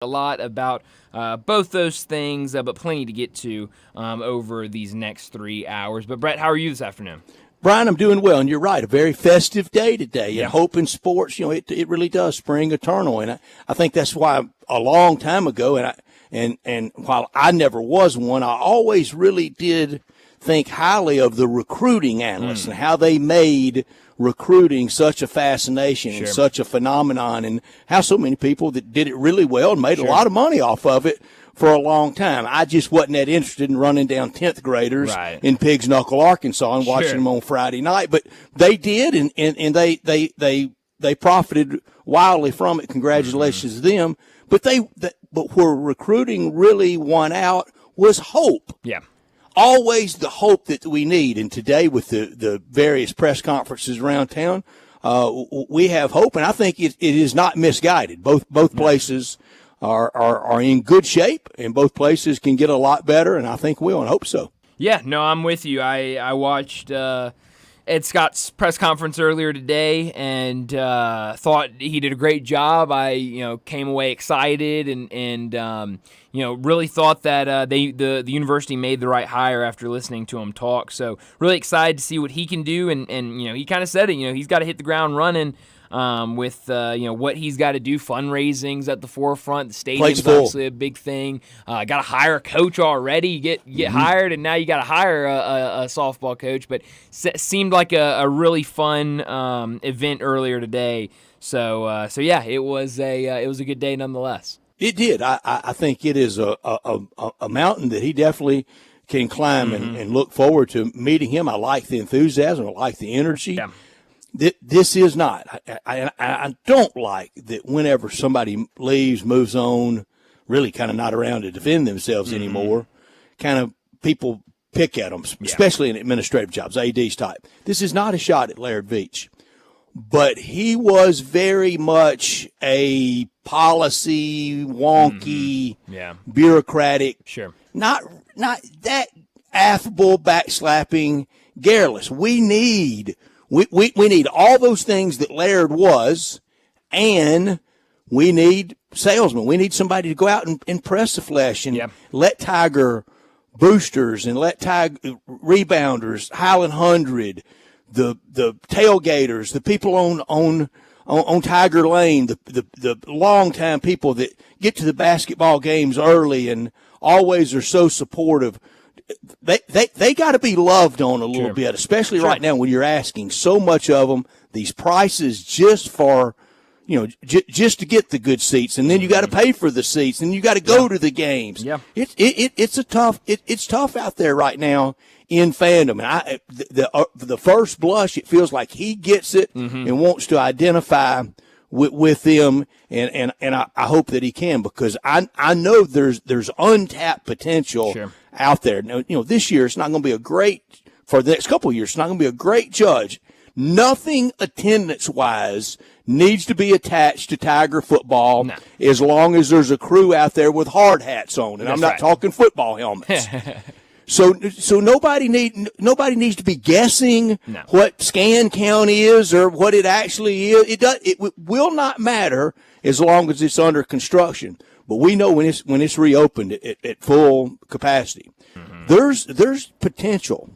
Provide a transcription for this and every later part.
a lot about both those things, but plenty to get to over these next 3 hours. But Brett, how are you this afternoon? Brian, I'm doing well, and you're right. A very festive day today. Yeah. And hope in sports, it really does spring eternal. And I think that's why a long time ago, and while I never was one, I always really did think highly of the recruiting analysts and how they made recruiting such a fascination and such a phenomenon, and how so many people that did it really well and made a lot of money off of it for a long time. I just wasn't that interested in running down 10th graders in Pigs Knuckle, Arkansas, and watching them on Friday night. But they did, and they profited wildly from it. Congratulations to them. But but where recruiting really won out was hope. Yeah. Always the hope that we need. And today, with the various press conferences around town, we have hope, and I think it is not misguided. Both places are in good shape, and both places can get a lot better, and I think we'll, and hope so. Yeah, no, I'm with you. I watched Ed Scott's press conference earlier today and thought he did a great job. I came away excited and really thought that the university made the right hire after listening to him talk. So really excited to see what he can do, and he kind of said it. He's got to hit the ground running. With what he's got to do, fundraising's at the forefront. The stadium's obviously a big thing. Got to hire a coach already. You get hired, and now you got to hire a softball coach. But seemed like a really fun event earlier today. So yeah, it was a good day nonetheless. It did. I think it is a mountain that he definitely can climb, and look forward to meeting him. I like the enthusiasm. I like the energy. Yeah. This is not. I don't like that whenever somebody leaves, moves on, really kind of not around to defend themselves anymore, kind of people pick at them, especially in administrative jobs, ADs type. This is not a shot at Laird Veach, but he was very much a policy wonky, bureaucratic, not that affable, backslapping, garrulous. We need all those things that Laird was, and we need salesmen. We need somebody to go out and press the flesh and let Tiger boosters and let Tiger rebounders, Highland 100, the tailgaters, the people on Tiger Lane, the longtime people that get to the basketball games early and always are so supportive. They got to be loved on a little bit, especially right now when you're asking so much of them. These prices just for, just to get the good seats, and then you got to pay for the seats, and you got to go to the games. Yeah, it's tough out there right now in fandom. And the first blush, it feels like he gets it and wants to identify with them, and I hope that he can, because I know there's untapped potential out there. Now, this year it's not going to be for the next couple of years, it's not going to be a great judge. Nothing attendance-wise needs to be attached to Tiger football as long as there's a crew out there with hard hats on, and I'm not talking football helmets. So nobody needs to be guessing what scan count is or what it actually is. It will not matter as long as it's under construction. But we know when it's reopened at full capacity, there's potential,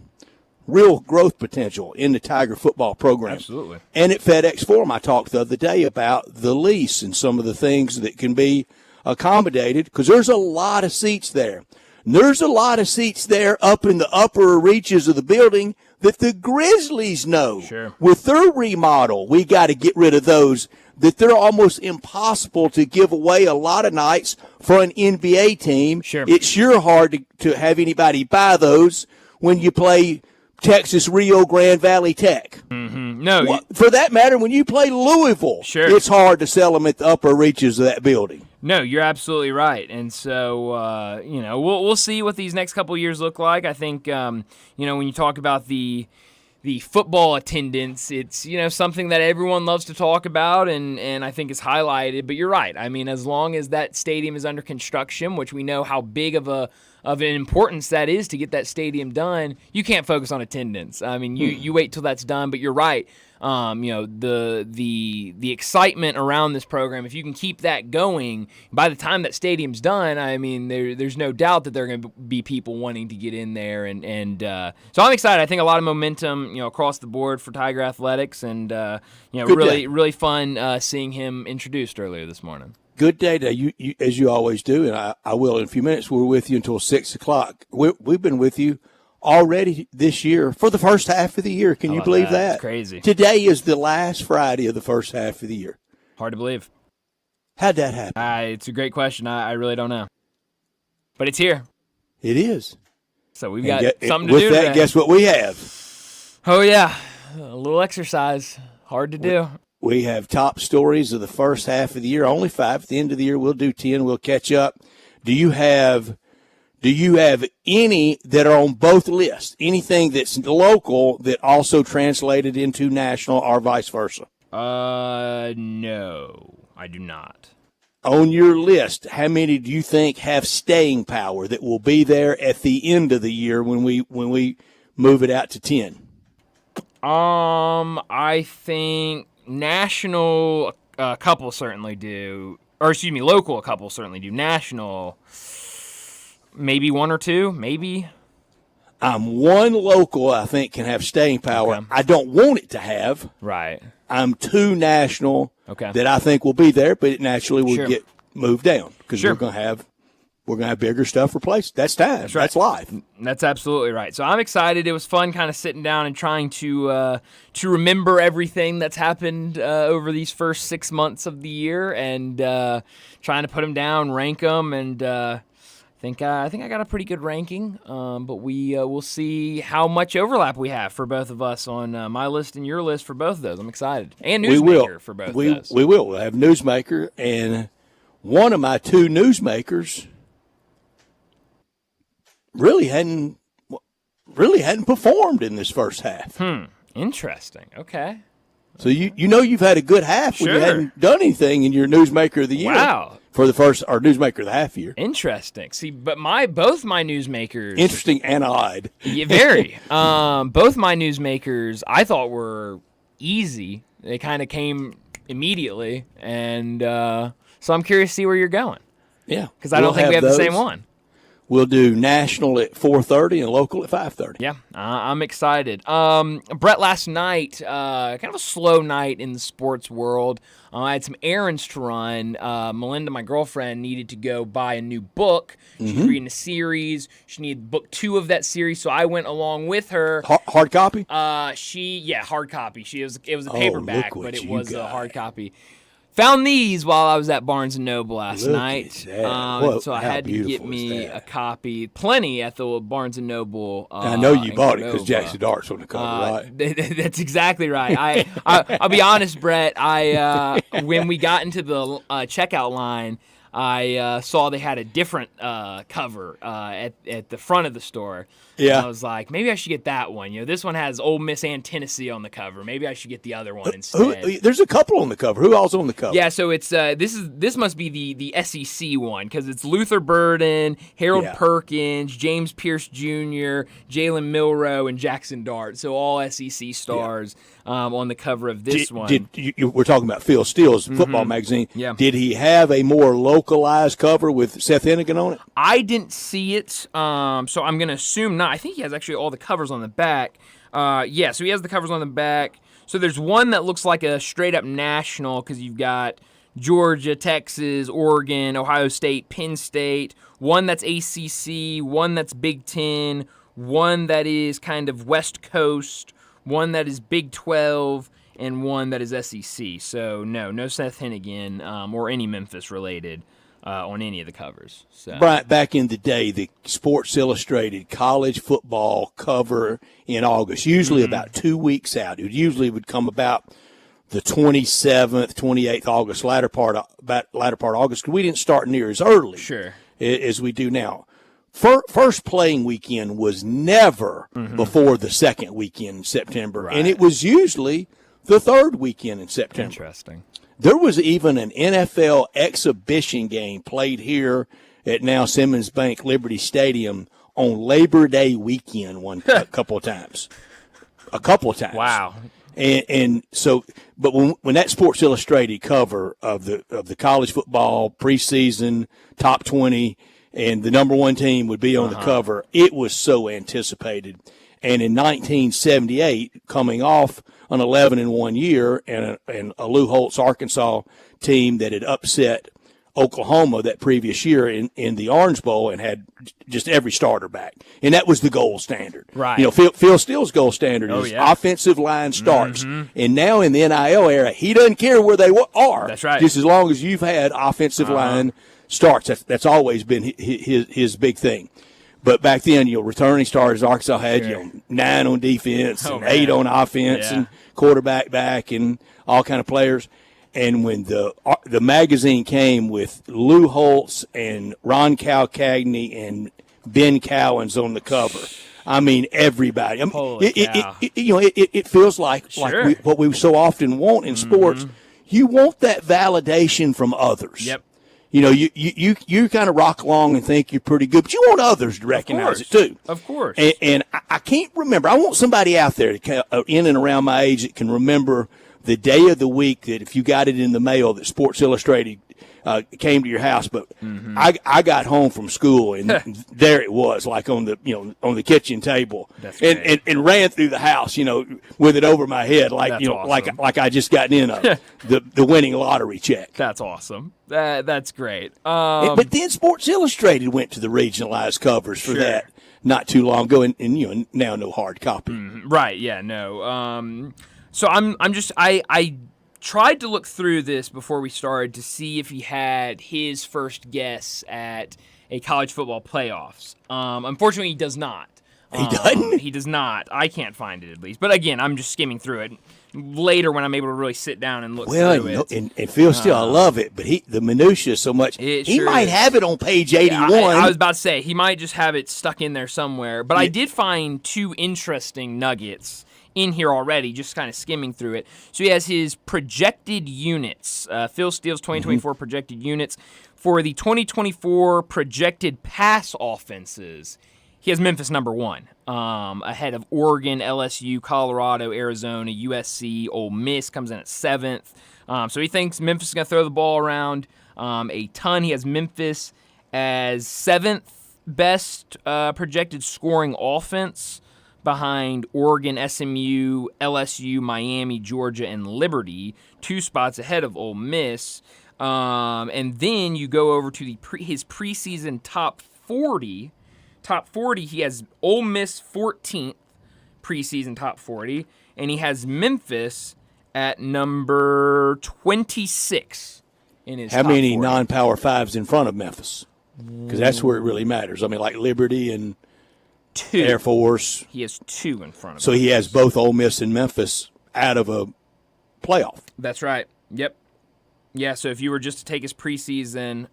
real growth potential in the Tiger football program. Absolutely. And at FedEx Forum, I talked the other day about the lease and some of the things that can be accommodated, because there's a lot of seats there. And there's a lot of seats there up in the upper reaches of the building that the Grizzlies know. With their remodel, we got to get rid of those, that they're almost impossible to give away a lot of nights for an NBA team. It's sure hard to have anybody buy those when you play Texas Rio Grande Valley Tech. No. For that matter, when you play Louisville, it's hard to sell them at the upper reaches of that building. No, you're absolutely right. And so, we'll see what these next couple of years look like. I think, when you talk about the football attendance, it's, something that everyone loves to talk about and I think is highlighted. But you're right. I mean, as long as that stadium is under construction, which we know how big of an importance that is to get that stadium done, you can't focus on attendance. I mean, you wait till that's done, but you're right. The excitement around this program, if you can keep that going, by the time that stadium's done, I mean, there's no doubt that there are going to be people wanting to get in there, and so I'm excited. I think a lot of momentum, across the board for Tiger Athletics, and really fun seeing him introduced earlier this morning. Good day to you, as you always do, and I will in a few minutes. We're with you until 6 o'clock. We've been with you already this year for the first half of the year. Can you believe that? It's crazy. Today is the last Friday of the first half of the year. Hard to believe. How'd that happen? It's a great question. I really don't know. But it's here. It is. So we've got something to do today. With that, guess what we have? Oh, yeah. A little exercise. Hard to do. We have top stories of the first half of the year. Only 5. At the end of the year, we'll do 10. We'll catch up. Do you have any that are on both lists? Anything that's local that also translated into national or vice versa? No, I do not. On your list, how many do you think have staying power that will be there at the end of the year when we move it out to 10? I think national, a couple certainly do. Or excuse me, local, a couple certainly do. National, maybe 1 or 2, maybe. One local I think can have staying power. Okay. I don't want it to have. Right. I'm 2 national that I think will be there, but it naturally will get moved down because we're going to have bigger stuff replaced. That's time. That's right. That's life. That's absolutely right. So I'm excited. It was fun kind of sitting down and trying to remember everything that's happened over these first 6 months of the year and trying to put them down, rank them, and I think I got a pretty good ranking. But we'll see how much overlap we have for both of us on my list and your list for both of those. I'm excited. And Newsmaker for both of those. We will. We'll have Newsmaker, and one of my 2 newsmakers really hadn't performed in this first half. Interesting. Okay. So you've had a good half when you hadn't done anything in your Newsmaker of the year. Wow. For the first, or Newsmaker of the half year. Interesting. See, but both my newsmakers. Interesting and odd. Yeah, very. Both my newsmakers I thought were easy. They kind of came immediately, and so I'm curious to see where you're going. Yeah. Because I don't think we have the same one. We'll do national at 4:30 and local at 5:30. Yeah, I'm excited. Brett, last night, kind of a slow night in the sports world. I had some errands to run. Melinda, my girlfriend, needed to go buy a new book. She's reading a series. She needed book 2 of that series, so I went along with her. Hard copy? Hard copy. It was a paperback, but it was a hard copy. Found these while I was at Barnes & Noble last night. So I had to get me a copy. Plenty at the Barnes & Noble. I know you bought it because Jackson Dart's on the cover, right? That's exactly right. I'll be honest, Brett. When we got into the checkout line, I saw they had a different cover at the front of the store. Yeah. And I was like, maybe I should get that one. This one has Ole Miss and Tennessee on the cover. Maybe I should get the other one instead. There's a couple on the cover. Who else on the cover? Yeah, so it's this must be the SEC one because it's Luther Burden, Harold Perkins, James Pierce Jr., Jalen Milroe, and Jackson Dart. So all SEC stars on the cover of this one. We're talking about Phil Steele's football magazine. Yeah. Did he have a more localized cover with Seth Hennigan on it? I didn't see it, so I'm going to assume not. I think he has actually all the covers on the back. So he has the covers on the back. So there's one that looks like a straight-up national because you've got Georgia, Texas, Oregon, Ohio State, Penn State, one that's ACC, one that's Big Ten, one that is kind of West Coast, one that is Big 12, and one that is SEC. So no Seth Hennigan or any Memphis-related on any of the covers. So. Bryant, back in the day, the Sports Illustrated college football cover in August, usually about 2 weeks out. It usually would come about the 27th, 28th August, latter part of August, because we didn't start near as early as we do now. First playing weekend was never before the second weekend in September, and it was usually the third weekend in September. Interesting. There was even an NFL exhibition game played here at now Simmons Bank Liberty Stadium on Labor Day weekend a couple of times. Wow. And so, but when that Sports Illustrated cover of the college football preseason top 20 and the number one team would be on the cover, it was so anticipated. And in 1978, coming off an 11-1 year and a Lou Holtz Arkansas team that had upset Oklahoma that previous year in the Orange Bowl and had just every starter back. And that was the gold standard. Right. You know, Phil Steele's gold standard is offensive line starts. And now in the NIL era, he doesn't care where they are. That's right. Just as long as you've had offensive line starts. That's always been his big thing. But back then, returning starters, Arkansas had 9 on defense and 8 on offense and quarterback back and all kind of players. And when the magazine came with Lou Holtz and Ron Calcagney and Ben Cowens on the cover, I mean everybody. I mean, it feels like what we so often want in sports. You want that validation from others. Yep. You know, you kind of rock along and think you're pretty good, but you want others to recognize it too. Of course. And I can't remember. I want somebody out there in and around my age that can remember the day of the week that if you got it in the mail that Sports Illustrated came to your house. But I got home from school and there it was, like on the kitchen table, and ran through the house, with it over my head, like awesome. like I just gotten in the winning lottery check. That's awesome. That's great. But then Sports Illustrated went to the regionalized covers for that not too long ago, and now no hard copy. Right? Yeah. No. So I tried to look through this before we started to see if he had his first guess at a college football playoffs. Unfortunately, he does not. He doesn't? He does not. I can't find it, at least. But again, I'm just skimming through it. Later, when I'm able to really sit down and look through it. And Phil Steele, I love it, but the minutia so much. He might have it on page 81. I was about to say, he might just have it stuck in there somewhere. But I did find 2 interesting nuggets in here already, just kind of skimming through it. So he has his projected units, Phil Steele's 2024 projected units. For the 2024 projected pass offenses, he has Memphis number 1, ahead of Oregon, LSU, Colorado, Arizona, USC, Ole Miss comes in at 7th. So he thinks Memphis is going to throw the ball around a ton. He has Memphis as 7th best projected scoring offense, behind Oregon, SMU, LSU, Miami, Georgia, and Liberty, 2 spots ahead of Ole Miss. And then you go over to his preseason top 40. Top 40, he has Ole Miss 14th preseason top 40, and he has Memphis at number 26 in his top 40. How many non-power 5s in front of Memphis? Because that's where it really matters. I mean, like Liberty and 2. Air Force. He has 2 in front of him. So he has both Ole Miss and Memphis out of a playoff. That's right. Yep. Yeah, so if you were just to take his preseason,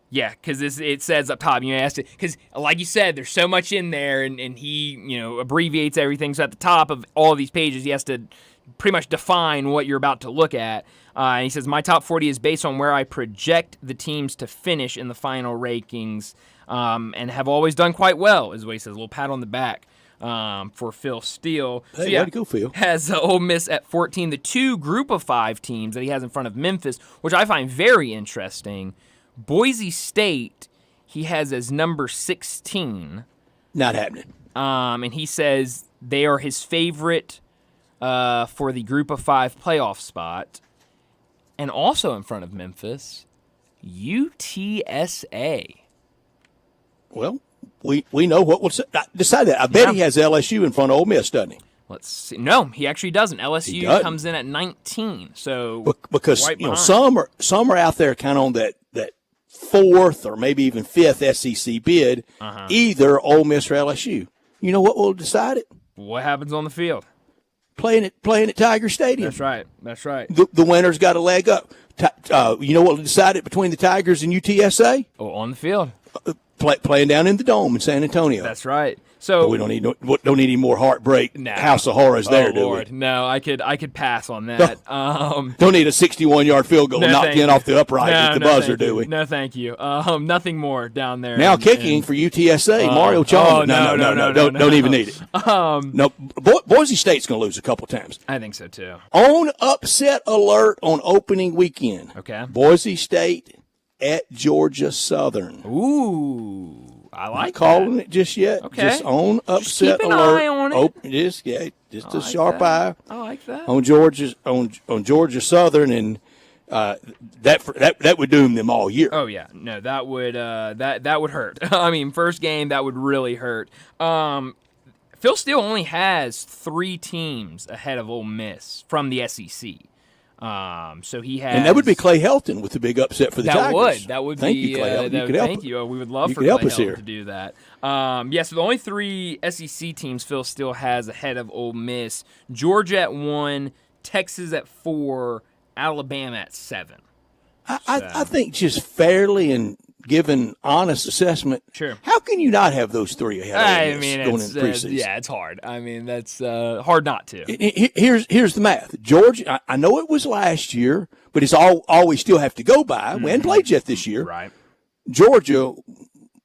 because it says up top, because like you said, there's so much in there, and he, abbreviates everything. So at the top of all of these pages, he has to pretty much define what you're about to look at. And he says, my top 40 is based on where I project the teams to finish in the final rankings, and have always done quite well, is what he says. A little pat on the back for Phil Steele. Hey, way to go, Phil. Has Ole Miss at 14. The 2 group of 5 teams that he has in front of Memphis, which I find very interesting. Boise State, he has as number 16. Not happening. And he says they are his favorite for the group of 5 playoff spot. And also in front of Memphis, UTSA. Well, we know what we'll decide that. I bet he has LSU in front of Ole Miss, doesn't he? Let's see. No, he actually doesn't. LSU comes in at 19. So because right some are out there kind of on that 4th or maybe even 5th SEC bid, either Ole Miss or LSU. You know what will decide it? What happens on the field? Playing at Tiger Stadium. That's right. The winner's got a leg up. You know what will decide it between the Tigers and UTSA? Oh, on the field. Playing down in the Dome in San Antonio. That's right. So we don't need any more heartbreak. No. House of Horrors there, do Lord. we? No, I could pass on that. Don't need a 61-yard field goal knocked in off the upright at the buzzer, do we? No, thank you. Nothing more down there. Now kicking for UTSA, Mario Chalmers. No, don't even need it. No, Boise State's going to lose a couple times. I think so too. On upset alert on opening weekend. Okay. Boise State at Georgia Southern. Ooh. I like Not calling it just yet. Okay. Just on upset keep an alert. eye on it. Just a sharp eye. I like that. On Georgia Southern, and that would doom them all year. Oh yeah, no, that would that would hurt. I mean, first game that would really hurt. Phil Steele only has 3 teams ahead of Ole Miss from the SEC. So he has, and that would be Clay Helton with the big upset for the Tigers. That would thank be. You, Clay Helton. Thank you. We would love for Clay Helton to do that. So the only 3 SEC teams Phil Steele has ahead of Ole Miss: Georgia at 1, Texas at 4, Alabama at 7. I think just fairly and given honest assessment, sure. How can you not have those 3 ahead of Ole Miss going into preseason? It's hard. I mean, that's hard not to. Here's the math. Georgia, I know it was last year, but it's all we still have to go by. We hadn't played yet this year. Right. Georgia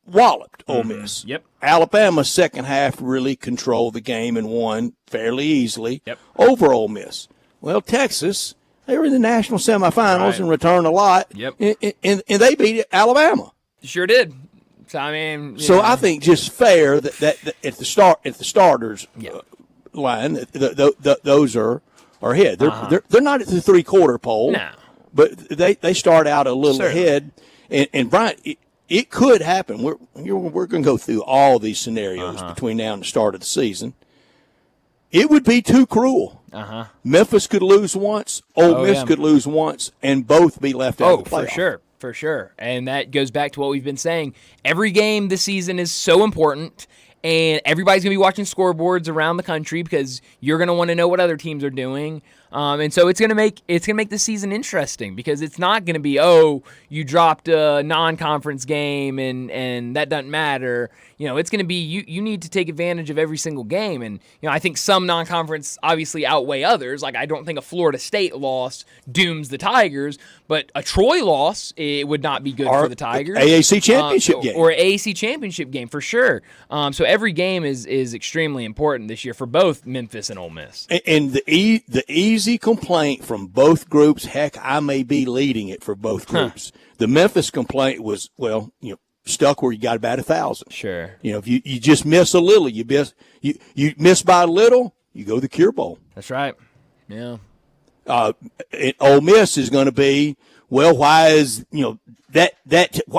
walloped Ole Miss. Yep. Alabama's second half really controlled the game and won fairly easily Yep. over Ole Miss. Well, Texas, they were in the national semifinals and returned a lot. Yep. And they beat Alabama. Sure did. So I mean, I think just fair that at the starters line, those are ahead. They're not at the 3/4 pole. No. But they start out a little Certainly. ahead. And Brian, it could happen. We're going to go through all these scenarios between now and the start of the season. It would be too cruel. Memphis could lose once, Ole Miss could lose once, and both be left out of the playoff. For sure. And that goes back to what we've been saying. Every game this season is so important, and everybody's going to be watching scoreboards around the country because you're going to want to know what other teams are doing. And so it's going to make the season interesting because it's not going to be, you dropped a non-conference game and that doesn't matter. It's going to be you need to take advantage of every single game. And I think some non-conference obviously outweigh others. Like I don't think a Florida State loss dooms the Tigers, but a Troy loss it would not be good for the Tigers. AAC championship game or AAC championship game for sure. So every game is extremely important this year for both Memphis and Ole Miss. And the easy complaint from both groups, heck, I may be leading it for both groups. The Memphis complaint was, stuck where you got about 1,000. Sure. If you just miss a little, you miss by a little, you go to the Cure Bowl. That's right. Yeah. And Ole Miss is going to be, why is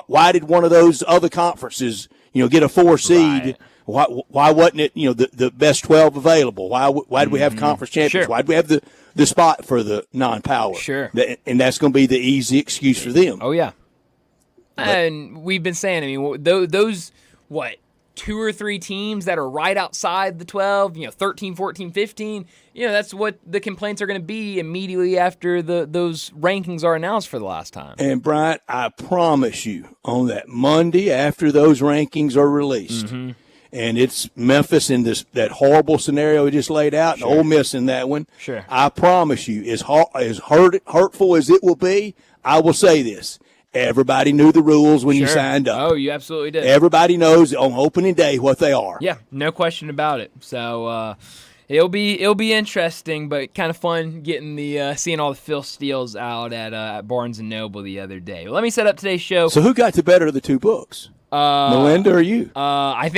why did one of those other conferences get a 4 seed? Right. Why wasn't it the best 12 available? Why did we have conference champions? Sure. Why did we have the spot for the non-power? Sure. And that's going to be the easy excuse for them. Oh yeah. And we've been saying, I mean, those 2 or 3 teams that are right outside the 12, 13, 14, 15, that's what the complaints are going to be immediately after those rankings are announced for the last time. And, Bryant, I promise you, on that Monday after those rankings are released, and it's Memphis in that horrible scenario we just laid out, and Ole Miss in that one, I promise you, as hurtful as it will be, I will say this. Everybody knew the rules when you signed up. Oh, you absolutely did. Everybody knows on opening day what they are. Yeah, no question about it. So it'll be interesting, but kind of fun getting seeing all the Phil Steels out at Barnes and Noble the other day. Well, let me set up today's show. So who got the better of the 2 books? Melinda or you? I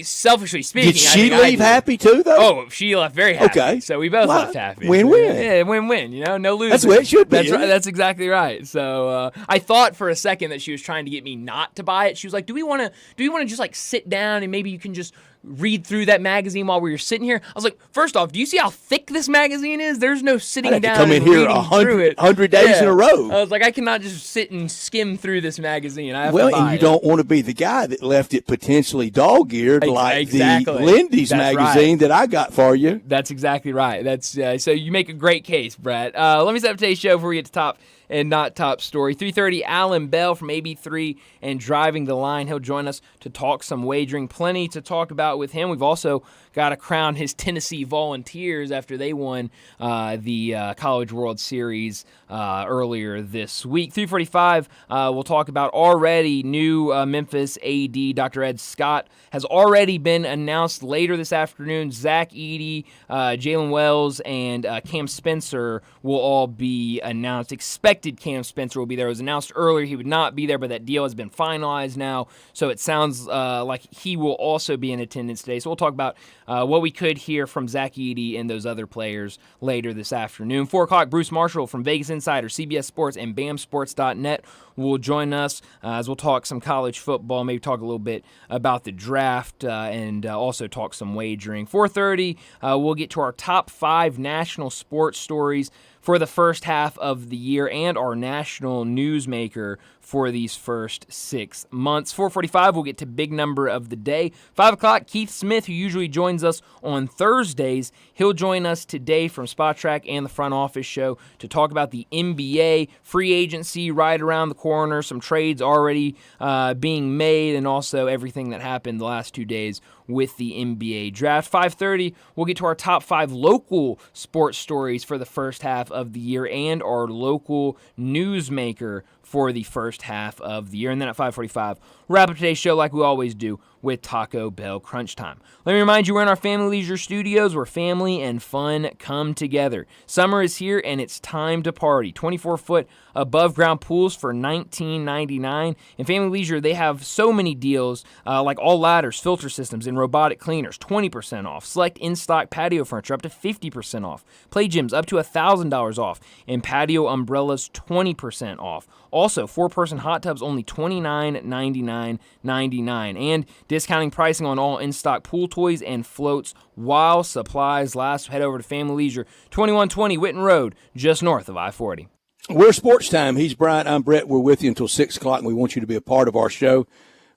selfishly speaking. Did she leave happy too, though? Oh, she left very happy. Okay. So we both left happy. Win-win. Yeah, win-win. No losing. That's the way it should be. That's right. That's exactly right. So I thought for a second that she was trying to get me not to buy it. She was like, "Do we want to just sit down and maybe you can just read through that magazine while we were sitting here?" I was like, first off, do you see how thick this magazine is? There's no sitting down come in and here reading through it 100 days in a row. I was like, I cannot just sit and skim through this magazine. I have to buy and you don't want to be the guy that left it potentially dog-eared like the Lindy's magazine that I got for you. That's exactly right. That's so you make a great case, Brett. Let me set up today's show before we get to top and not top story. 3:30, Alan Bell from AB3 and Driving the Line. He'll join us to talk some wagering. Plenty to talk about with him. We've also got to crown his Tennessee Volunteers after they won the College World Series earlier this week. 3:45, we'll talk about already new Memphis AD. Dr. Ed Scott has already been announced later this afternoon. Zach Edey, Jalen Wells, and Cam Spencer will all be announced. Expected Cam Spencer will be there. It was announced earlier he would not be there, but that deal has been finalized now, so it sounds like he will also be in attendance today. So we'll talk about what we could hear from Zach Edey and those other players later this afternoon. 4 o'clock, Bruce Marshall from Vegas Insider, CBS Sports, and BAMSports.net will join us as we'll talk some college football, maybe talk a little bit about the draft, and also talk some wagering. 4:30, we'll get to our top 5 national sports stories for the first half of the year and our national newsmaker for these first 6 months. 4:45, we'll get to big number of the day. 5 o'clock, Keith Smith, who usually joins us on Thursdays, he'll join us today from Spot Track and the Front Office Show to talk about the NBA free agency right around the corner, some trades already being made, and also everything that happened the last 2 days with the NBA draft. 5:30, we'll get to our top 5 local sports stories for the first half of the year and our local newsmaker for the first half of the year. And then at 5:45, wrap up today's show like we always do with Taco Bell Crunch Time. Let me remind you, we're in our Family Leisure Studios where family and fun come together. Summer is here and it's time to party. 24-foot above-ground pools for $19.99. In Family Leisure, they have so many deals like all ladders, filter systems, and robotic cleaners, 20% off. Select in-stock patio furniture up to 50% off. Play gyms up to $1,000 off. And patio umbrellas, 20% off. Also, 4-person hot tubs only $29.99. And discounting pricing on all in-stock pool toys and floats while supplies last. Head over to Family Leisure, 2120 Whitten Road, just north of I-40. We're Sports Time. He's Bryant. I'm Brett. We're with you until 6 o'clock, and we want you to be a part of our show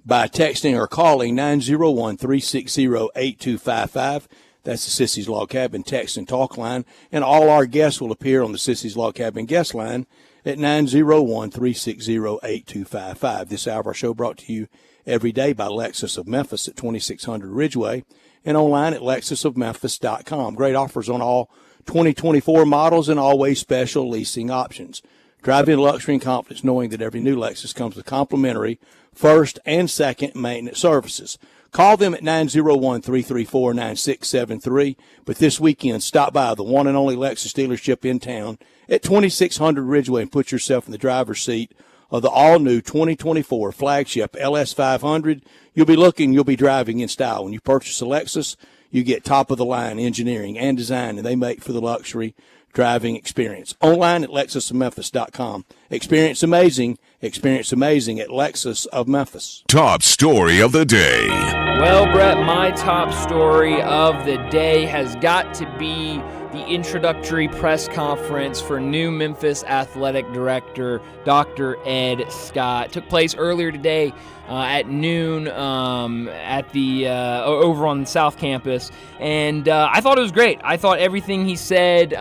by texting or calling 901-360-8255. That's the Sissy's Log Cabin text and talk line. And all our guests will appear on the Sissy's Log Cabin guest line at 901-360-8255. This hour of our show brought to you every day by Lexus of Memphis at 2600 Ridgeway and online at lexusofmemphis.com. Great offers on all 2024 models and always special leasing options. Drive in luxury and confidence knowing that every new Lexus comes with complimentary first and second maintenance services. Call them at 901-334-9673. But this weekend, stop by the one and only Lexus dealership in town at 2600 Ridgeway and put yourself in the driver's seat of the all-new 2024 flagship LS500. You'll be driving in style. When you purchase a Lexus, you get top-of-the-line engineering and design, and they make for the luxury driving experience. Online at lexusofmemphis.com. Experience amazing at Lexus of Memphis. Top story of the day. Well, Brett, my top story of the day has got to be the introductory press conference for new Memphis athletic director Dr. Ed Scott. Took place earlier today at noon at the over on the South Campus, and I thought it was great. I thought everything he said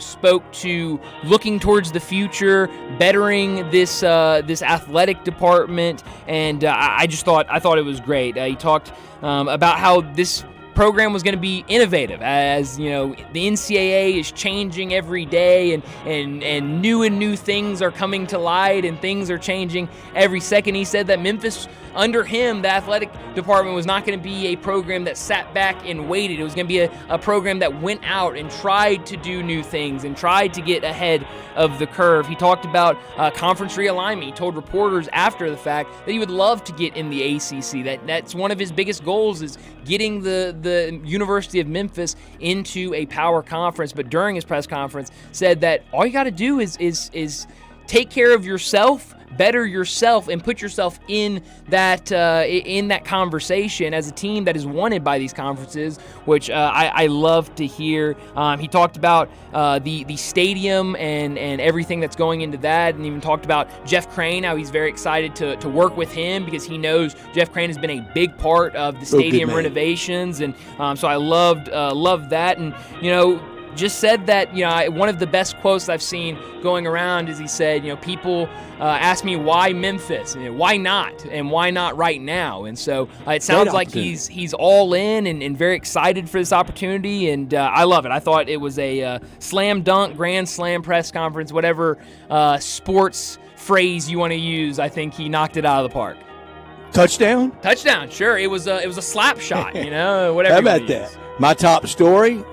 spoke to looking towards the future, bettering this athletic department, and I thought it was great. He talked about how this program was going to be innovative, as you know, the NCAA is changing every day, and new things are coming to light, and things are changing every second. He said that Memphis, under him, the athletic department was not going to be a program that sat back and waited. It was going to be a program that went out and tried to do new things and tried to get ahead of the curve. He talked about conference realignment. He told reporters after the fact that he would love to get in the ACC. That's one of his biggest goals, is getting the University of Memphis into a power conference. But during his press conference, said that all you got to do is take care of yourself, better yourself, and put yourself in that conversation as a team that is wanted by these conferences, which I love to hear. He talked about the stadium and everything that's going into that, and even talked about Jeff Crane, how he's very excited to work with him because he knows Jeff Crane has been a big part of the stadium renovations, and so I loved that. And you know, just said that, one of the best quotes I've seen going around is he said, people ask me why Memphis, why not, and why not right now. And so it sounds like he's all in and very excited for this opportunity, and I love it. I thought it was a slam dunk, grand slam press conference, whatever sports phrase you want to use. I think he knocked it out of the park. Touchdown, sure. It was a slap shot, whatever. How about that? My top story,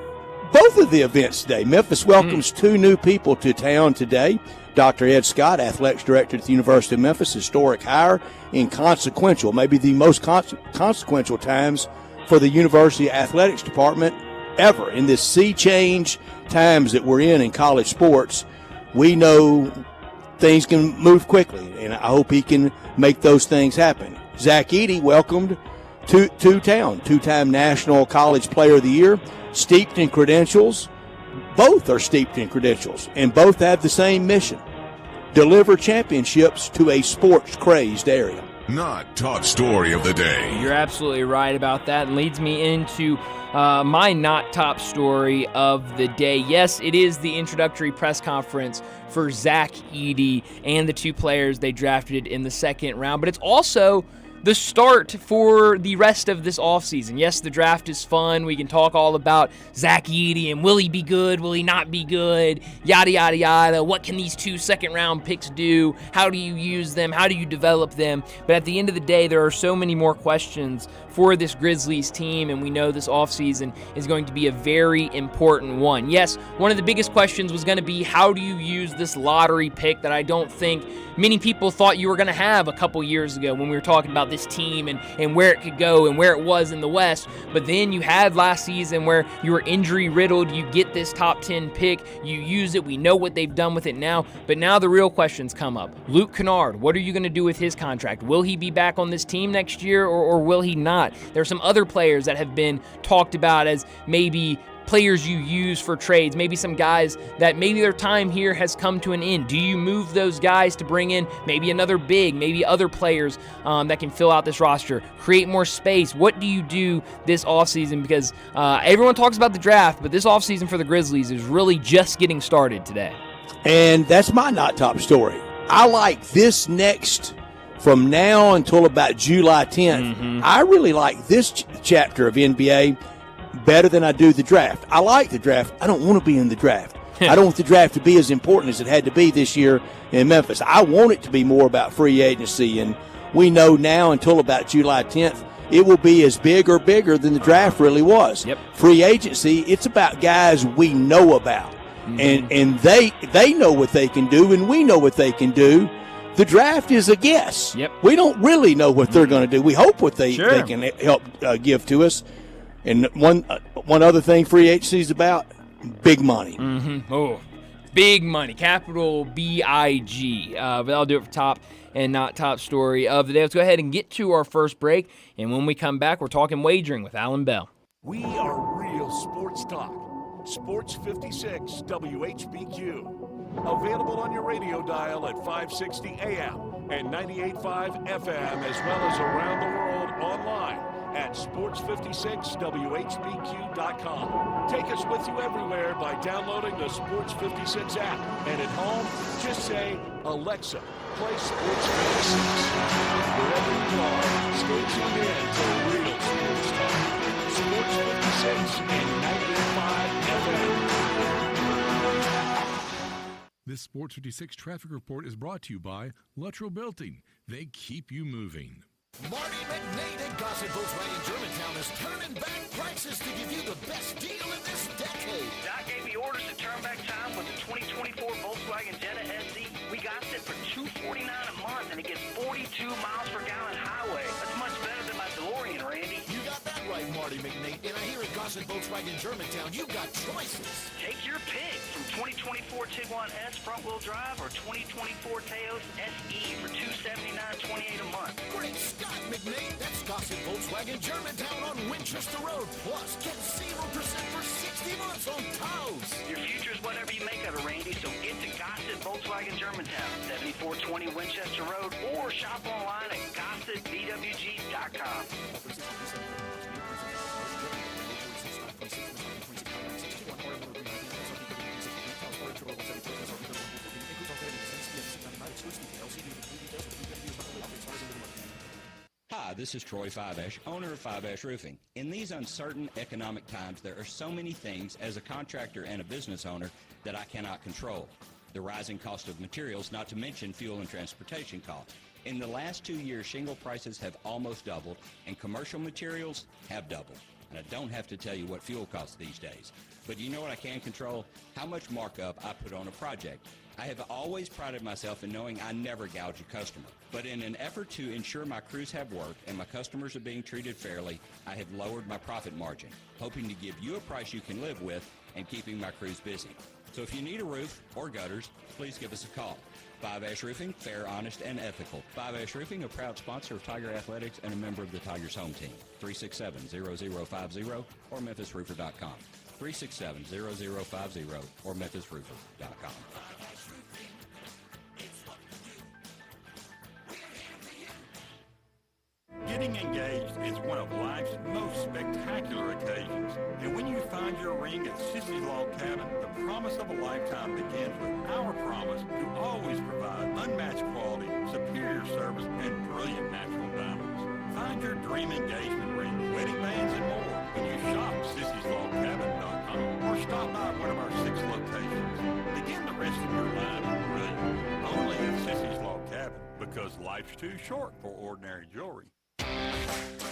both of the events today. Memphis welcomes two new people to town today. Dr. Ed Scott, athletics director at the University of Memphis, historic hire in consequential, maybe the most consequential times for the University Athletics Department ever. In this sea change times that we're in college sports, we know things can move quickly, and I hope he can make those things happen. Zach Edey welcomed to town, two-time National College Player of the Year, steeped in credentials. Both are steeped in credentials, and both have the same mission: deliver championships to a sports-crazed area. Not top story of the day. You're absolutely right about that, and leads me into my not top story of the day. Yes, it is the introductory press conference for Zach Edey and the two players they drafted in the second round, but it's also the start for the rest of this offseason. Yes, the draft is fun. We can talk all about Zach Edey and will he be good, will he not be good, yada, yada, yada. What can these 2 second-round picks do? How do you use them? How do you develop them? But at the end of the day, there are so many more questions for this Grizzlies team, and we know this offseason is going to be a very important one. Yes, one of the biggest questions was going to be, how do you use this lottery pick that I don't think many people thought you were going to have a couple years ago when we were talking about this team and where it could go and where it was in the West. But then you had last season where you were injury-riddled. You get this top 10 pick. You use it. We know what they've done with it now. But now the real questions come up. Luke Kennard, what are you going to do with his contract? Will he be back on this team next year or will he not? There are some other players that have been talked about as maybe players you use for trades, maybe some guys that maybe their time here has come to an end. Do you move those guys to bring in maybe another big, maybe other players that can fill out this roster, create more space? What do you do this offseason? Because everyone talks about the draft, but this offseason for the Grizzlies is really just getting started today. And that's my not top story. I like this next, from now until about July 10th, I really like this chapter of NBA better than I do the draft. I like the draft. I don't want to be in the draft. I don't want the draft to be as important as it had to be this year in Memphis. I want it to be more about free agency, and we know now until about July 10th, it will be as big or bigger than the draft really was. Yep. Free agency, it's about guys we know about, and they know what they can do, and we know what they can do. The draft is a guess. Yep. We don't really know what they're going to do. We hope what they can help give to us. And one other thing free agency is about, big money. Oh, big money. Capital B-I-G. But I'll do it for top and not top story of the day. Let's go ahead and get to our first break. And when we come back, we're talking wagering with Alan Bell. We are real sports talk. Sports 56 WHBQ. Available on your radio dial at 560 AM and 98.5 FM, as well as around the world online at sports56whbq.com. Take us with you everywhere by downloading the Sports 56 app. And at home, just say, Alexa, play Sports 56. Wherever you are, stay tuned in to real sports talk. Sports 56 and 98.5 FM. This Sports 56 traffic report is brought to you by Luttrell Belting. They keep you moving. Marty McNate at Gossett Volkswagen Germantown is turning back prices to give you the best deal in this decade. Doc gave me orders to turn back time with the 2024 Volkswagen Jetta SE. We got it for $249 a month, and it gets 42 miles per gallon highway. That's much better than my DeLorean, Randy. You got that right, Marty McNate. And I hear at Gossett Volkswagen Germantown, you got choices. Take your pick from 2024 Tiguan S front-wheel drive or 2024 Teos SE for $279.28 a month. Great Scott, McNate. That's Gossett Volkswagen Germantown on Winchester Road. Plus, get 0% for 60 months on Taos. Your future is whatever you make of it, Randy, so get to Gossett Volkswagen Germantown, 7420 Winchester Road, or shop online at GossettVWG.com. Hi, this is Troy Fiveash, owner of Fiveash Roofing. In these uncertain economic times, there are so many things as a contractor and a business owner that I cannot control. The rising cost of materials, not to mention fuel and transportation costs. In the last 2 years, shingle prices have almost doubled, and commercial materials have doubled. And I don't have to tell you what fuel costs these days. But you know what I can control? How much markup I put on a project. I have always prided myself in knowing I never gouge a customer. But in an effort to ensure my crews have work and my customers are being treated fairly, I have lowered my profit margin, hoping to give you a price you can live with and keeping my crews busy. So if you need a roof or gutters, please give us a call. Fiveash Roofing, fair, honest, and ethical. Fiveash Roofing, a proud sponsor of Tiger Athletics and a member of the Tigers home team. 367-0050 or MemphisRoofer.com. 367-0050 or MemphisRoofer.com. Getting engaged is one of life's most spectacular occasions. And when you find your ring at Sissy's Log Cabin, the promise of a lifetime begins with our promise to always provide unmatched quality, superior service, and brilliant natural diamonds. Find your dream engagement ring, wedding bands, and more when you shop Sissy'sLogCabin.com or stop by one of our 6 locations. Begin the rest of your life right only at Sissy's Log Cabin, because life's too short for ordinary jewelry.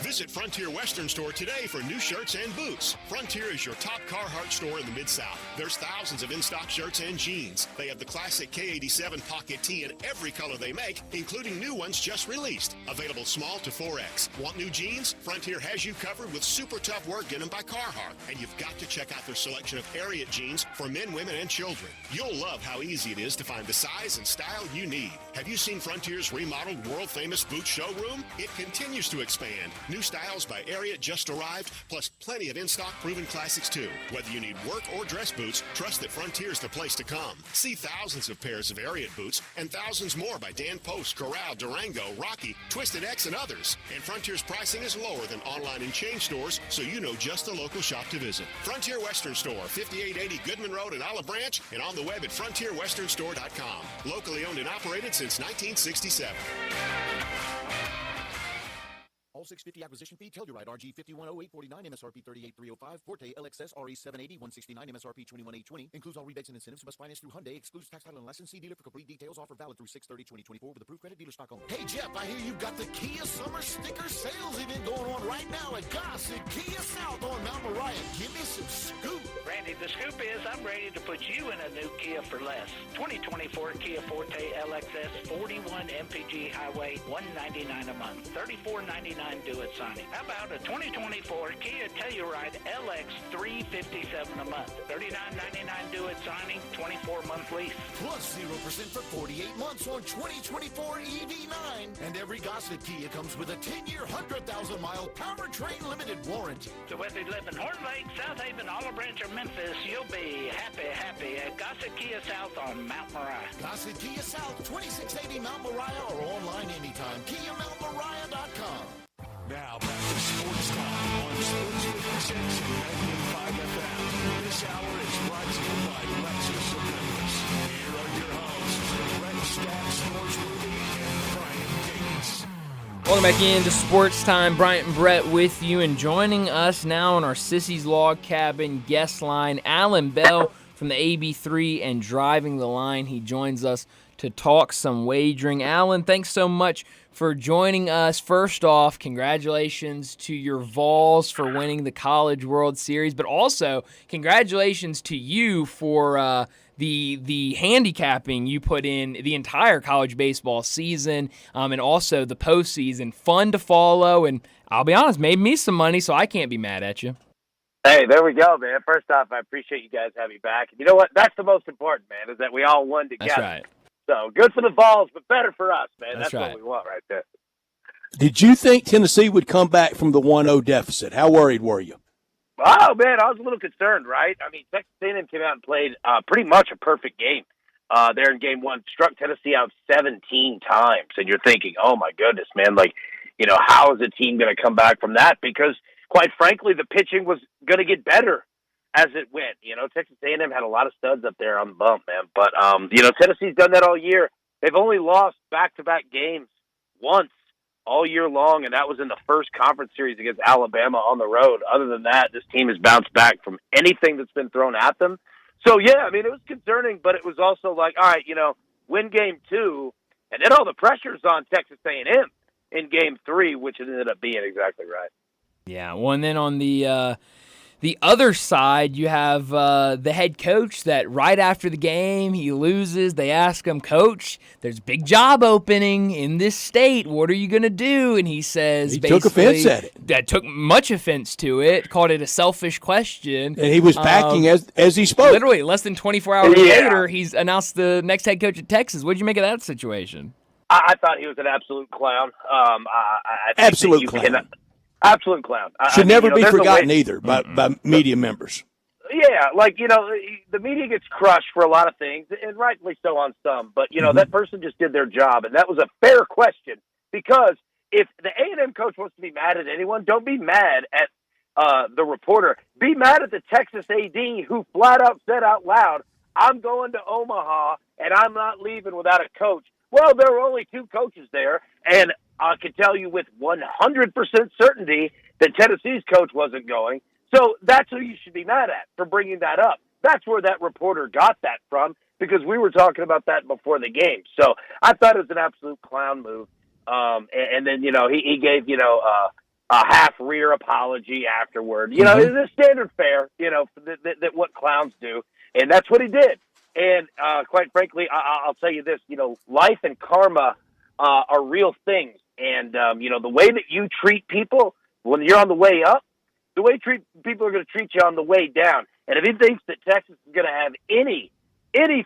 Visit Frontier Western Store today for new shirts and boots. Frontier is your top Carhartt store in the Mid-South. There's thousands of in-stock shirts and jeans. They have the classic K87 pocket tee in every color they make, including new ones just released. Available small to 4X. Want new jeans? Frontier has you covered with super tough work denim by Carhartt. And you've got to check out their selection of Ariat jeans for men, women, and children. You'll love how easy it is to find the size and style you need. Have you seen Frontier's remodeled world-famous boot showroom? It continues to expand. New styles by Ariat just arrived, plus plenty of in-stock proven classics too. Whether you need work or dress boots, trust that Frontier's the place to come. See thousands of pairs of Ariat boots and thousands more by Dan Post, Corral, Durango, Rocky, Twisted X, and others. And Frontier's pricing is lower than online and chain stores, so you know just the local shop to visit. Frontier Western Store, 5880 Goodman Road in Olive Branch, and on the web at frontierwesternstore.com. Locally owned and operated since 1967. All 650 acquisition fee, Telluride RG 510849, MSRP 38305, Forte LXS RE 780 169, MSRP 21820. Includes all rebates and incentives. Must finance through Hyundai. Excludes tax title and license. See dealer for complete details. Offer valid through 6/30/2024 with approved credit. Dealer stock only. Hey Jeff, I hear you got the Kia Summer Sticker Sales event going on right now at Gossett Kia South on Mount Moriah. Give me some scoop. Randy, the scoop is I'm ready to put you in a new Kia for less. 2024 Kia Forte LXS 41 MPG Highway, $199 a month, $34.99 do it signing. How about a 2024 Kia Telluride LX 357 a month, $39.99 do it signing, 24-month lease. Plus 0% for 48 months on 2024 EV9. And every Gossett Kia comes with a 10-year, 100,000-mile powertrain limited warranty. So whether you live in Horn Lake, South Haven, Olive Branch, or Memphis, you'll be happy at Gossett Kia South on Mount Moriah. Gossett Kia South, 2680 Mount Moriah, or online anytime. KiaMountMoriah.com. Now back to Sports Time on Sports 56 and 95 FM. This hour is brought to you by Lexus of Memphis. Here are your hosts, Red Star Sports Movie and Brian Gates. Welcome back into Sports Time. Bryant and Brett with you, and joining us now on our Sissy's Log Cabin guest line, Alan Bell from the AB3 and Driving the Line. He joins us to talk some wagering. Alan, thanks so much for joining us. First off, congratulations to your Vols for winning the College World Series, but also congratulations to you for the handicapping you put in the entire college baseball season, and also the postseason. Fun to follow, and I'll be honest, made me some money, so I can't be mad at you. Hey, there we go, man. First off, I appreciate you guys having me back. You know what? That's the most important, man, is that we all won together. That's right. So good for the Vols, but better for us, man. That's right. What we want right there. Did you think Tennessee would come back from the 1-0 deficit? How worried were you? Oh, man, I was a little concerned, right? I mean, Texas A&M came out and played pretty much a perfect game there in game one. Struck Tennessee out 17 times. And you're thinking, oh, my goodness, man, like, you know, how is a team going to come back from that? Because, quite frankly, the pitching was going to get better as it went. You know, Texas A&M had a lot of studs up there on the bump, man. But, you know, Tennessee's done that all year. They've only lost back-to-back games once all year long, and that was in the first conference series against Alabama on the road. Other than that, this team has bounced back from anything that's been thrown at them. So, yeah, I mean, it was concerning, but it was also like, all right, win game 2, and then all the pressure's on Texas A&M in game 3, which it ended up being exactly right. Yeah, well, and then on the other side, you have the head coach that right after the game, he loses. They ask him, Coach, there's a big job opening in this state. What are you going to do? And he says, he took offense at it. That took much offense to it, called it a selfish question. And he was backing as he spoke. Literally, less than 24 hours later, he's announced the next head coach at Texas. What did you make of that situation? I thought he was an absolute clown. I think absolute clown. Absolute clown. Should never be forgotten either by media members. Yeah, the media gets crushed for a lot of things, and rightfully so on some. But, that person just did their job, and that was a fair question. Because if the A&M coach wants to be mad at anyone, don't be mad at the reporter. Be mad at the Texas AD who flat out said out loud, I'm going to Omaha, and I'm not leaving without a coach. Well, there were only 2 coaches there, and I can tell you with 100% certainty that Tennessee's coach wasn't going. So that's who you should be mad at for bringing that up. That's where that reporter got that from, because we were talking about that before the game. So I thought it was an absolute clown move. And then, he gave, a half rear apology afterward. It's a standard fare, that what clowns do. And that's what he did. And quite frankly, I'll tell you this, life and karma are real things. And, the way that you treat people when you're on the way up, the way people are going to treat you on the way down. And if he thinks that Texas is going to have any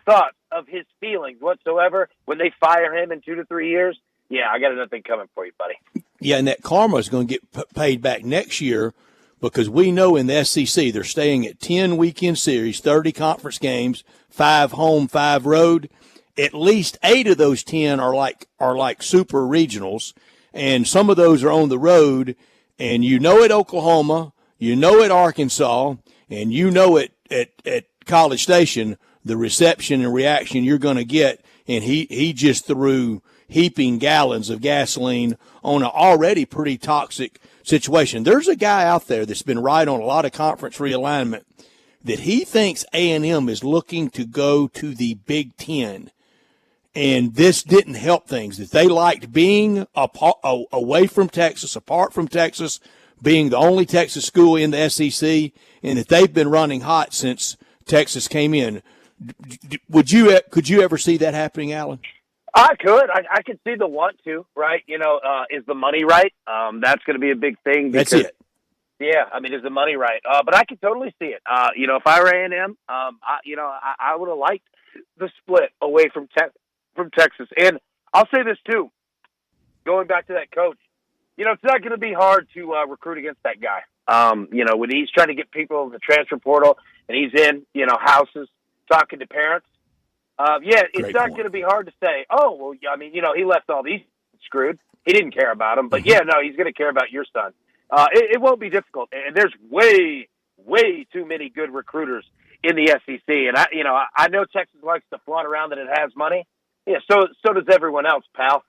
thought of his feelings whatsoever when they fire him in 2 to 3 years, yeah, I got another thing coming for you, buddy. Yeah, and that karma is going to get paid back next year, because we know in the SEC they're staying at 10 weekend series, 30 conference games, 5 home, 5 road. At least 8 of those 10 are like super regionals, and some of those are on the road. And at Oklahoma, at Arkansas, and at College Station, the reception and reaction you're going to get. And he just threw heaping gallons of gasoline on an already pretty toxic situation. There's a guy out there that's been right on a lot of conference realignment that he thinks A&M is looking to go to the Big Ten. And this didn't help things, that they liked being away from Texas, apart from Texas, being the only Texas school in the SEC, and that they've been running hot since Texas came in. Could you ever see that happening, Alan? I could. I could see the want to, right? Is the money right? That's going to be a big thing. That's it. Yeah, I mean, is the money right? But I could totally see it. If I were A&M, I would have liked the split away from Texas. And I'll say this too, going back to that coach, it's not going to be hard to recruit against that guy. When he's trying to get people in the transfer portal and he's in, houses talking to parents. It's not going to be hard to say, oh, well, I mean, he left all these screwed. He didn't care about them. But, he's going to care about your son. It won't be difficult. And there's way, way too many good recruiters in the SEC. And, I know Texas likes to flaunt around that it has money. Yeah, so does everyone else, pal.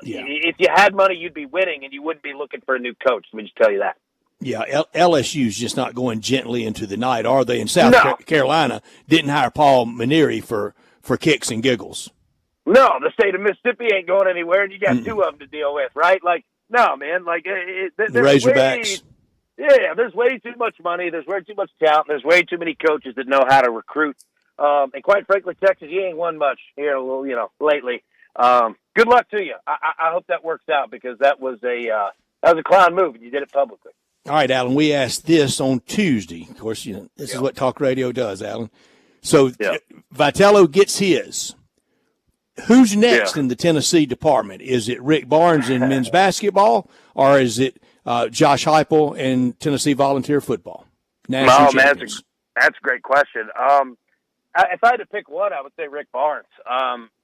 If you had money, you'd be winning, and you wouldn't be looking for a new coach. Let me just tell you that. Yeah, LSU's just not going gently into the night, are they? And South Carolina didn't hire Paul Maneri for kicks and giggles. No, the state of Mississippi ain't going anywhere, and you got 2 of them to deal with, right? No, man. The Razorbacks. There's way too much money. There's way too much talent. There's way too many coaches that know how to recruit. And quite frankly, Texas, you ain't won much here, lately. Good luck to you. I hope that works out, because that was a clown move, and you did it publicly. All right, Alan, we asked this on Tuesday. Of course, this is what talk radio does, Alan. So Vitello gets his. Who's next in the Tennessee department? Is it Rick Barnes in men's basketball, or is it Josh Heupel in Tennessee Volunteer football? National champions. That's a great question. If I had to pick one, I would say Rick Barnes.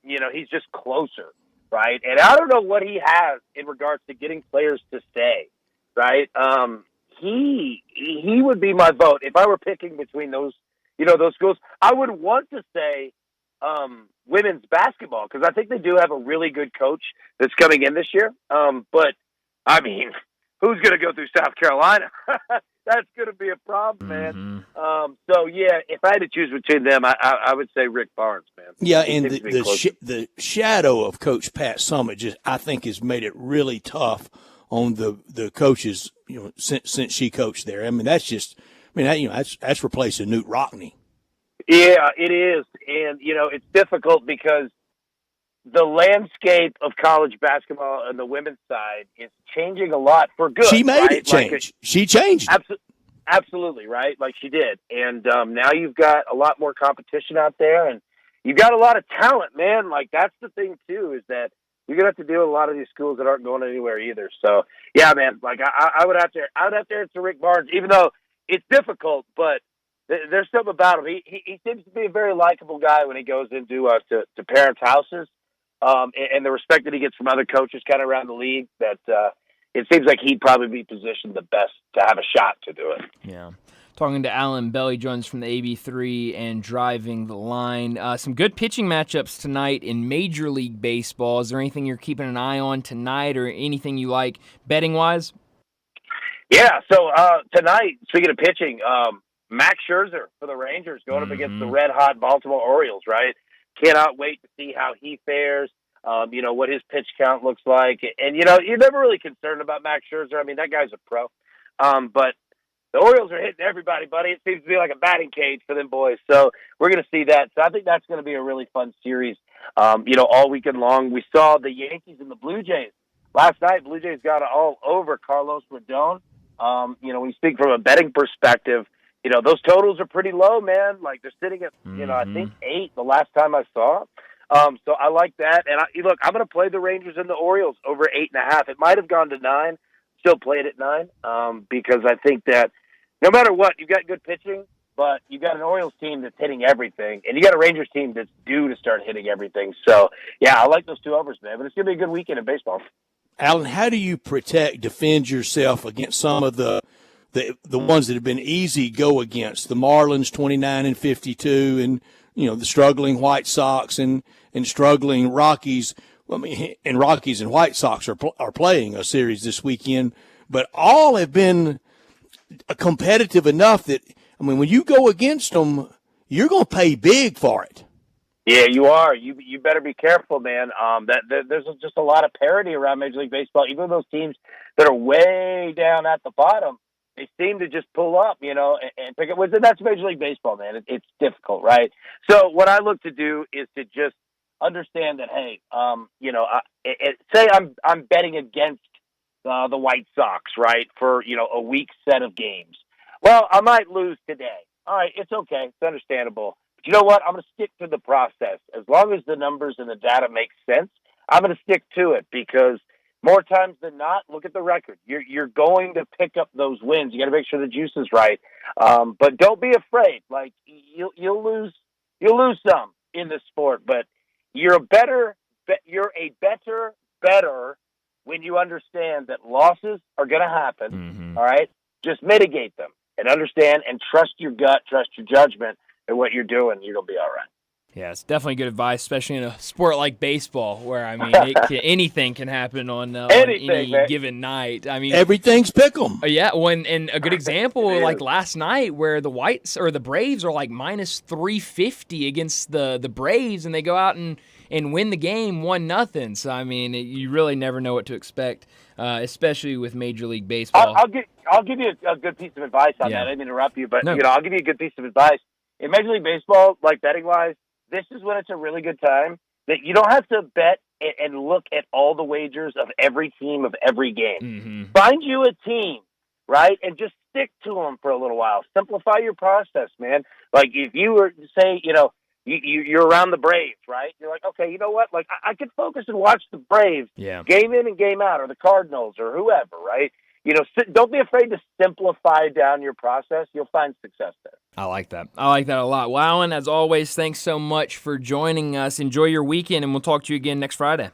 He's just closer, right? And I don't know what he has in regards to getting players to stay, right? He would be my vote. If I were picking between those schools, I would want to say women's basketball, because I think they do have a really good coach that's coming in this year. But I mean, who's going to go through South Carolina? That's going to be a problem, man. So, yeah, if I had to choose between them, I would say Rick Barnes, man. Yeah, and the shadow of Coach Pat Summitt just, I think, has made it really tough on the coaches, since she coached there. I mean, that's replacing Newt Rockney. Yeah, it is. And, it's difficult because the landscape of college basketball on the women's side is changing a lot for good. She made right? it change. She changed. Absolutely, right? Like she did. And now you've got a lot more competition out there, and you've got a lot of talent, man. Like, that's the thing, too, is that you're going to have to deal with a lot of these schools that aren't going anywhere either. So, yeah, man, like I would have to answer Rick Barnes, even though it's difficult, but there's something about him. He seems to be a very likable guy when he goes into to parents' houses. And the respect that he gets from other coaches kind of around the league, that it seems like he'd probably be positioned the best to have a shot to do it. Yeah. Talking to Alan Bell, he joins from the AB3 and Driving the Line. Some good pitching matchups tonight in Major League Baseball. Is there anything you're keeping an eye on tonight or anything you like betting-wise? Yeah, so tonight, speaking of pitching, Max Scherzer for the Rangers going up against the red-hot Baltimore Orioles, right? Cannot wait to see how he fares, what his pitch count looks like. And, you're never really concerned about Max Scherzer. I mean, that guy's a pro. But the Orioles are hitting everybody, buddy. It seems to be like a batting cage for them boys. So we're going to see that. So I think that's going to be a really fun series, all weekend long. We saw the Yankees and the Blue Jays. Last night, Blue Jays got all over Carlos Rodon. When you speak from a betting perspective, those totals are pretty low, man. Like, they're sitting at, I think 8 the last time I saw. So I like that. And look, I'm going to play the Rangers and the Orioles over 8.5. It might have gone to 9. Still play it at 9 because I think that no matter what, you've got good pitching, but you've got an Orioles team that's hitting everything, and you got a Rangers team that's due to start hitting everything. So, yeah, I like those two overs, man. But it's going to be a good weekend in baseball. Alan, how do you defend yourself against some of the ones that have been easy go against, the Marlins 29-52 and the struggling White Sox and struggling Rockies? I mean, and Rockies and White Sox are playing a series this weekend, but all have been competitive enough that, I mean, when you go against them, you're going to pay big for it. Yeah, you are. You better be careful, man. There's just a lot of parity around Major League Baseball. Even those teams that are way down at the bottom, they seem to just pull up, and pick up. That's Major League Baseball, man. It's difficult, right? So what I look to do is to just understand that, hey, say I'm betting against the White Sox, right, for a week set of games. Well, I might lose today. All right, it's okay. It's understandable. But you know what? I'm going to stick to the process. As long as the numbers and the data make sense, I'm going to stick to it because more times than not, look at the record. You're going to pick up those wins. You got to make sure the juice is right. But don't be afraid. Like you'll lose some in this sport, but you're a better better when you understand that losses are going to happen. All right, just mitigate them and understand and trust your gut, trust your judgment, and what you're doing. You're gonna be all right. Yeah, it's definitely good advice, especially in a sport like baseball, where I mean, anything can happen on any given night. I mean, everything's pick'em. Yeah, and a good example, like last night, where the the Braves are like minus 350 against the Braves, and they go out and win the game 1-0. So I mean, you really never know what to expect, especially with Major League Baseball. I'll give you a good piece of advice on that. I didn't interrupt you, but I'll give you a good piece of advice. In Major League Baseball, like betting wise, this is when it's a really good time that you don't have to bet and look at all the wagers of every team of every game. Find you a team, right, and just stick to them for a little while. Simplify your process, man. Like if you were to say, you're around the Braves, right? You're like, okay, you know what? Like I could focus and watch the Braves game in and game out, or the Cardinals, or whoever, right? Don't be afraid to simplify down your process. You'll find success there. I like that. I like that a lot. Well, Alan, as always, thanks so much for joining us. Enjoy your weekend, and we'll talk to you again next Friday.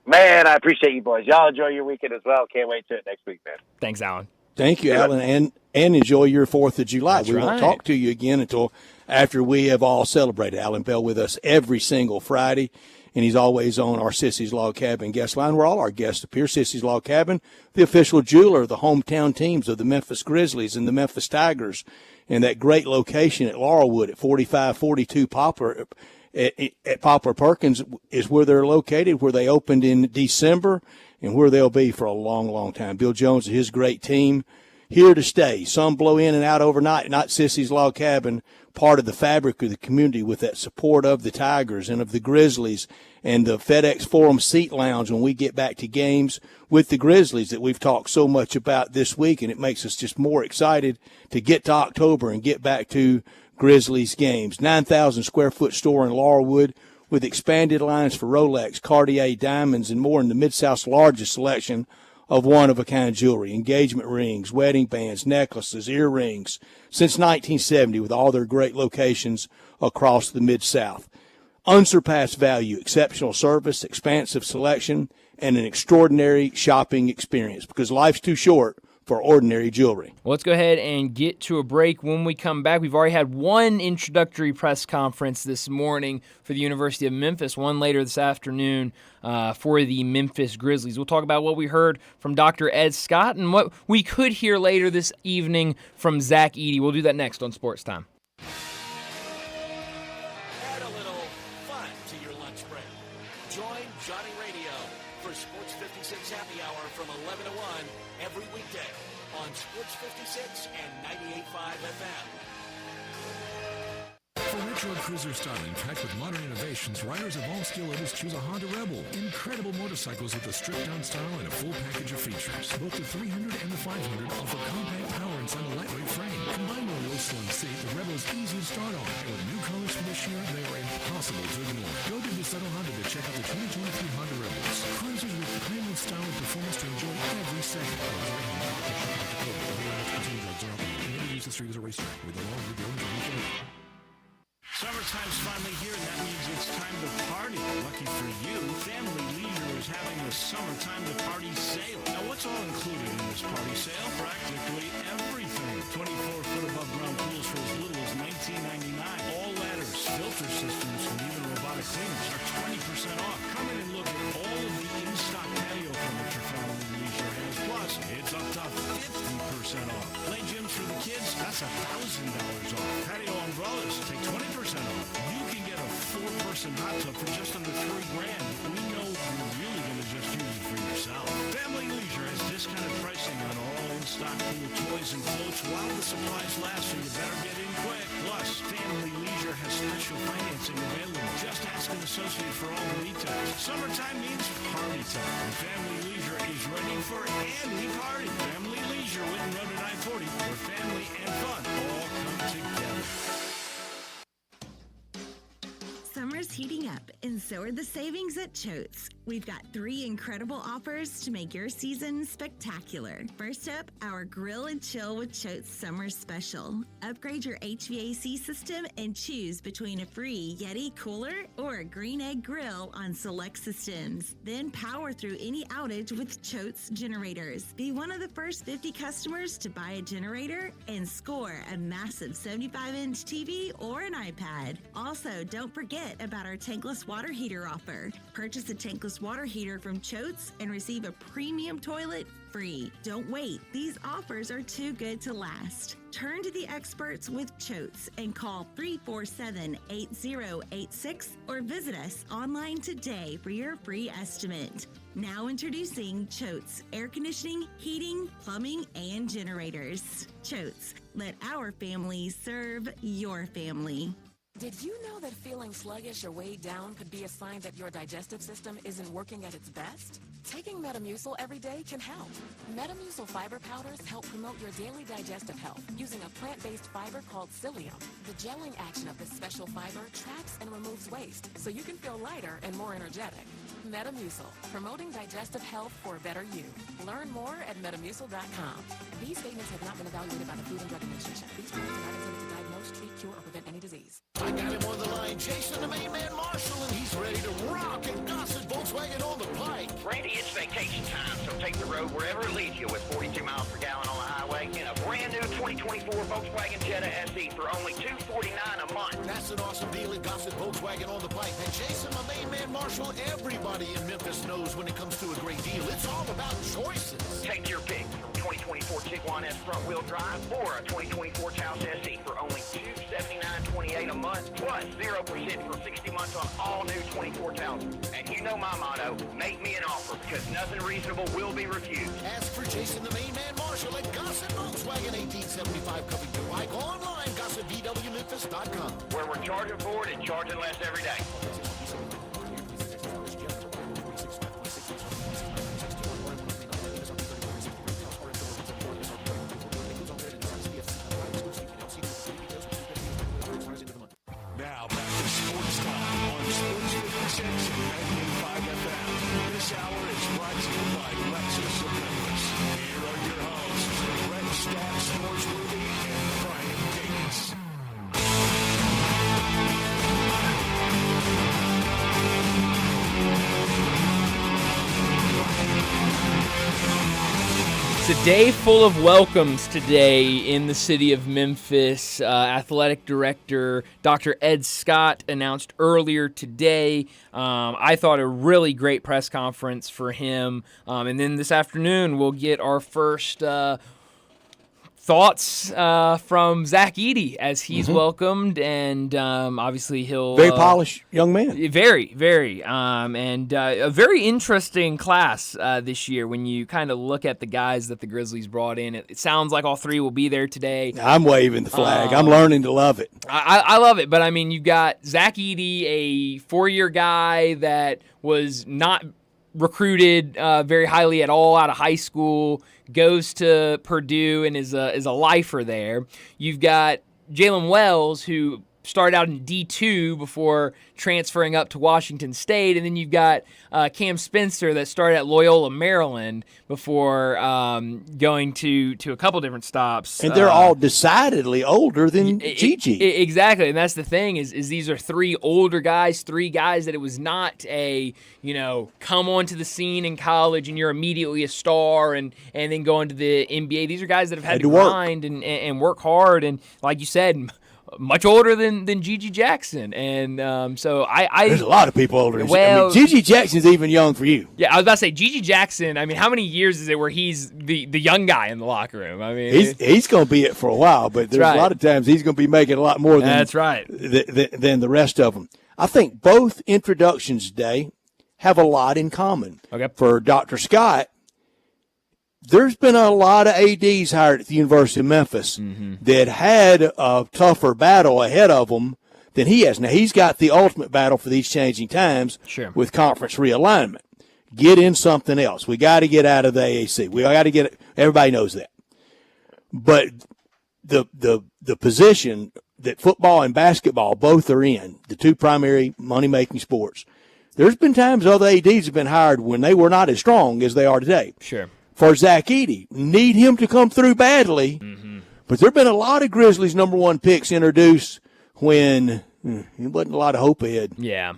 Man, I appreciate you boys. Y'all enjoy your weekend as well. Can't wait to it next week, man. Thanks, Alan. Thank you, Alan, and enjoy your 4th of July. We won't talk to you again until after we have all celebrated. Alan Bell with us every single Friday. and he's always on our Sissy's Log Cabin guest line, where all our guests appear. Sissy's Log Cabin, the official jeweler of the hometown teams of the Memphis Grizzlies and the Memphis Tigers, and that great location at Laurelwood at 4542 Poplar at Poplar Perkins is where they're located, where they opened in December, and where they'll be for a long, long time. Bill Jones and his great team here to stay. Some blow in and out overnight, not Sissy's Log Cabin, part of the fabric of the community with that support of the Tigers and of the Grizzlies and the FedEx Forum Seat Lounge when we get back to games with the Grizzlies that we've talked so much about this week, and it makes us just more excited to get to October and get back to Grizzlies games. 9,000 square foot store in Laurelwood with expanded lines for Rolex, Cartier, diamonds, and more in the Mid-South's largest selection of one-of-a-kind jewelry, engagement rings, wedding bands, necklaces, earrings, since 1970 with all their great locations across the Mid-South. Unsurpassed value, exceptional service, expansive selection, and an extraordinary shopping experience, because life's too short for ordinary jewelry. Well, let's go ahead and get to a break. When we come back, we've already had one introductory press conference this morning for the University of Memphis, one later this afternoon for the Memphis Grizzlies. We'll talk about what we heard from Dr. Ed Scott and what we could hear later this evening from Zach Edey. We'll do that next on Sports Time. Add a little fun to your lunch break. Join Johnny Radio for Sports 56 Happy Hour from 11 to 1 every weekday on Sports 56 and 98.5 FM. For retro cruiser styling packed with modern innovations, riders of all skill levels choose a Honda Rebel. Incredible motorcycles with a stripped-down style and a full package of features. Both the 300 and the 500 offer compact power inside a lightweight frame. Combined with a low slim seat, the Rebel is easy to start on. And with new colors for this year, they are impossible to ignore. Go to DeSoto Honda to check out the 2023 Honda Rebels. Cruisers with premium style and performance to enjoy every second. Use the street as a racetrack with a long video. Summertime's finally here, and that means it's time to party. Lucky for you, Family Leisure is having a summertime to party sale. Now, what's all included in this party sale? Practically everything. 24-foot above ground pools for as little as $19.99. All ladders, filter systems, and even robotic cleaners are 20% off. Come in and look at all of the in-stock patio furniture Family Leisure has. Plus, it's up to 50% off. Play gyms for the kids, that's $1,000 off. Patio umbrellas, take 20% off. You can get a 4-person hot tub for just under $3,000. We know you're really going to just use it for yourself. Family Leisure has discounted pricing on all in-stock pool toys and floats while the supplies last, so you better get in quick. Plus, Family Leisure has special financing available. Just ask an associate for all the details. Summertime means party time, and Family Leisure is ready for any party. Family Leisure, Whitten Road at I-40, where family and fun all come together. Summer's heating up, and so are the savings at Choate's. We've got 3 incredible offers to make your season spectacular. First up, our Grill and Chill with Choate's Summer Special. Upgrade your HVAC system and choose between a free Yeti cooler or a Green Egg grill on select systems. Then power through any outage with Choate's generators. Be one of the first 50 customers to buy a generator and score a massive 75-inch TV or an iPad. Also, don't forget about our tankless water heater offer. Purchase a tankless water heater from Choate's and receive a premium toilet free. Don't wait. These offers are too good to last. Turn to the experts with Choate's and call 347-8086 or visit us online today for your free estimate. Now introducing Choate's air conditioning, heating, plumbing, and generators. Choate's, let our family serve your family. Did you know that feeling sluggish or weighed down could be a sign that your digestive system isn't working at its best? Taking Metamucil every day can help. Metamucil fiber powders help promote your daily digestive health using a plant-based fiber called psyllium. The gelling action of this special fiber traps and removes waste, so you can feel lighter and more energetic. Metamucil, promoting digestive health for a better you. Learn more at metamucil.com. These statements have not been evaluated by the Food and Drug Administration. These products are not intended to diagnose, treat, cure, or prevent any disease. I got him on the line, Jason, the main man Marshall, and he's ready to rock and gossip Volkswagen on the pike. Randy, it's vacation time, so take the road wherever it leads you with 42 miles per gallon on the highway in a brand new 2023 2024 Volkswagen Jetta SE for only $249 a month. That's an awesome deal at Gossett Volkswagen on the bike. And Jason, my main man Marshall, everybody in Memphis knows when it comes to a great deal, it's all about choices. Take your pick from 2024 Tiguan S front-wheel drive or a 2024 Taos SE for only $279.28 a month, plus 0% for 60 months on all new 24 Taos. And you know my motto, make me an offer, because nothing reasonable will be refused. Ask for Jason, the main man Marshall, at Gossett Volkswagen, 1875 Covington Pike. Online, GossettVWMemphis.com. Where we're charging for it and charging less every day. Now back to Sports Time on Sports 56 and 98.5 FM. This hour is brought to you by Lexus of Memphis. Here are your hosts, Brett Stark, Sportsworthy, and Brian Gates. It's a day full of welcomes today in the city of Memphis. Athletic Director Dr. Ed Scott announced earlier today. I thought a really great press conference for him. And then this afternoon we'll get our first thoughts from Zach Edey as he's welcomed, and obviously he'll Very polished young man. Very, very, and a very interesting class this year. When you kind of look at the guys that the Grizzlies brought in, it sounds like all three will be there today. I'm waving the flag. I'm learning to love it. I love it, but I mean, you've got Zach Edey, a 4-year guy that was not recruited very highly at all out of high school, goes to Purdue and is a lifer there. You've got Jalen Wells, who started out in D2 before transferring up to Washington State, and then you've got Cam Spencer that started at Loyola, Maryland before going to a couple different stops. And they're all decidedly older than Gigi. Exactly, and that's the thing is these are three older guys, three guys that it was not a, come onto the scene in college and you're immediately a star and then go into the NBA. These are guys that have had to grind and work hard, and like you said, much older than Gigi Jackson, and so there's a lot of people older than well, Gigi Jackson's even young for you. Yeah, I was about to say Gigi Jackson. I mean, how many years is it where he's the young guy in the locker room? I mean, he's going to be it for a while, but there's a lot of times he's going to be making a lot more than than the rest of them. I think both introductions today have a lot in common. Okay. For Dr. Scott, there's been a lot of ADs hired at the University of Memphis that had a tougher battle ahead of them than he has. Now, he's got the ultimate battle for these changing times with conference realignment. Get in something else. We got to get out of the AAC. We got to get it. Everybody knows that. But the position that football and basketball both are in, the two primary money-making sports, there's been times other ADs have been hired when they were not as strong as they are today. Sure. For Zach Edey, need him to come through badly, but there have been a lot of Grizzlies number one picks introduced when there wasn't a lot of hope ahead. Yeah.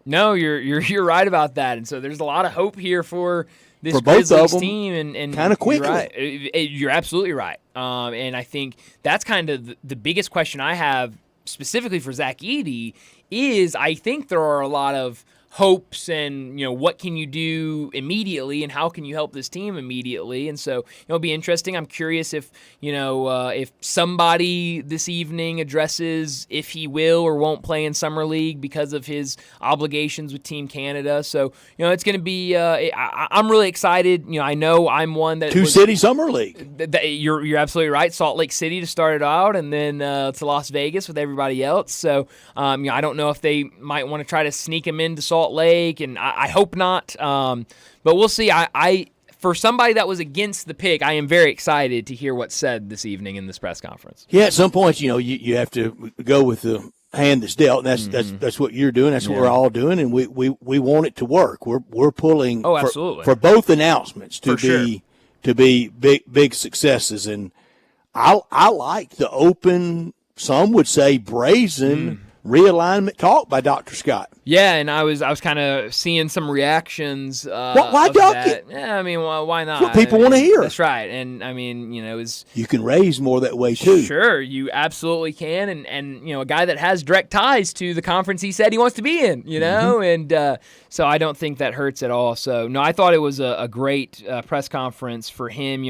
No, you're right about that, and so there's a lot of hope here for this for both Grizzlies of them, team, and kind of quickly. You're, right. You're absolutely right, and I think that's kind of the biggest question I have specifically for Zach Edey is I think there are a lot of hopes and, what can you do immediately and how can you help this team immediately? And so it'll be interesting. I'm curious if, if somebody this evening addresses if he will or won't play in Summer League because of his obligations with Team Canada. So, it's going to be, I'm really excited. I know I'm one that Two-city Summer League. You're absolutely right. Salt Lake City to start it out and then to Las Vegas with everybody else. So, I don't know if they might want to try to sneak him into Salt Lake, and I hope not. But we'll see. I for somebody that was against the pick, I am very excited to hear what's said this evening in this press conference. Yeah, at some point, you have to go with the hand that's dealt, and that's what you're doing. That's what we're all doing, and we want it to work. We're pulling absolutely for both announcements to be to be big successes, and I like the open, some would say brazen realignment talk by Dr. Scott. Yeah, and I was kind of seeing some reactions. Why of duck that. it? Yeah, I mean, why not? That's what people want to hear. That's right, and I mean, it was. You can raise more that way too. Sure, you absolutely can, and a guy that has direct ties to the conference he said he wants to be in, and so I don't think that hurts at all. So no, I thought it was a great press conference for him.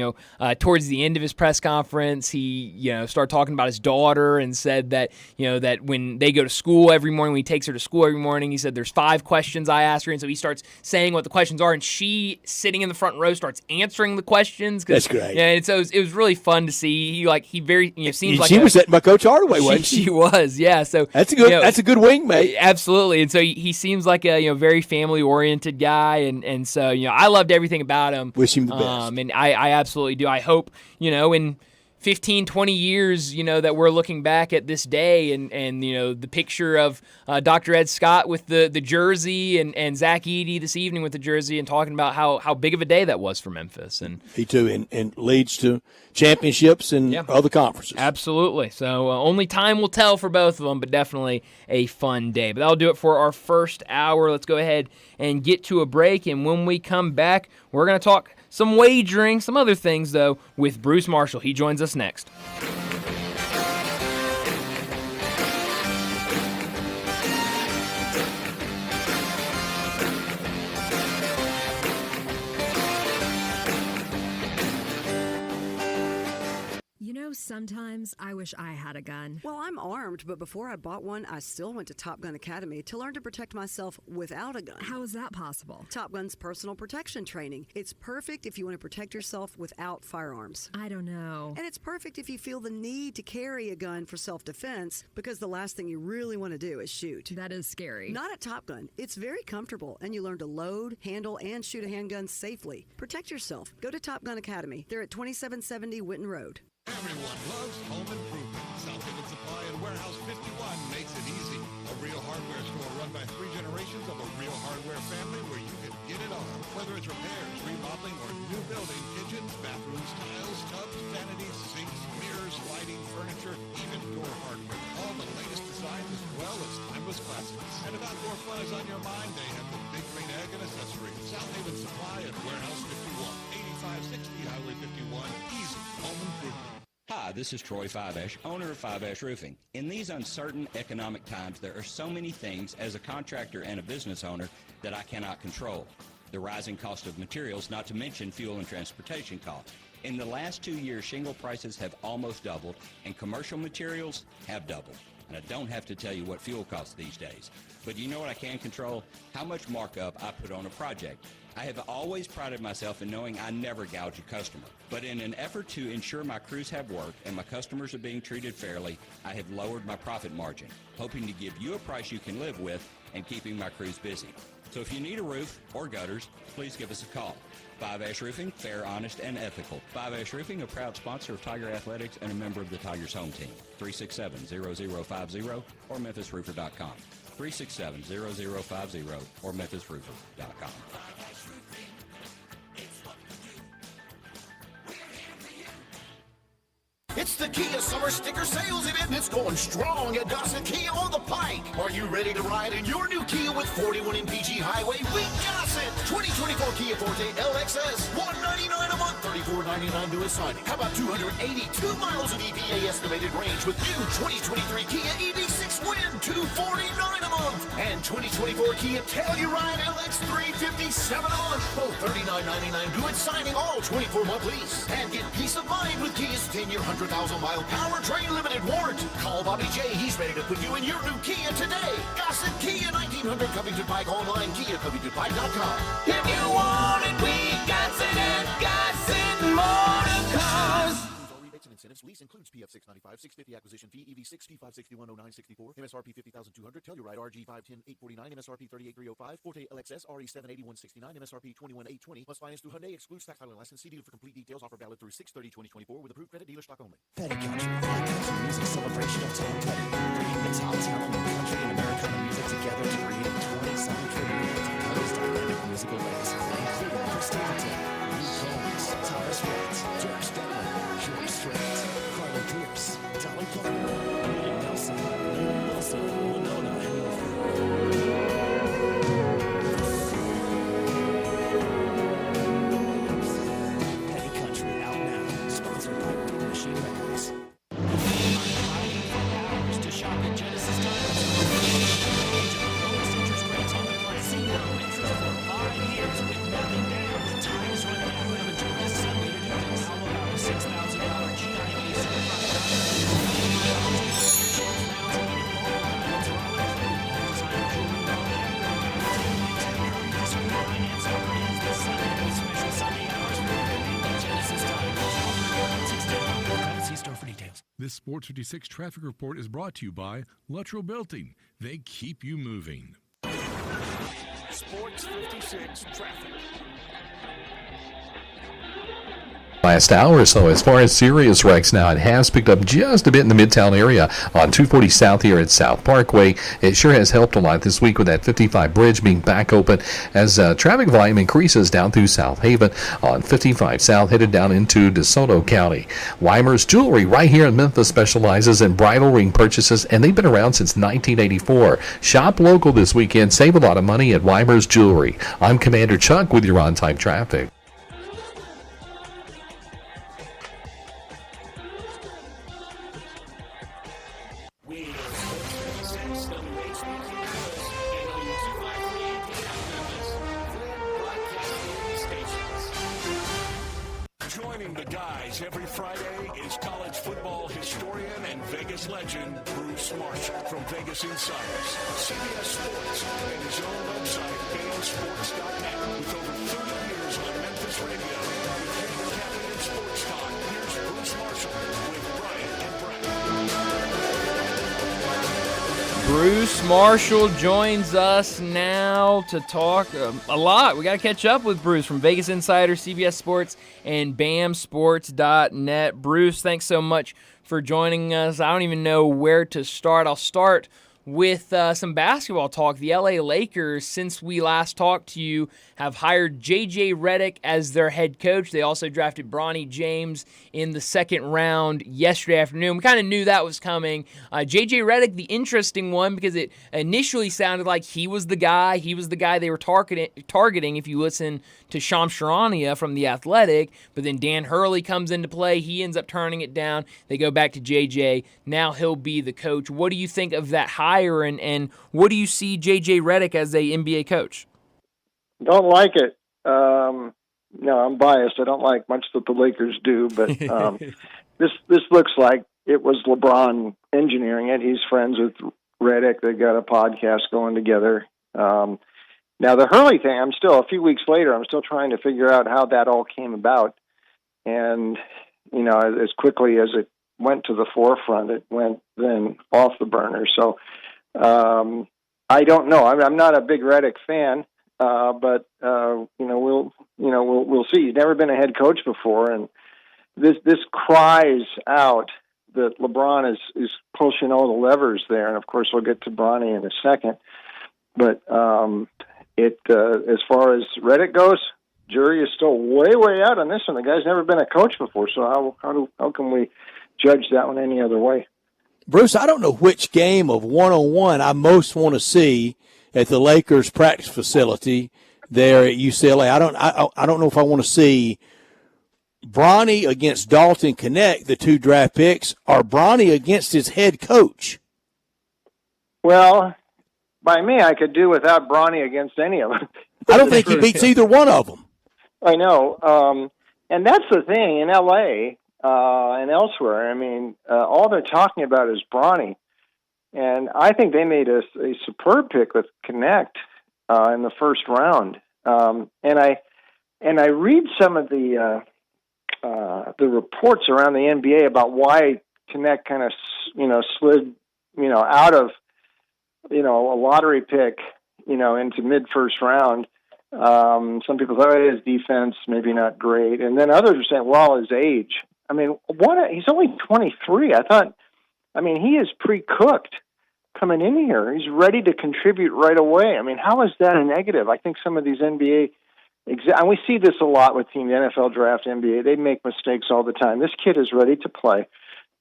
Towards the end of his press conference, he started talking about his daughter and said that that when they go to school every morning, when he takes her to school every morning, he said there's 5 questions I asked her, and so he starts saying what the questions are, and she, sitting in the front row, starts answering the questions. That's great. Yeah, and so it was really fun to see. He very seems like she was setting by Coach Hardaway, wasn't she? She was, yeah. So that's a good wingmate. Absolutely, and so he seems like a very family oriented guy, and so I loved everything about him. Wish him the best, and I absolutely do. I hope in 15, 20 years, that we're looking back at this day and the picture of Dr. Ed Scott with the jersey and Zach Edey this evening with the jersey and talking about how big of a day that was for Memphis. And he too, and leads to championships and other conferences. Absolutely. So only time will tell for both of them, but definitely a fun day. But that'll do it for our first hour. Let's go ahead and get to a break. And when we come back, we're going to talk some wagering, some other things, though, with Bruce Marshall. He joins us next. Sometimes I wish I had a gun. Well, I'm armed, but before I bought one, I still went to Top Gun Academy to learn to protect myself without a gun. How is that possible? Top Gun's personal protection training. It's perfect if you want to protect yourself without firearms. I don't know. And it's perfect if you feel the need to carry a gun for self-defense, because the last thing you really want to do is shoot. That is scary. Not at Top Gun. It's very comfortable, and you learn to load, handle, and shoot a handgun safely. Protect yourself. Go to Top Gun Academy. They're at 2770 Witten Road. Everyone loves home improvement. South Haven Supply and Warehouse 51 makes it easy. A real hardware store run by 3 generations of a real hardware family where you can get it all. Whether it's repairs, remodeling, or new building, kitchens, bathrooms, tiles, tubs, vanities, sinks, mirrors, lighting, furniture, even door hardware. All the latest designs as well as timeless classics. And if outdoor fun is on your mind, they have the big green egg and accessories. South Haven Supply and Warehouse 51, 8560 Highway 51. Easy home improvement. Hi, this is Troy Fiveash, owner of Fiveash Roofing. In these uncertain economic times, there are so many things as a contractor and a business owner that I cannot control. The rising cost of materials, not to mention fuel and transportation costs. In the last 2 years, shingle prices have almost doubled, and commercial materials have doubled. And I don't have to tell you what fuel costs these days. But you know what I can control? How much markup I put on a project. I have always prided myself in knowing I never gouge a customer. But in an effort to ensure my crews have work and my customers are being treated fairly, I have lowered my profit margin, hoping to give you a price you can live with and keeping my crews busy. So if you need a roof or gutters, please give us a call. Five Ash Roofing, fair, honest, and ethical. Five Ash Roofing, a proud sponsor of Tiger Athletics and a member of the Tigers home team. 367-0050 or MemphisRoofer.com. 367-0050 or MemphisRoofer.com. It's the Kia Summer Sticker Sales Event. It's going strong at Gossett Kia on the Pike. Are you ready to ride in your new Kia with 41 MPG Highway? We Gossett! 2024 Kia Forte LXS, $199 a month, $34.99 due at signing. How about 282 miles of EPA estimated range with new 2023 Kia EV6 Win, $249 a month. And 2024 Kia Telluride LX 357 a month, both $39.99 due at signing, all 24-month lease. And get peace of mind with Kia's 10-year 100,000-mile powertrain limited warranty. Call Bobby J. He's ready to put you in your new Kia today. Gossett Kia 1900 Covington Pike online, KiaCovingtonPike.com. If you want it, we got it at Gossett Motor Cars. Rebates and incentives. Lease includes PF 695, 650 acquisition fee, EV6 P561 0964, MSRP 50,200, Telluride RG 510 849, MSRP 38305, Forte LXS RE 780 169, MSRP 21820. Plus finance through Hyundai. Excludes tax title and license. See dealer for complete details. Offer valid through 6/30/2024 with approved credit dealer stock only. Petty Country, the country music celebration of Tom Petty, bringing the top talent in country and Americana music together to create a 20-song tribute to Cody's dynamic musical legacy, including Chris Stapleton, Luke Combs, Thomas Rhett, Jack Stedman, George Strait, Carly Pierce, Dolly Parton, Willie Nelson, Wilson, Winona, and more. This Sports 56 traffic report is brought to you by Luttrell Belting. They keep you moving. Sports 56 traffic. Last hour or so, as far as serious wrecks now, it has picked up just a bit in the Midtown area on 240 South here at South Parkway. It sure has helped a lot this week with that 55 bridge being back open as traffic volume increases down through South Haven on 55 South headed down into DeSoto County. Weimer's Jewelry right here in Memphis specializes in bridal ring purchases, and they've been around since 1984. Shop local this weekend. Save a lot of money at Weimer's Jewelry. I'm Commander Chuck with your on-time traffic. Joining the guys every Friday is college football historian and Vegas legend Bruce Marshall from Vegas Insiders, CBS Sports, and his own website, BamSports.net. With over 30 years on Memphis radio, with Captain and Sports Talk, here's Bruce Marshall with Brian and Brett. Bruce Marshall joins us now to talk a lot. We got to catch up with Bruce from Vegas Insider, CBS Sports, and BamSports.net. Bruce, thanks so much for joining us. I don't even know where to start. I'll start with some basketball talk. The LA Lakers, since we last talked to you, have hired J.J. Redick as their head coach. They also drafted Bronny James in the second round yesterday afternoon. We kind of knew that was coming. J.J. Redick, the interesting one, because it initially sounded like he was the guy. He was the guy they were targeting if you listen to Shams Charania from The Athletic. But then Dan Hurley comes into play. He ends up turning it down. They go back to J.J. Now he'll be the coach. What do you think of that hire? And what do you see J.J. Redick as a NBA coach? Don't like it. No, I'm biased. I don't like much that the Lakers do, but this looks like it was LeBron engineering it. He's friends with Redick. They've got a podcast going together. Now, the Hurley thing, a few weeks later, I'm still trying to figure out how that all came about. And, as quickly as it went to the forefront, it went then off the burner. So, I don't know. I'm not a big Redick fan, but we'll see. He's never been a head coach before, and this cries out that LeBron is pushing all the levers there. And of course, we'll get to Bronny in a second. But as far as Redick goes, jury is still way out on this one. The guy's never been a coach before, so how can we judge that one any other way? Bruce, I don't know which game of one-on-one I most want to see at the Lakers practice facility there at UCLA. I don't know if I want to see Bronny against Dalton Knecht, the two draft picks, or Bronny against his head coach. Well, by me, I could do without Bronny against any of them. I don't think he beats either one of them. I know. And that's the thing in L.A., and elsewhere. I mean, all they're talking about is Bronny, and I think they made a superb pick with Knecht in the first round. And I read some of the reports around the NBA about why Knecht kind of slid out of a lottery pick into mid first round. Some people thought his defense maybe not great, and then others are saying, well, his age. I mean, he's only 23. He is pre-cooked coming in here. He's ready to contribute right away. I mean, how is that a negative? I think some of these NBA, and we see this a lot with teams, NFL draft, NBA, they make mistakes all the time. This kid is ready to play.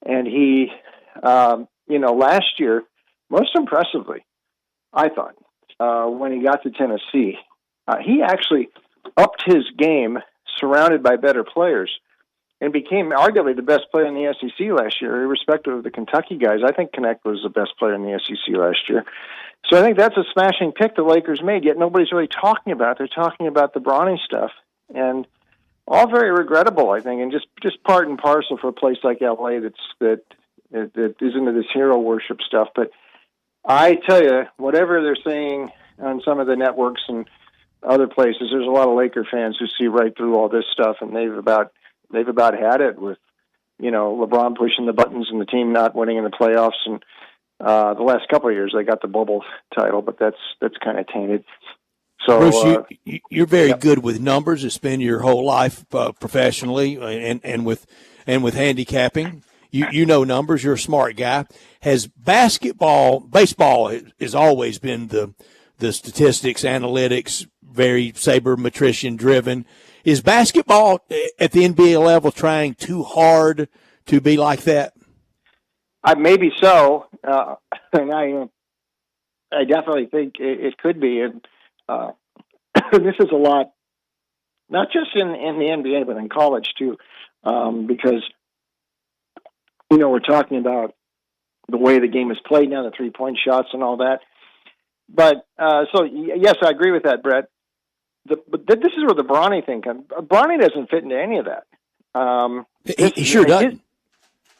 And he, last year, most impressively, I thought, when he got to Tennessee, he actually upped his game surrounded by better players, and became arguably the best player in the SEC last year, irrespective of the Kentucky guys. I think Knecht was the best player in the SEC last year. So I think that's a smashing pick the Lakers made, yet nobody's really talking about it. They're talking about the Bronny stuff, and all very regrettable, I think, and just part and parcel for a place like L.A. that is into this hero worship stuff. But I tell you, whatever they're saying on some of the networks and other places, there's a lot of Laker fans who see right through all this stuff, and they've about had it with LeBron pushing the buttons and the team not winning in the playoffs. And the last couple of years they got the bubble title, but that's kind of tainted. So, Bruce, you're very good with numbers. You spend your whole life professionally and with handicapping. You know numbers. You're a smart guy. Has baseball has always been the statistics, analytics, very sabermetrician driven. Is basketball at the NBA level trying too hard to be like that? Maybe so, and I definitely think it could be. And this is a lot, not just in the NBA, but in college too, because we're talking about the way the game is played now, the 3-point shots and all that. But so yes, I agree with that, Brett. But this is where the Bronny thing comes. Bronny doesn't fit into any of that. He sure doesn't.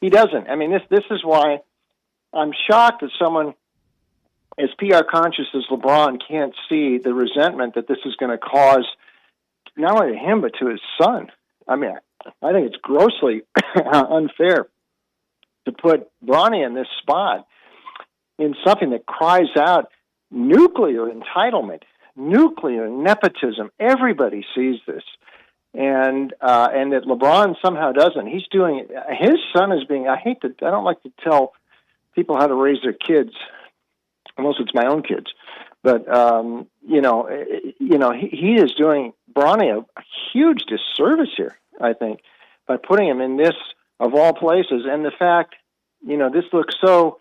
He doesn't. I mean, this is why I'm shocked that someone as PR conscious as LeBron can't see the resentment that this is going to cause not only to him but to his son. I mean, I think it's grossly unfair to put Bronny in this spot in something that cries out nuclear entitlement, nuclear nepotism. Everybody sees this. And that LeBron somehow doesn't. He's doing it. His son is being, I don't like to tell people how to raise their kids, unless it's my own kids. But, he is doing Bronny a huge disservice here, I think, by putting him in this, of all places. And the fact, this looks so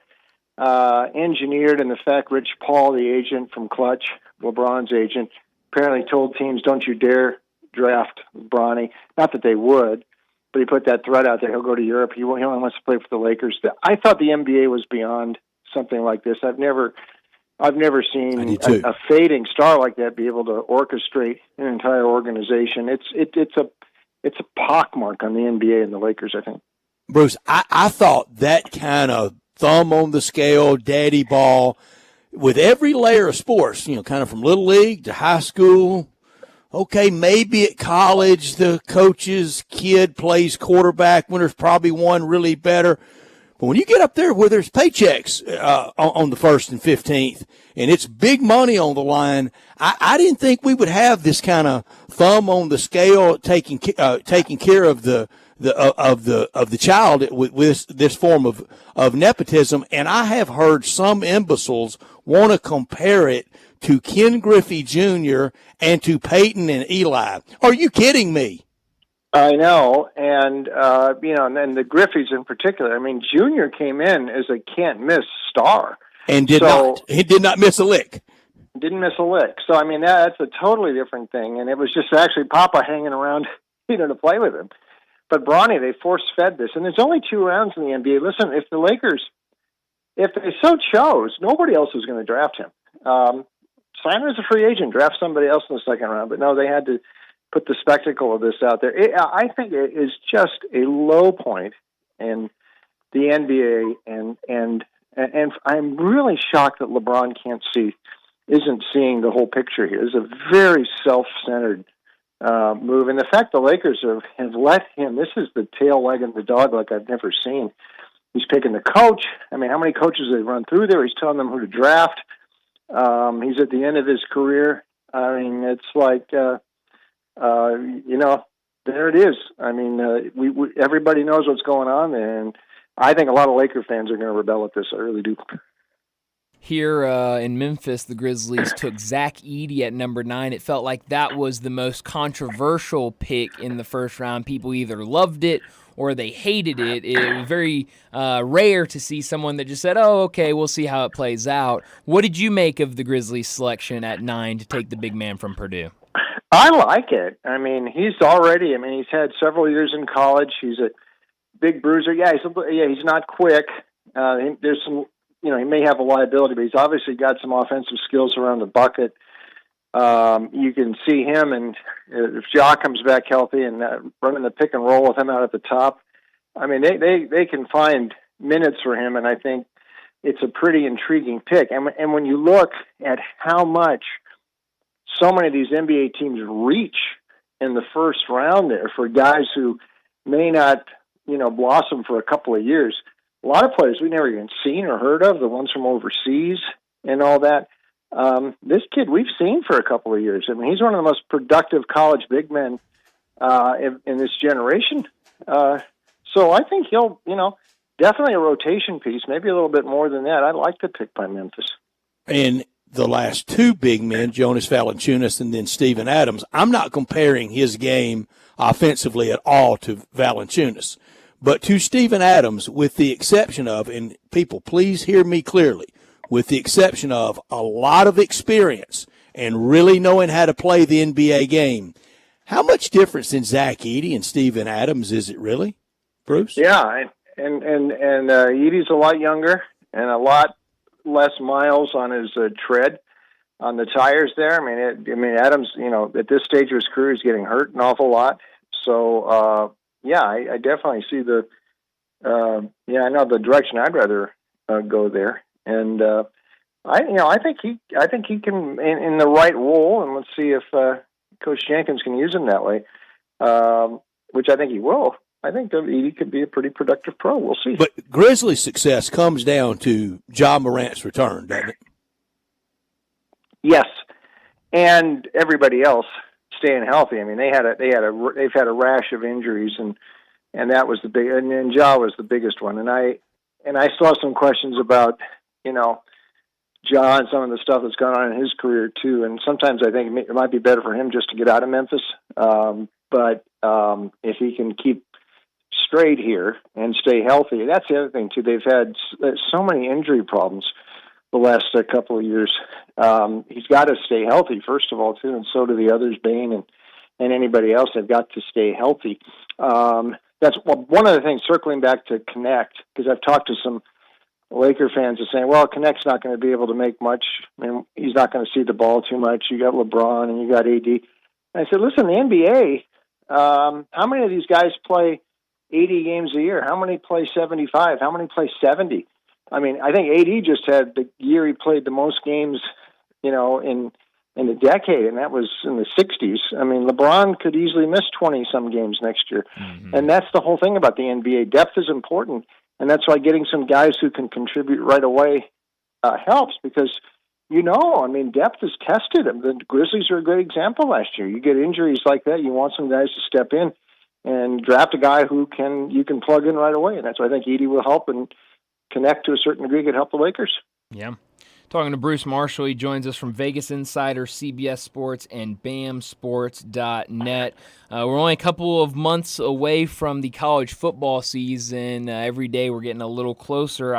engineered, and the fact Rich Paul, the agent from Clutch, LeBron's agent, apparently told teams, don't you dare draft Bronny. Not that they would, but he put that threat out there. He'll go to Europe. He only wants to play for the Lakers. I thought the NBA was beyond something like this. I've never seen a fading star like that be able to orchestrate an entire organization. It's a pockmark on the NBA and the Lakers, I think. Bruce, I thought that kind of thumb on the scale, daddy ball, with every layer of sports, kind of from little league to high school. Okay, maybe at college the coach's kid plays quarterback when there's probably one really better. But when you get up there where there's paychecks on the 1st and 15th, and it's big money on the line, I didn't think we would have this kind of thumb on the scale taking care of the child with this form of nepotism. And I have heard some imbeciles want to compare it to Ken Griffey Jr. and to Peyton and Eli. Are you kidding me? I know, and and the Griffeys in particular. I mean, Junior came in as a can't-miss star, and he did not miss a lick. Didn't miss a lick. So I mean, that's a totally different thing. And it was just actually Papa hanging around, to play with him. But Bronny, they force-fed this, and there's only 2 rounds in the NBA. Listen, if the Lakers, if they so chose, nobody else was going to draft him. Sign him as a free agent, draft somebody else in the second round. But no, they had to put the spectacle of this out there. I think it is just a low point in the NBA, and I'm really shocked that LeBron isn't seeing the whole picture here. It's a very self-centered move, and the fact the Lakers have let him. This is the tail wagging the dog like I've never seen. He's picking the coach. I mean, how many coaches they run through there? He's telling them who to draft. He's at the end of his career. I mean, it's like. There it is. I mean, we everybody knows what's going on there, and I think a lot of Laker fans are going to rebel at this. I really do. Here in Memphis, the Grizzlies took Zach Edey at number 9. It felt like that was the most controversial pick in the first round. People either loved it or they hated it. It was very rare to see someone that just said, oh, okay, we'll see how it plays out. What did you make of the Grizzlies' selection at 9 to take the big man from Purdue? I like it. I mean, he's had several years in college. He's a big bruiser. Yeah, he's not quick. There's some, he may have a liability, but he's obviously got some offensive skills around the bucket. You can see him, and if Ja comes back healthy and running the pick and roll with him out at the top, I mean, they can find minutes for him, and I think it's a pretty intriguing pick. And when you look at how much so many of these NBA teams reach in the first round there for guys who may not blossom for a couple of years. A lot of players we never even seen or heard of, the ones from overseas and all that. This kid we've seen for a couple of years. I mean, he's one of the most productive college big men in this generation. So I think he'll, definitely a rotation piece, maybe a little bit more than that. I like the pick by Memphis. And the last two big men, Jonas Valanciunas and then Steven Adams, I'm not comparing his game offensively at all to Valanciunas. But to Steven Adams, with the exception of, and people, please hear me clearly, with the exception of a lot of experience and really knowing how to play the NBA game, how much difference in Zach Edey and Steven Adams is it really, Bruce? Yeah, and Edey's a lot younger and a lot less miles on his tread on the tires there. I mean, Adams, at this stage of his career, he's getting hurt an awful lot. So, I definitely see I know the direction I'd rather go there. And I think he can in the right role, and let's see if Coach Jenkins can use him that way, which I think he will. I think that Edey could be a pretty productive pro. We'll see. But Grizzlies' success comes down to Ja Morant's return, doesn't it? Yes, and everybody else staying healthy. I mean, they've had a rash of injuries, and that was the big, and Ja was the biggest one. And I still have some questions about Ja and some of the stuff that's gone on in his career too. And sometimes I think it might be better for him just to get out of Memphis. But if he can keep straight here and stay healthy, that's the other thing too. They've had so many injury problems the last couple of years. He's got to stay healthy first of all too, and so do the others, Bain and anybody else. They've got to stay healthy. That's one of the things. Circling back to Connect, because I've talked to some Laker fans are saying, well, Connect's not going to be able to make much. I mean, he's not going to see the ball too much. You got LeBron and you got AD. And I said, listen, the NBA, how many of these guys play 80 games a year? How many play 75? How many play 70? I mean, I think AD just had the year he played the most games, in a decade, and that was in the 60s. I mean, LeBron could easily miss 20-some games next year. Mm-hmm. And that's the whole thing about the NBA. Depth is important. And that's why getting some guys who can contribute right away helps because, depth is tested. The Grizzlies are a good example last year. You get injuries like that, you want some guys to step in and draft a guy who you can plug in right away. And that's why I think Edey will help, and Connect to a certain degree could help the Lakers. Yeah. Talking to Bruce Marshall, he joins us from Vegas Insider, CBS Sports, and BAMSports.net. We're only a couple of months away from the college football season. Every day we're getting a little closer.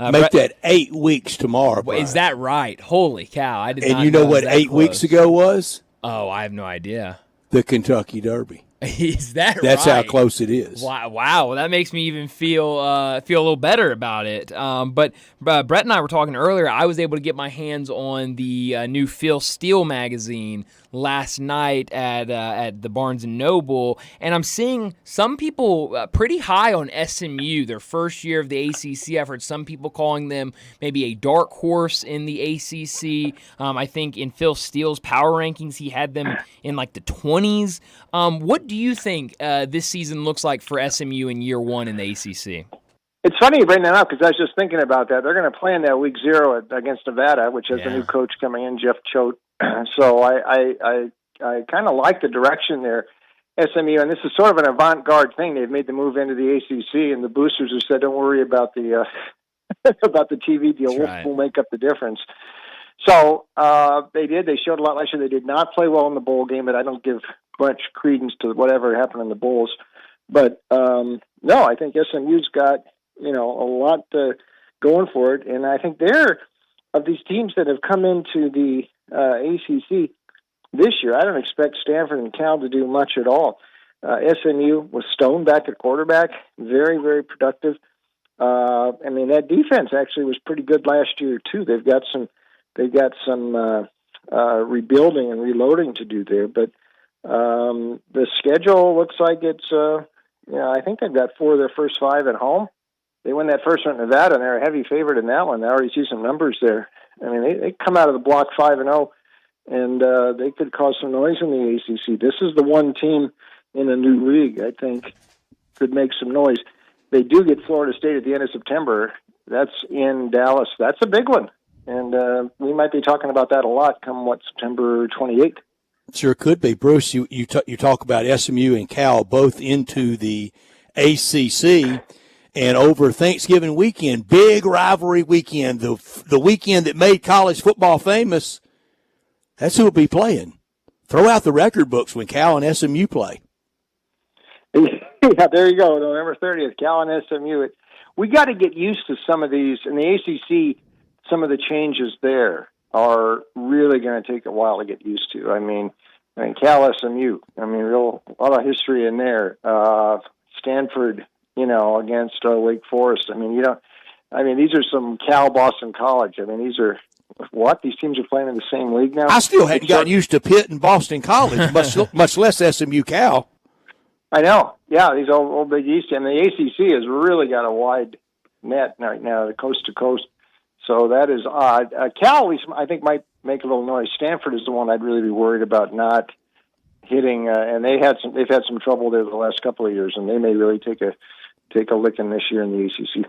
Make that 8 weeks tomorrow, Brian. Is that right? Holy cow. I did not know. And you know what 8 weeks ago was? Oh, I have no idea. The Kentucky Derby. Is that right? That's how close it is. Wow, that makes me even feel a little better about it. But Brett and I were talking earlier. I was able to get my hands on the new Phil Steele magazine last night at the Barnes & Noble, and I'm seeing some people pretty high on SMU, their first year of the ACC. I've heard some people calling them maybe a dark horse in the ACC. I think in Phil Steele's power rankings, he had them in like the 20s. What do you think this season looks like for SMU in year one in the ACC? It's funny you bring that up because I was just thinking about that. They're going to play in that week 0 against Nevada, which has a new coach coming in, Jeff Choate. So I kind of like the direction there, SMU, and this is sort of an avant-garde thing. They've made the move into the ACC, and the boosters have said, "Don't worry about the about the TV deal. We'll make up the difference." So they did. They showed a lot last year. They did not play well in the bowl game, but I don't give much credence to whatever happened in the bowls. But no, I think SMU's got a lot going for it, and I think they're of these teams that have come into the ACC this year. I don't expect Stanford and Cal to do much at all. SMU with Stone back at quarterback, very, very productive. That defense actually was pretty good last year too. They've got some rebuilding and reloading to do there, but the schedule looks like it's. I think they've got 4 of their first 5 at home. They win that first one at Nevada, and they're a heavy favorite in that one. I already see some numbers there. I mean, they come out of the block 5-0, and they could cause some noise in the ACC. This is the one team in a new league, I think, could make some noise. They do get Florida State at the end of September. That's in Dallas. That's a big one. And we might be talking about that a lot come, September 28th. Sure could be. Bruce, you talk about SMU and Cal both into the ACC, and over Thanksgiving weekend, big rivalry weekend, the weekend that made college football famous, that's who will be playing. Throw out the record books when Cal and SMU play. Yeah, there you go. November 30th, Cal and SMU. We got to get used to some of these. In the ACC, some of the changes there are really going to take a while to get used to. I mean, Cal, SMU. I mean, a lot of history in there. Stanford, against Wake Forest. I mean, these are some Cal, Boston College. I mean, these are what? These teams are playing in the same league now? I still hadn't gotten used to Pitt and Boston College, much less SMU Cal. I know. Yeah, these old Big East. And the ACC has really got a wide net right now, coast to coast. So that is odd. Cal, at least, I think, might make a little noise. Stanford is the one I'd really be worried about not hitting. And they've had some trouble there the last couple of years, and they may really take a licking this year in the ACC.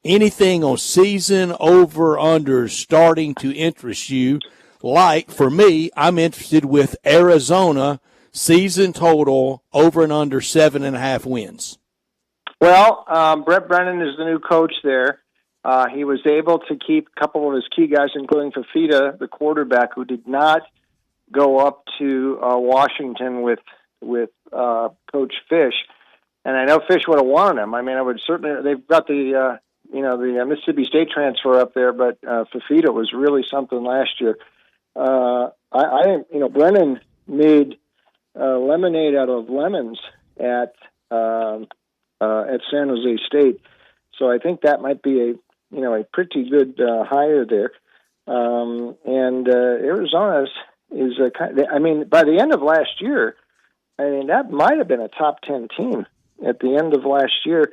Anything on season over/under starting to interest you? Like, for me, I'm interested with Arizona season total over and under 7.5 wins. Well, Brett Brennan is the new coach there. He was able to keep a couple of his key guys, including Fafita, the quarterback, who did not go up to Washington with Coach Fish. And I know Fish would have wanted him. I mean, I would certainly. They've got the Mississippi State transfer up there, but Fafita was really something last year. I think Brennan made lemonade out of lemons at San Jose State, so I think that might be a pretty good hire there. And Arizona is by the end of last year, that might have been a top 10 team at the end of last year,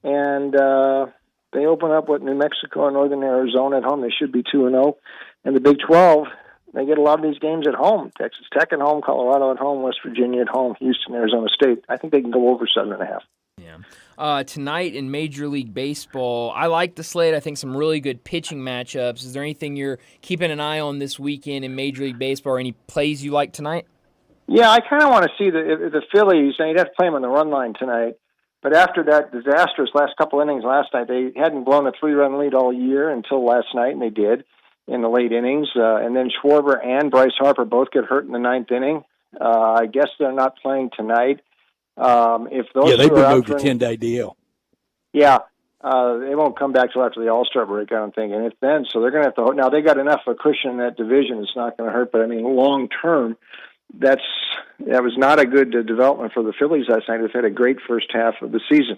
and they open up with New Mexico and Northern Arizona at home. They should be 2-0, and the Big 12. They get a lot of these games at home. Texas Tech at home, Colorado at home, West Virginia at home, Houston, Arizona State. I think they can go over 7.5. Yeah. Tonight in Major League Baseball, I like the slate. I think some really good pitching matchups. Is there anything you're keeping an eye on this weekend in Major League Baseball, or any plays you like tonight? Yeah, I kind of want to see the Phillies. You'd have to play them on the run line tonight. But after that disastrous last couple innings last night, they hadn't blown a 3-run lead all year until last night, and they did in the late innings. And then Schwarber and Bryce Harper both get hurt in the ninth inning. I guess they're not playing tonight. If those they've been moved to 10-day DL. Yeah, they won't come back till after the All-Star break, I don't think. And if then, so they're going to have to. Now they got enough of a cushion in that division; it's not going to hurt. But I mean, long term, that was not a good development for the Phillies last night. They've had a great first half of the season.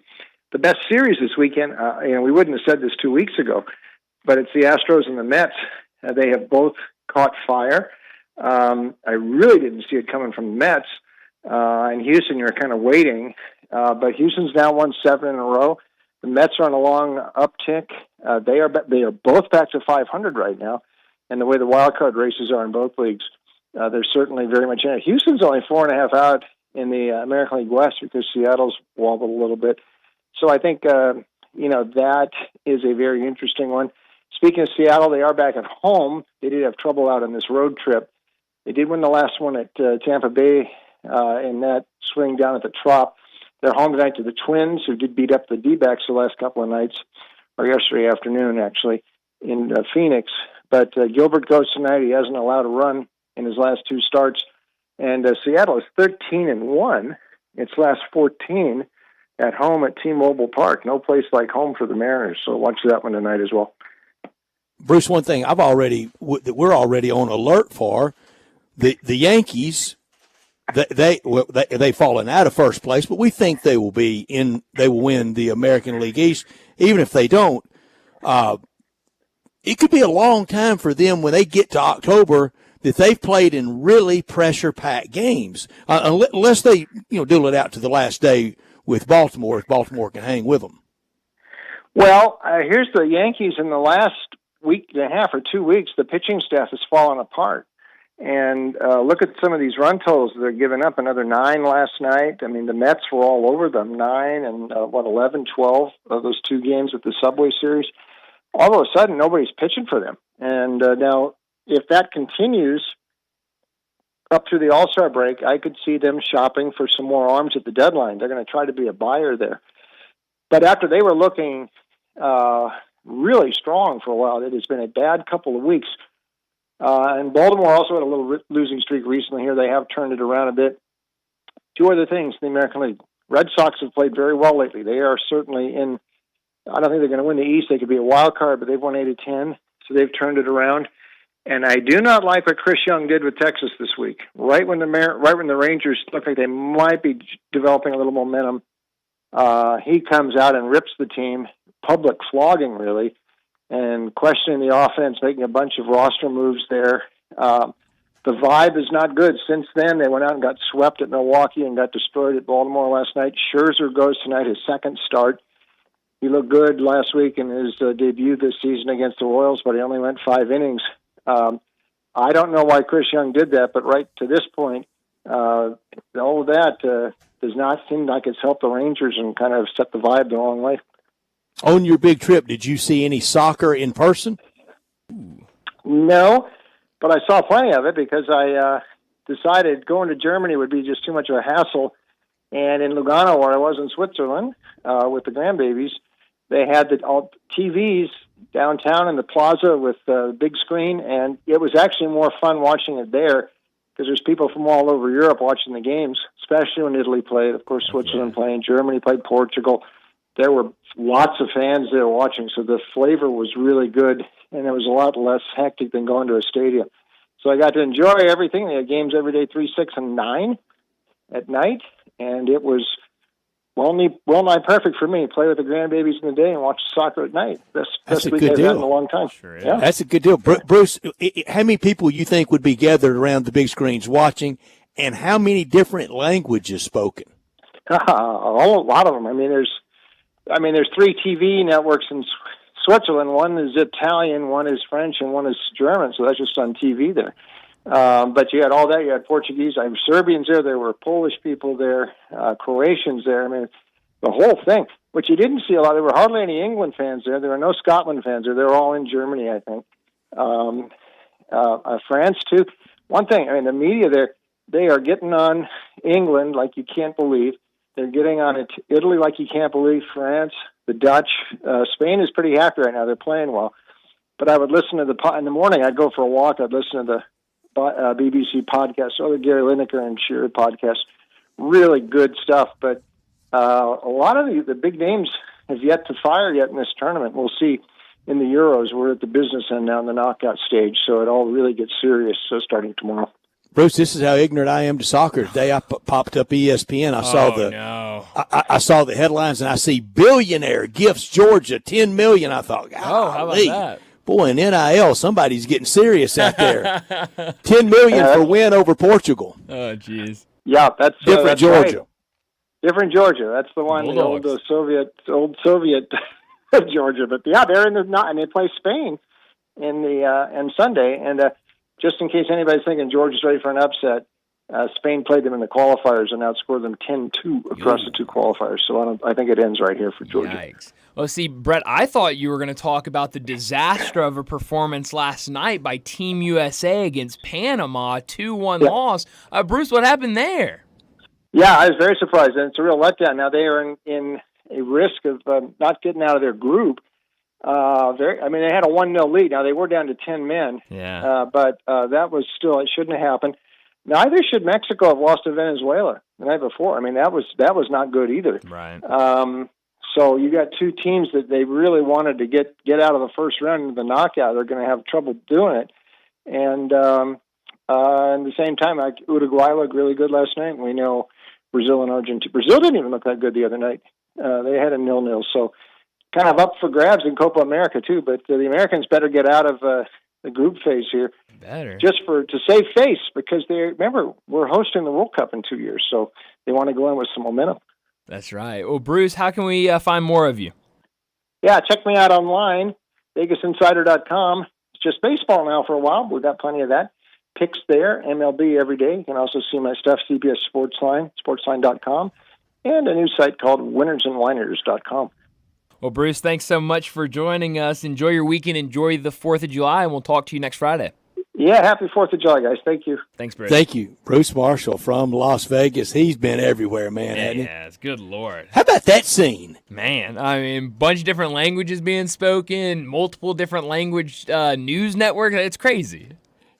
The best series this weekend, we wouldn't have said this 2 weeks ago, but it's the Astros and the Mets. They have both caught fire. I really didn't see it coming from the Mets. In Houston, you're kind of waiting. But Houston's now won 7 in a row. The Mets are on a long uptick. They are both back to 500 right now. And the way the wild card races are in both leagues, they're certainly very much in it. Houston's only 4.5 out in the American League West because Seattle's wobbled a little bit. So I think, that is a very interesting one. Speaking of Seattle, they are back at home. They did have trouble out on this road trip. They did win the last one at Tampa Bay in that swing down at the Trop. They're home tonight to the Twins, who did beat up the D-backs the last couple of nights, or yesterday afternoon, actually, in Phoenix. But Gilbert goes tonight. He hasn't allowed a run in his last 2 starts. And Seattle is 13-1. Its last 14 at home at T-Mobile Park. No place like home for the Mariners, so watch that one tonight as well. Bruce, one thing that we're already on alert for, the Yankees. They've fallen out of first place, but we think they will win the American League East. Even if they don't, it could be a long time for them when they get to October that they've played in really pressure-packed games, unless they duel it out to the last day with Baltimore, if Baltimore can hang with them. Well, here's the Yankees in the last week and a half or 2 weeks. The pitching staff has fallen apart. And look at some of these run totals. They're giving up another 9 last night. I mean, the Mets were all over them, 9 and 11, 12 of those 2 games at the Subway Series. All of a sudden, nobody's pitching for them. And now, if that continues up through the All-Star break, I could see them shopping for some more arms at the deadline. They're going to try to be a buyer there. But after they were looking really strong for a while, it has been a bad couple of weeks. And Baltimore also had a little losing streak recently here. They have turned it around a bit. 2 other things in the American League. Red Sox have played very well lately. They are certainly in. I don't think they're going to win the East. They could be a wild card, but they've won 8 of 10, so they've turned it around. And I do not like what Chris Young did with Texas this week. Right when the Rangers look like they might be developing a little momentum, he comes out and rips the team, public flogging really, and questioning the offense, making a bunch of roster moves there. The vibe is not good. Since then, they went out and got swept at Milwaukee and got destroyed at Baltimore last night. Scherzer goes tonight, his second start. He looked good last week in his debut this season against the Royals, but he only went 5 innings. I don't know why Chris Young did that, but right to this point, all of that does not seem like it's helped the Rangers and kind of set the vibe the wrong way. On your big trip, did you see any soccer in person? No, but I saw plenty of it because I decided going to Germany would be just too much of a hassle. And in Lugano, where I was in Switzerland with the grandbabies, they had all TVs downtown in the plaza with the big screen, and it was actually more fun watching it there because there's people from all over Europe watching the games, especially when Italy played. Of course, Switzerland played, Germany played, Portugal. There were lots of fans there watching, so the flavor was really good, and it was a lot less hectic than going to a stadium. So I got to enjoy everything. They had games every day, 3, 6, and 9 at night, and it was well nigh perfect for me. Play with the grandbabies in the day and watch soccer at night. Best week I've had in a long time. Sure is. Yeah. That's a good deal. Bruce, how many people you think would be gathered around the big screens watching, and how many different languages spoken? A lot of them. I mean, there's 3 TV networks in Switzerland. One is Italian, one is French, and one is German. So that's just on TV there. But you had all that. You had Portuguese. I have Serbians there. There were Polish people there, Croatians there. I mean, the whole thing. But you didn't see a lot. There were hardly any England fans there. There were no Scotland fans there. They were all in Germany, I think. France, too. One thing, I mean, the media there, they are getting on England like you can't believe. They're getting on it. Italy like you can't believe. France, the Dutch. Spain is pretty happy right now. They're playing well. But I would listen to in the morning, I'd go for a walk. I'd listen to the BBC podcast, or the Gary Lineker and Shearer podcast. Really good stuff, but a lot of the big names have yet to fire yet in this tournament. We'll see in the Euros. We're at the business end now in the knockout stage, so it all really gets serious starting tomorrow. Bruce, this is how ignorant I am to soccer. Today I popped up ESPN. I saw the headlines, and I see billionaire gifts Georgia $10 million. I thought, how about that? Boy, in NIL, somebody's getting serious out there. $10 million for win over Portugal. Oh, jeez. Yeah, that's different Georgia. Right. Different Georgia. That's the one, Bulldogs. the old Soviet Georgia. But yeah, they're in and they play Spain in Sunday. And just in case anybody's thinking Georgia's ready for an upset, Spain played them in the qualifiers and outscored them 10-2 across the 2 qualifiers. So I think it ends right here for Georgia. Yikes. Well, see, Brett, I thought you were going to talk about the disaster of a performance last night by Team USA against Panama, 2-1 loss. Bruce, what happened there? Yeah, I was very surprised, and it's a real letdown. Now, they are in a risk of not getting out of their group. They had a 1-0 lead. Now, they were down to 10 men, but that was still, it shouldn't have happened. Neither should Mexico have lost to Venezuela the night before. I mean, that was not good either. Right. So you got 2 teams that they really wanted to get out of the first round into the knockout. They're going to have trouble doing it. And at the same time, Uruguay looked really good last night. We know Brazil and Argentina. Brazil didn't even look that good the other night. They had a 0-0. So kind of up for grabs in Copa America too. But the Americans better get out of the group phase here. Better. Just to save face, because remember, we're hosting the World Cup in 2 years. So they want to go in with some momentum. That's right. Well, Bruce, how can we find more of you? Yeah, check me out online, VegasInsider.com. It's just baseball now for a while. We've got plenty of that. picks there, MLB every day. You can also see my stuff, CBS Sportsline, sportsline.com, and a new site called winnersandwhiners.com. Well, Bruce, thanks so much for joining us. Enjoy your weekend. Enjoy the 4th of July, and we'll talk to you next Friday. Yeah, happy 4th of July, guys. Thank you. Thanks, Bruce. Thank you. Bruce Marshall from Las Vegas. He's been everywhere, man, hasn't he? Yes, good Lord. How about that scene? Man, I mean, bunch of different languages being spoken, multiple different language news networks. It's crazy.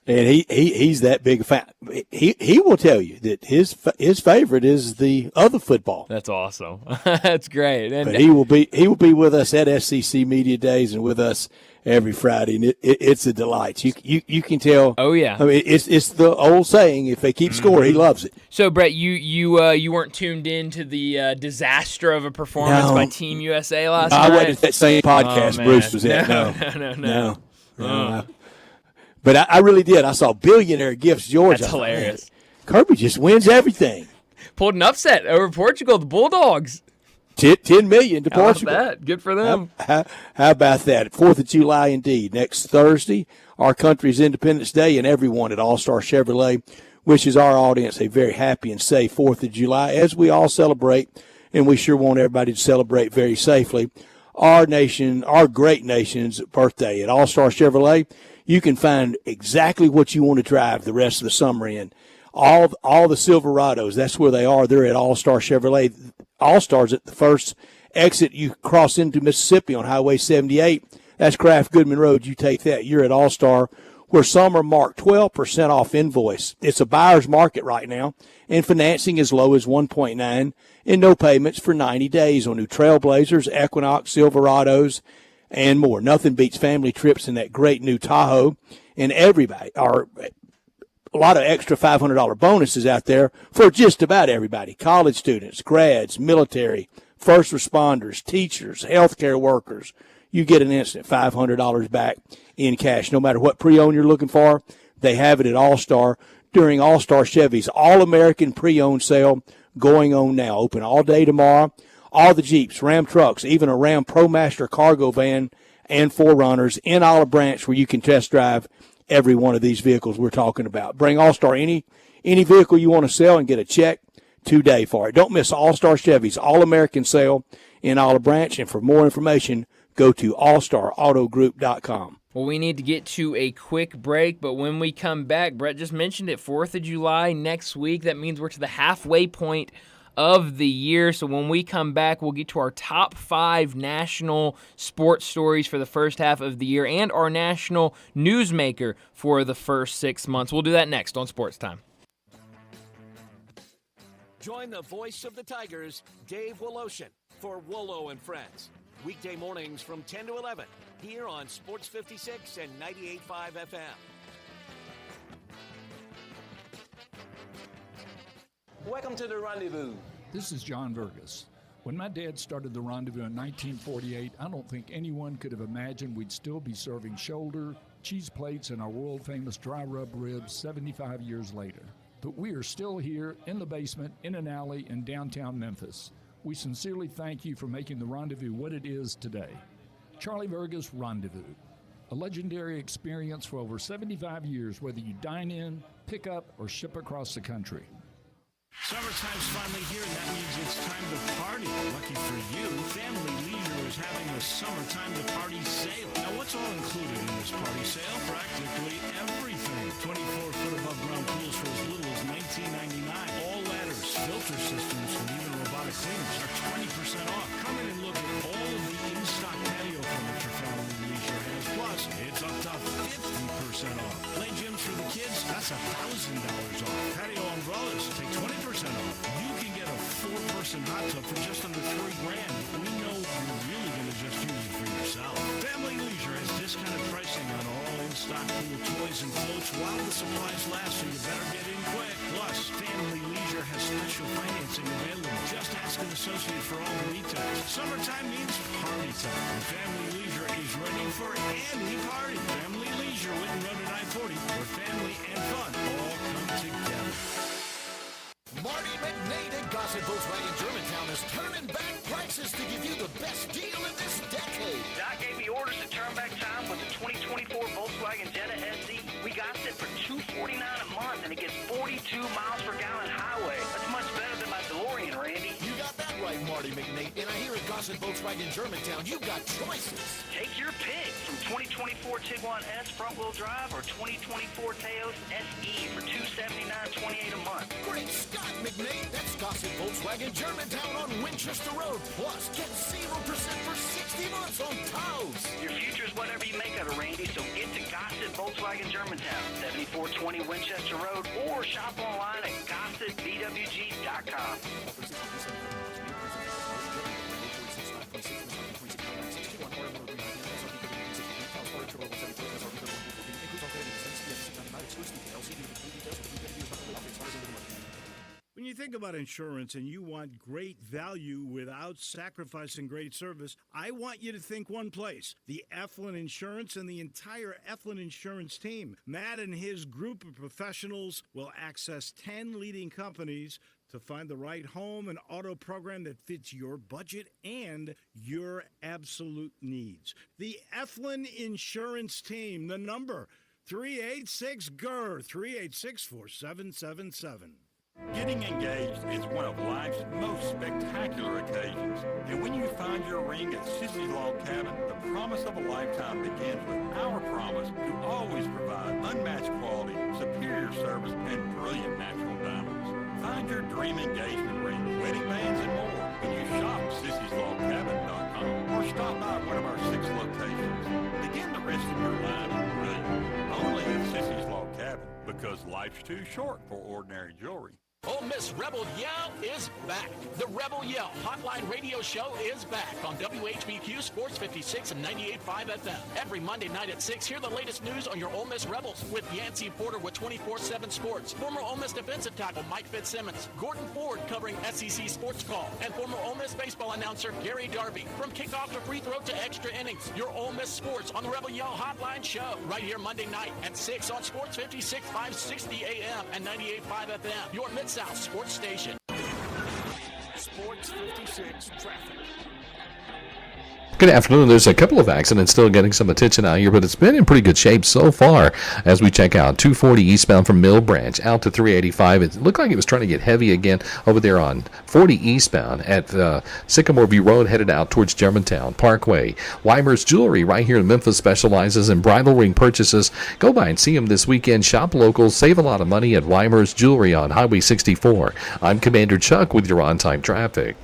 And he's that big a fan. He will tell you that his favorite is the other football. That's awesome. That's great. And but he will be with us at SEC Media Days and with us every Friday, and it's a delight. You can tell. Oh yeah. I mean, it's the old saying: if they keep score, he loves it. So Brett, you weren't tuned in to the disaster of a performance by Team USA last night. I wasn't at that same podcast Bruce was at. No. But I really did. I saw Billionaire Gifts Georgia. That's hilarious. Kirby just wins everything. Pulled an upset over Portugal, the Bulldogs. $10 million to Portugal. How about that? Good for them. How about that? 4th of July indeed. Next Thursday, our country's Independence Day, and everyone at All-Star Chevrolet wishes our audience a very happy and safe 4th of July as we all celebrate, and we sure want everybody to celebrate very safely. Our great nation's birthday at All-Star Chevrolet. You can find exactly what you want to drive the rest of the summer in. All the Silverados, that's where they are. They're at All-Star Chevrolet. All-Star's at the first exit you cross into Mississippi on Highway 78. That's Kraft Goodman Road. You take that. You're at All-Star, where some are marked 12% off invoice. It's a buyer's market right now, and financing as low as 1.9 and no payments for 90 days on new Trailblazers, Equinox, Silverados, and more. Nothing beats family trips in that great new Tahoe, and everybody are a lot of extra $500 bonuses out there for just about everybody. College students, grads, military, first responders, teachers, healthcare workers. You get an instant $500 back in cash. No matter what pre-owned you're looking for, they have it at All-Star during All-Star Chevy's All-American Pre-Owned Sale going on now. Open all day tomorrow. All the Jeeps, Ram trucks, even a Ram ProMaster cargo van and 4Runners in Olive Branch where you can test drive every one of these vehicles we're talking about. Bring All-Star any vehicle you want to sell and get a check today for it. Don't miss All-Star Chevy's All-American Sale in Olive Branch. And for more information, go to allstarautogroup.com. Well, we need to get to a quick break, but when we come back, Brett just mentioned it, 4th of July next week. That means we're to the halfway point of the year. So when we come back, we'll get to our top 5 national sports stories for the first half of the year and our national newsmaker for the first 6 months. We'll do that next on Sportstime. Join the voice of the Tigers, Dave Woloshin, for Wolo and Friends. Weekday mornings from 10 to 11 here on Sports 56 and 98.5 FM. Welcome to the Rendezvous. This is John Vergas. When my dad started the Rendezvous in 1948, I don't think anyone could have imagined we'd still be serving shoulder, cheese plates, and our world-famous dry rub ribs 75 years later. But we are still here in the basement, in an alley in downtown Memphis. We sincerely thank you for making the Rendezvous what it is today. Charlie Vergas Rendezvous, a legendary experience for over 75 years, whether you dine in, pick up, or ship across the country. Summertime's finally here, and that means it's time to party. Lucky for you, Family Leisure is having a summertime to party sale. Now, what's all included in this party sale? Practically everything. 24-foot above ground pools for as little as $19.99. All ladders, filter systems, and even robotic cleaners are 20% off. Come in and look at all of the in-stock patio furniture Family Leisure has. Plus, it's up to 50% off. Play gyms for the kids, that's $1,000 off. Patio umbrellas, take 20% off. You can get a 4-person hot tub for just under $3,000. We know you're really going to just use it for yourself. Family Leisure has discounted pricing on all in-stock pool toys and floats while the supplies last, so you better get in quick. Plus, Family Leisure has special financing available. Just ask an associate for all the details. Summertime means party time, and Family Leisure is ready for any party. Family Leisure, Whitten Road at I-40, where family and fun all come together. Marty McNade at Gossett Volkswagen Germantown is turning back prices to give you the best deal in this decade. Doc gave me orders to turn back time with the 2024 Volkswagen Jetta SE. We got Gossett for $249 a month, and it gets 42 miles per gallon highway. That's much better than my DeLorean, Randy. You got that right, Marty McNate. And I hear at Gossett Volkswagen Germantown, you got choices. Take your pick from 2024 Tiguan S front-wheel drive or 2024 Teos SE for $279.28 a month. Great Scott, McNate. That's Gossett Volkswagen Germantown on Winchester Road. Plus, get 0% for 60 months on Taos. Your future is whatever you make of it, Randy, so get to Gossett Volkswagen Germantown, 7420 Winchester Road, or shop online at GossettVWG.com. When you think about insurance and you want great value without sacrificing great service, I want you to think one place: the Eflin Insurance and the entire Eflin Insurance team. Matt and his group of professionals will access 10 leading companies to find the right home and auto program that fits your budget and your absolute needs. The Eflin Insurance team, the number 386-GER, 386-4777. Getting engaged is one of life's most spectacular occasions. And when you find your ring at Sissy's Log Cabin, the promise of a lifetime begins with our promise to always provide unmatched quality, superior service, and brilliant natural diamonds. Find your dream engagement ring, wedding bands, and more when you shop Sissy'sLogCabin.com or stop by one of our 6 locations. Begin the rest of your life brilliant. Only at Sissy's Log Cabin, because life's too short for ordinary jewelry. Ole Miss Rebel Yell is back. The Rebel Yell Hotline Radio Show is back on WHBQ Sports 56 and 98.5 FM. Every Monday night at 6, hear the latest news on your Ole Miss Rebels with Yancey Porter with 24/7 Sports, former Ole Miss defensive tackle Mike Fitzsimmons, Gordon Ford covering SEC Sports Call, and former Ole Miss baseball announcer Gary Darby. From kickoff to free throw to extra innings, your Ole Miss Sports on the Rebel Yell Hotline Show. Right here Monday night at 6 on Sports 56, 560 AM and 98.5 FM. Your Mid-South Sports Station. Sports 56 traffic. Good afternoon. There's a couple of accidents still getting some attention out here, but it's been in pretty good shape so far as we check out 240 eastbound from Mill Branch out to 385. It looked like it was trying to get heavy again over there on 40 eastbound at Sycamore View Road, headed out towards Germantown Parkway. Weimer's Jewelry right here in Memphis specializes in bridal ring purchases. Go by and see them this weekend. Shop local. Save a lot of money at Weimer's Jewelry on Highway 64. I'm Commander Chuck with your on-time traffic.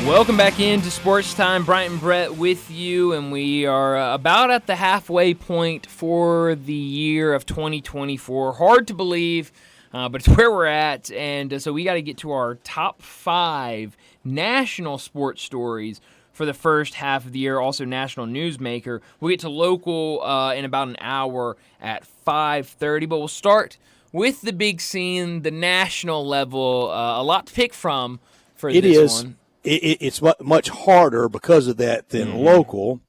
Welcome back into Sports Time. Bryant and Brett with you, and we are about at the halfway point for the year of 2024. Hard to believe, but it's where we're at, and so we got to get to our top 5 national sports stories for the first half of the year, also national newsmaker. We'll get to local in about an hour at 5:30, but we'll start with the big scene, the national level. A lot to pick from for this one. It's much harder because of that than local.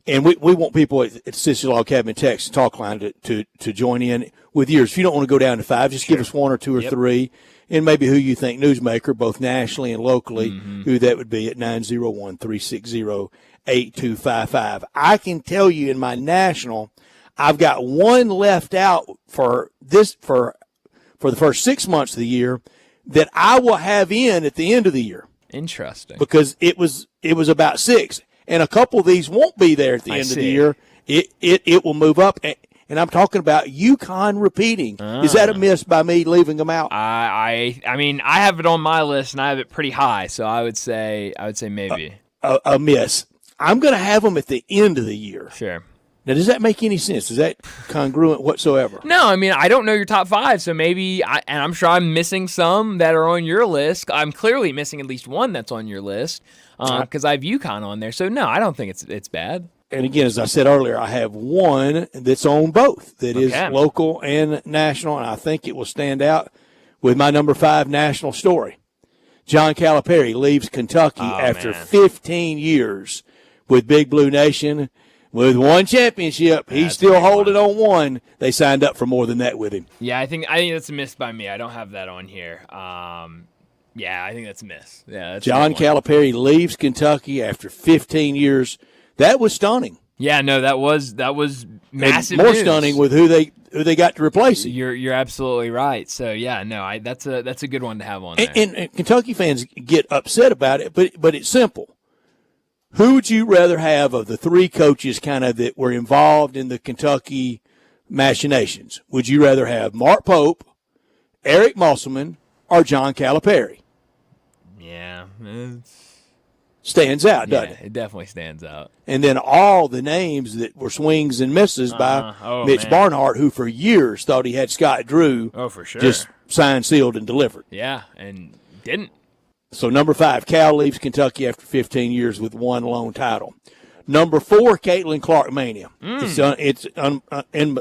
And we want people at Sissy Log Cabin text talk line to join in with yours. If you don't want to go down to 5, just give us 1 or 2 or 3, and maybe who you think newsmaker, both nationally and locally, who that would be at 901-360-8255. I can tell you in my national, I've got one left out for the first 6 months of the year that I will have in at the end of the year. Interesting. Because it was about 6, and a couple of these won't be there at the end of the year. It will move up, and I'm talking about UConn repeating. Is that a miss by me leaving them out? I mean, I have it on my list, and I have it pretty high, so I would say maybe a miss. I'm going to have them at the end of the year. Sure. Now, does that make any sense? Is that congruent whatsoever? No, I mean, I don't know your top 5, so maybe, and I'm sure I'm missing some that are on your list. I'm clearly missing at least one that's on your list because I have UConn on there. So, no, I don't think it's bad. And again, as I said earlier, I have one that's on both, that is local and national, and I think it will stand out with my number 5 national story. John Calipari leaves Kentucky after 15 years with Big Blue Nation. With one championship, he's still holding on one. They signed up for more than that with him. Yeah, I think that's a miss by me. I don't have that on here. Yeah, I think that's a miss. Yeah, that's John Calipari leaves Kentucky after 15 years. That was stunning. Yeah, no, that was massive. And more news. stunning with who they got to replace him. You're absolutely right. So yeah, no, that's a good one to have on there. And Kentucky fans get upset about it, but it's simple. Who would you rather have of the three coaches kind of that were involved in the Kentucky machinations? Would you rather have Mark Pope, Eric Musselman, or John Calipari? Yeah, stands out, doesn't it? It definitely stands out. And then all the names that were swings and misses by Mitch Barnhart, who for years thought he had Scott Drew. Oh, for sure. Just signed, sealed, and delivered. Yeah, and didn't. So number 5, Cal leaves Kentucky after 15 years with one lone title. Number 4, Caitlin Clark mania. It's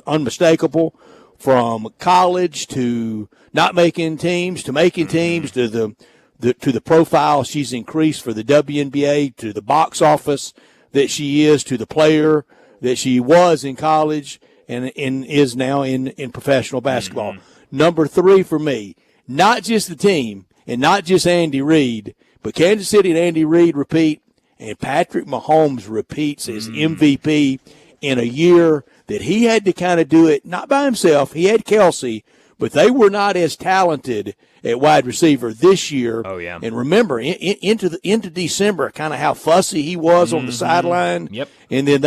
unmistakable from college to not making teams to making teams to the profile she's increased for the WNBA, to the box office that she is, to the player that she was in college and is now in professional basketball. Number 3 for me, not just the team and not just Andy Reid, but Kansas City and Andy Reid repeat, and Patrick Mahomes repeats as MVP in a year that he had to kind of do it, not by himself. He had Kelsey, but they were not as talented at wide receiver this year. Oh, yeah. And remember, into December, kind of how fussy he was on the sideline. Yep. And then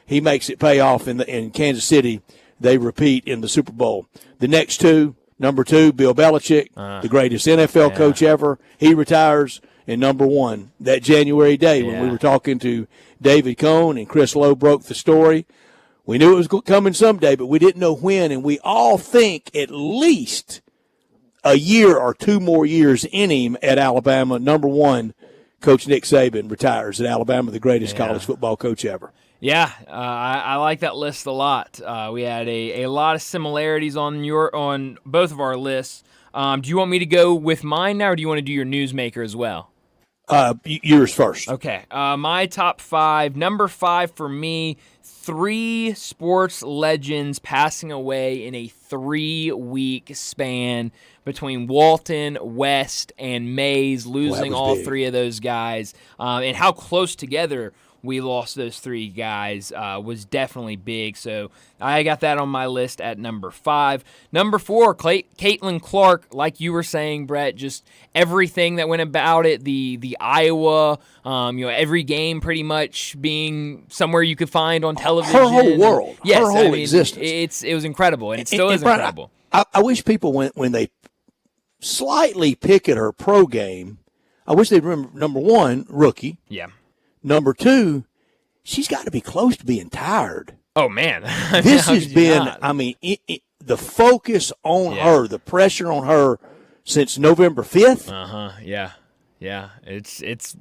he makes it pay off in Kansas City. They repeat in the Super Bowl. The next two, number 2, Bill Belichick, the greatest NFL coach ever. He retires. And number 1, that January day when we were talking to David Cohn and Chris Lowe broke the story, we knew it was coming someday, but we didn't know when. And we all think at least a year or 2 more years in him at Alabama. Number 1, Coach Nick Saban retires at Alabama, the greatest college football coach ever. Yeah, I like that list a lot. We had a lot of similarities on both of our lists. Do you want me to go with mine now, or do you want to do your newsmaker as well? Yours first. Okay. My top 5. Number 5 for me, 3 sports legends passing away in a 3-week span between Walton, West, and Mays, losing all big. 3 of those guys. And how close together we lost those 3 guys was definitely big. So I got that on my list at number 5. Number 4, Caitlin Clark, like you were saying, Brett, just everything that went about it, the Iowa, every game pretty much being somewhere you could find on television. Her whole world, yes, her whole existence. It was incredible, and it still is incredible. I wish people, when they slightly pick at her pro game, I wish they'd remember, number 1, rookie. Yeah. Number 2, she's got to be close to being tired. Oh, man. This has been, the focus on her, the pressure on her since November 5th. Yeah. It's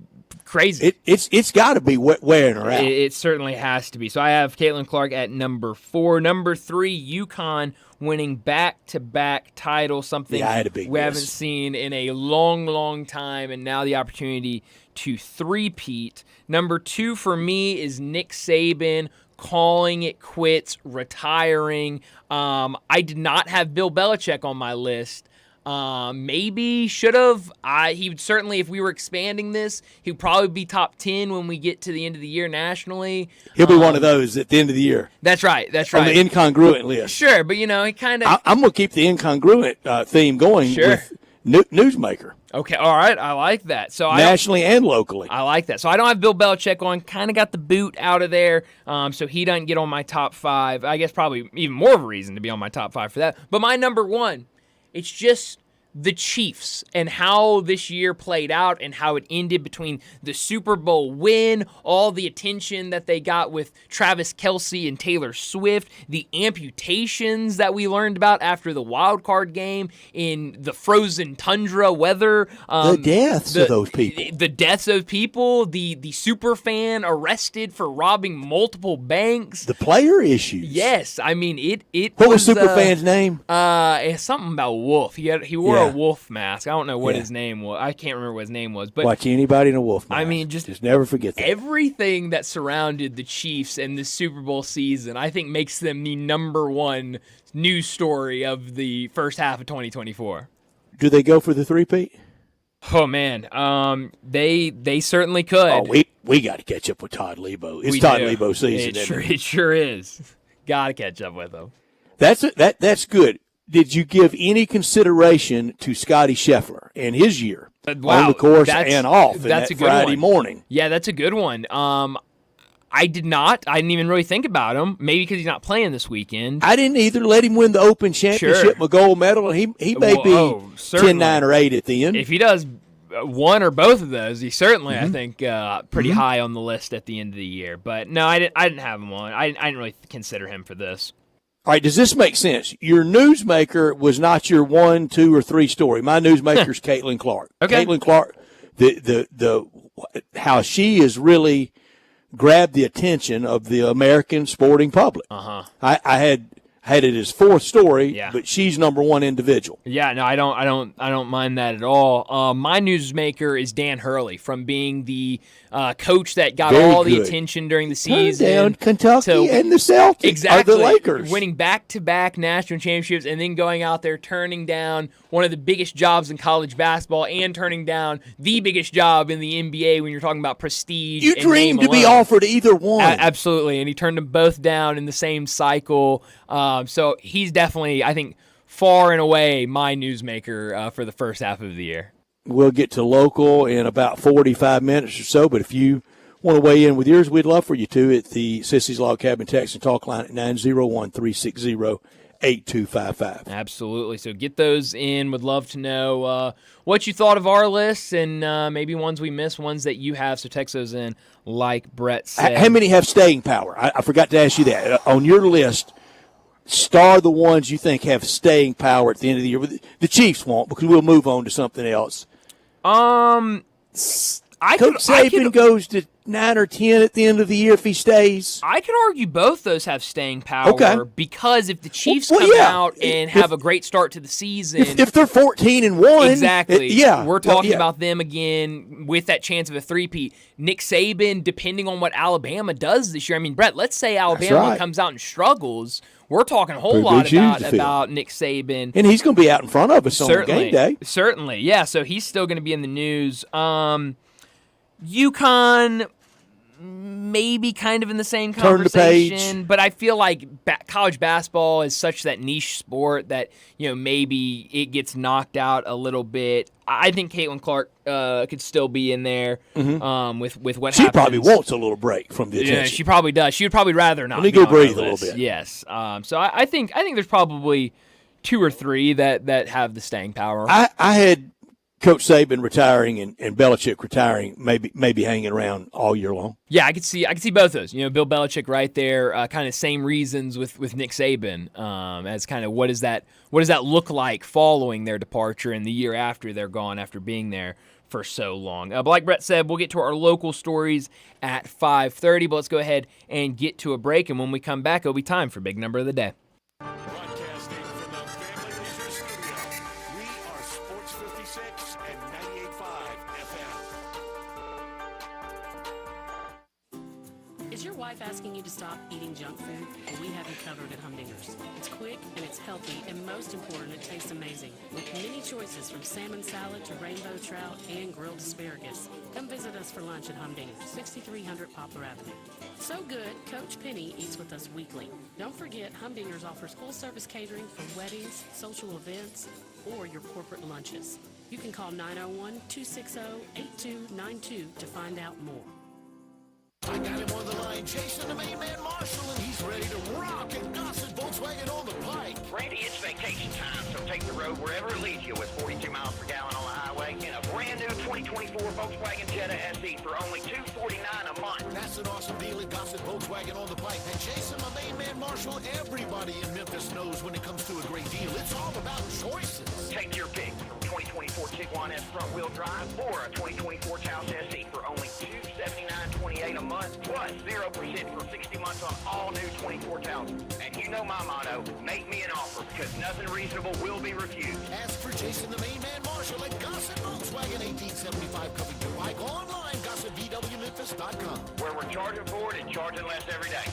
crazy. It's got to be wearing her out. It certainly has to be. So I have Caitlin Clark at number 4. Number 3, UConn winning back-to-back titles, something we haven't seen in a long, long time, and now the opportunity to three-peat. Number 2 for me is Nick Saban calling it quits, retiring. I did not have Bill Belichick on my list. Maybe should have. He would certainly, if we were expanding this, he'd probably be top 10 when we get to the end of the year nationally. He'll be one of those at the end of the year. That's right. On the incongruent list. Sure, but he kind of. I'm going to keep the incongruent theme going with Newsmaker. Okay, all right, I like that. So nationally and locally, I like that. So I don't have Bill Belichick on. Kind of got the boot out of there, so he doesn't get on my top 5. I guess probably even more of a reason to be on my top 5 for that. But my number 1, it's just the Chiefs and how this year played out and how it ended between the Super Bowl win, all the attention that they got with Travis Kelce and Taylor Swift, the amputations that we learned about after the wild card game in the frozen tundra weather. The deaths of those people. The deaths of people, the super fan arrested for robbing multiple banks. The player issues. Yes, I mean, it What was super fan's name? It's something about Wolf. He wore wore a wolf mask. I don't know what his name was. I can't remember what his name was. But watch anybody in a wolf mask. I mean, just never forget that. Everything that surrounded the Chiefs and the Super Bowl season, I think, makes them the number one news story of the first half of 2024. Do they go for the three-peat? Oh man, they certainly could. Oh, we got to catch up with Todd Lebo. It's Todd Lebo season. It sure is. Got to catch up with him. That's good. Did you give any consideration to Scotty Scheffler and his year on the course and off? That's a good Friday morning. Yeah, that's a good one. I did not. I didn't even really think about him. Maybe because he's not playing this weekend. I didn't either. Let him win the Open Championship, a gold medal. He may be 10-9 or 8 at the end. If he does one or both of those, he's certainly, I think, pretty high on the list at the end of the year. But no, I didn't have him on. I didn't really consider him for this. All right, does this make sense? Your newsmaker was not your 1, 2, or 3 story. My newsmaker is Caitlin Clark. Okay. Caitlin Clark, the how she has really grabbed the attention of the American sporting public. Uh-huh. I had it as 4th story, but she's number 1 individual. Yeah, no, I don't mind that at all. My newsmaker is Dan Hurley, from being the coach that got all the attention during the season. Turn down Kentucky and the Celtics, exactly, or the Lakers, winning back-to-back national championships, and then going out there turning down one of the biggest jobs in college basketball and turning down the biggest job in the NBA when you're talking about prestige. You dreamed to be offered either one. Absolutely, and he turned them both down in the same cycle. So he's definitely, I think, far and away my newsmaker for the first half of the year. We'll get to local in about 45 minutes or so, but if you want to weigh in with yours, we'd love for you to at the Sissy's Log Cabin text and talk line at 901-360-8255. Absolutely. So get those in. Would love to know what you thought of our lists and maybe ones we missed, ones that you have. So text those in like Brett said. How many have staying power? I forgot to ask you that. On your list, star the ones you think have staying power at the end of the year. The Chiefs won't, because we'll move on to something else. Coach Saban goes to 9 or 10 at the end of the year if he stays. I could argue both those have staying power because if the Chiefs come out and have a great start to the season, if they're 14-1, exactly, we're talking about them again with that chance of a three-peat. Nick Saban, depending on what Alabama does this year. I mean, Brett, let's say Alabama comes out and struggles. We're talking a whole lot about Nick Saban. And he's going to be out in front of us on game day. Certainly, yeah. So he's still going to be in the news. UConn, maybe kind of in the same conversation, but I feel like college basketball is such that niche sport that maybe it gets knocked out a little bit. I think Caitlin Clark could still be in there with what she happens. Probably wants a little break from the attention. Yeah, she probably does. She would probably rather not. Let me go breathe a little bit. Yes. So I think there's probably 2 or 3 that have the staying power. I had Coach Saban retiring and Belichick retiring, maybe hanging around all year long. Yeah, I could see both those. Bill Belichick right there, kind of same reasons with Nick Saban, as kind of what does that look like following their departure and the year after they're gone after being there for so long. But like Brett said, we'll get to our local stories at 5:30. But let's go ahead and get to a break, and when we come back, it'll be time for Big Number of the Day. Broadcasting from the Family Leisure Studio, we are Sports 56 and 98.5 FM. Is your wife asking you to stop eating junk food? Well, we have you covered at Humdinger's. It's quick and it's healthy, and most important, it tastes amazing. With many choices from salmon salad to rainbow trout and grilled asparagus. Come visit us for lunch at Humdinger's, 6300 Poplar Avenue. So good, Coach Penny eats with us weekly. Don't forget, Humdinger's offers full-service catering for weddings, social events, or your corporate lunches. You can call 901-260-8292 to find out more. I got him on the line, Jason the main man Marshall, and he's ready to rock and gossip Volkswagen on the pike. Randy, it's vacation time, so take the road wherever it leads you with 42 miles per gallon on the highway in a brand new 2024 Volkswagen Jetta SE for only $249 a month. That's an awesome deal at Gossip Volkswagen on the pike. And Jason, my main man Marshall, everybody in Memphis knows when it comes to a great deal, it's all about choices. Take your pick from 2024 Tiguan S front-wheel drive or a 2024 Taos SE for only $279.28 a month, plus 0% for 60 months on all new 24 Taurus. And you know my motto, make me an offer, because nothing reasonable will be refused. Ask for Jason the Main Man Marshall at Gossett Volkswagen 1875 Covington Pike. Online, GossettVWMemphis.com. Where we're charging for it and charging less every day.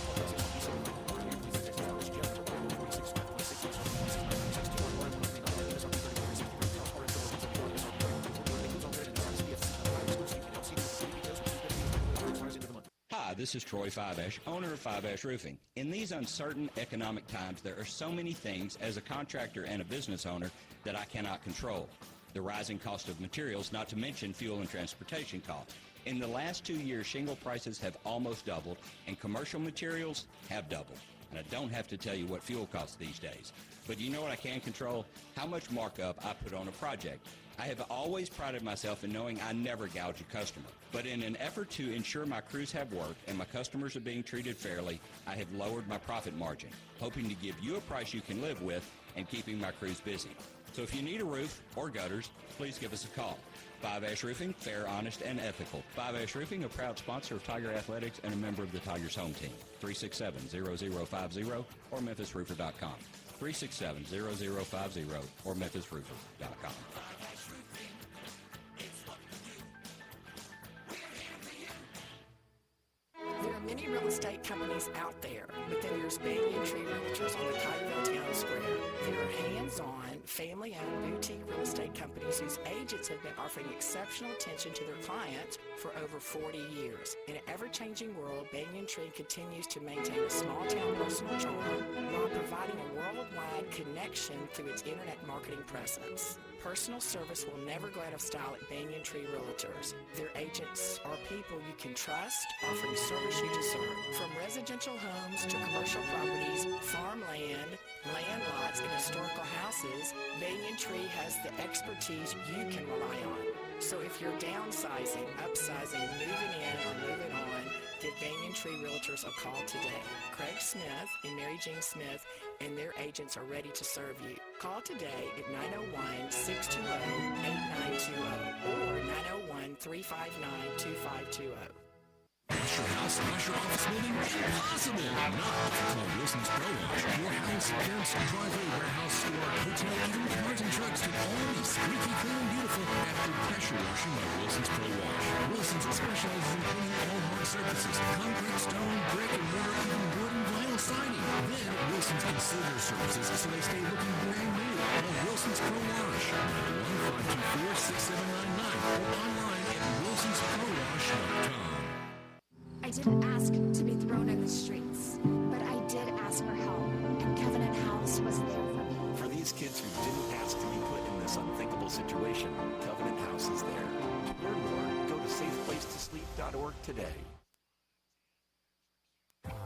Hi, this is Troy Fiveash, owner of Fiveash Roofing. In these uncertain economic times, there are so many things as a contractor and a business owner that I cannot control. The rising cost of materials, not to mention fuel and transportation costs. In the last 2 years, shingle prices have almost doubled, and commercial materials have doubled. And I don't have to tell you what fuel costs these days. But you know what I can control? How much markup I put on a project. I have always prided myself in knowing I never gouge a customer. But in an effort to ensure my crews have work and my customers are being treated fairly, I have lowered my profit margin, hoping to give you a price you can live with and keeping my crews busy. So if you need a roof or gutters, please give us a call. Five Ash Roofing, fair, honest, and ethical. Five Ash Roofing, a proud sponsor of Tiger Athletics and a member of the Tigers home team. 367-0050 or MemphisRoofer.com. 367-0050 or MemphisRoofer.com. There are many real estate companies out there, but then there's Banyan Tree Realtors on the Tigerville Town Square. There are hands-on, family-owned boutique real estate companies whose agents have been offering exceptional attention to their clients for over 40 years. In an ever-changing world, Banyan Tree continues to maintain a small-town personal charm while providing a worldwide connection through its internet marketing presence. Personal service will never go out of style at Banyan Tree Realtors. Their agents are people you can trust, offering service you deserve. From residential homes to commercial properties, farmland, land lots, and historical houses, Banyan Tree has the expertise you can rely on. So if you're downsizing, upsizing, moving in, or moving on, give Banyan Tree Realtors a call today. Craig Smith and Mary Jean Smith and their agents are ready to serve you. Call today at 901-620-8920 or 901-359-2520. Wash your house, wash your office building? Impossible! Not if you call Wilson's Pro Wash. Your house, fence, driveway, warehouse, store, hotel, even cars and trucks can all be squeaky clean and beautiful after pressure washing by Wilson's Pro Wash. Wilson's specializes in cleaning all hard surfaces, concrete, stone, brick, and mortar, even wood and vinyl siding. Then Wilson's can seal their surfaces so they stay looking brand new. Call Wilson's Pro Wash, 901-524-6799 or online at wilsonsprowash.com. I didn't ask to be thrown in the streets, but I did ask for help, and Covenant House was there for me. For these kids who didn't ask to be put in this unthinkable situation, Covenant House is there. To learn more, go to safeplacetosleep.org today. Now back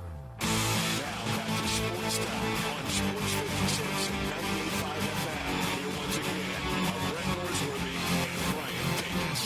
to Sportstime on Sports 56 and 98.5 FM. Here once again are Brett Norsworthy and Brian Davis.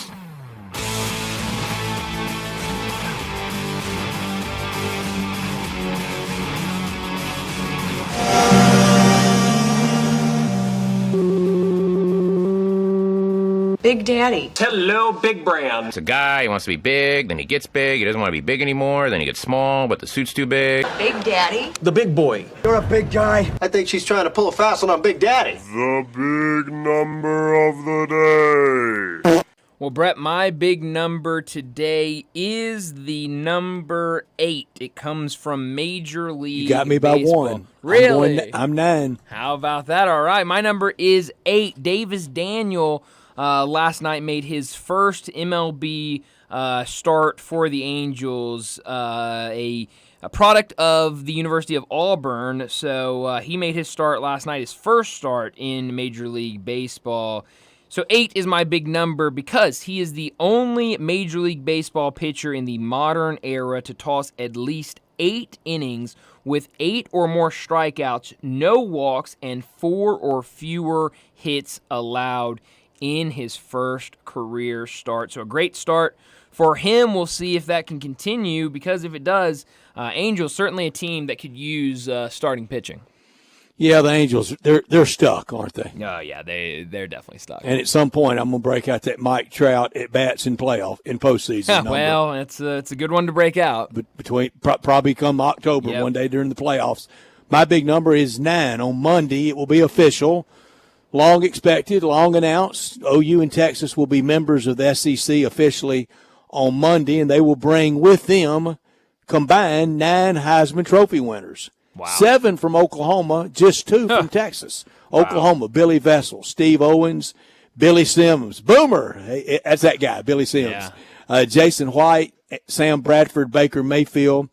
Big Daddy. Hello, Big Brand. It's a guy, he wants to be big, then he gets big, he doesn't want to be big anymore, then he gets small, but the suit's too big. Big Daddy. The big boy. You're a big guy. I think she's trying to pull a fast one on Big Daddy. The big number of the day. Well, Brett, my big number today is the number 8. It comes from Major League You got me by Baseball. one. Really? I'm 9. How about that? All right, my number is 8. Davis Daniel last night made his first MLB start for the Angels, a product of the University of Auburn. So he made his start last night, his first start in Major League Baseball. So 8 is my big number because he is the only Major League Baseball pitcher in the modern era to toss at least 8 innings with 8 or more strikeouts, no walks, and 4 or fewer hits allowed in his first career start. So a great start for him. We'll see if that can continue, because if it does, Angels certainly a team that could use starting pitching. Yeah, the Angels, they're stuck, aren't they? Oh, yeah, they're definitely stuck. And at some point, I'm going to break out that Mike Trout at bats in postseason number. Well, it's a good one to break out. But probably come October, one day during the playoffs. My big number is 9. On Monday, it will be official. Long expected, long announced. OU and Texas will be members of the SEC officially on Monday, and they will bring with them combined 9 Heisman Trophy winners. Wow. 7 from Oklahoma, just 2 from Texas. Oklahoma, Billy Vessel, Steve Owens, Billy Sims. Boomer, hey, that's that guy, Billy Sims. Yeah. Jason White, Sam Bradford, Baker Mayfield,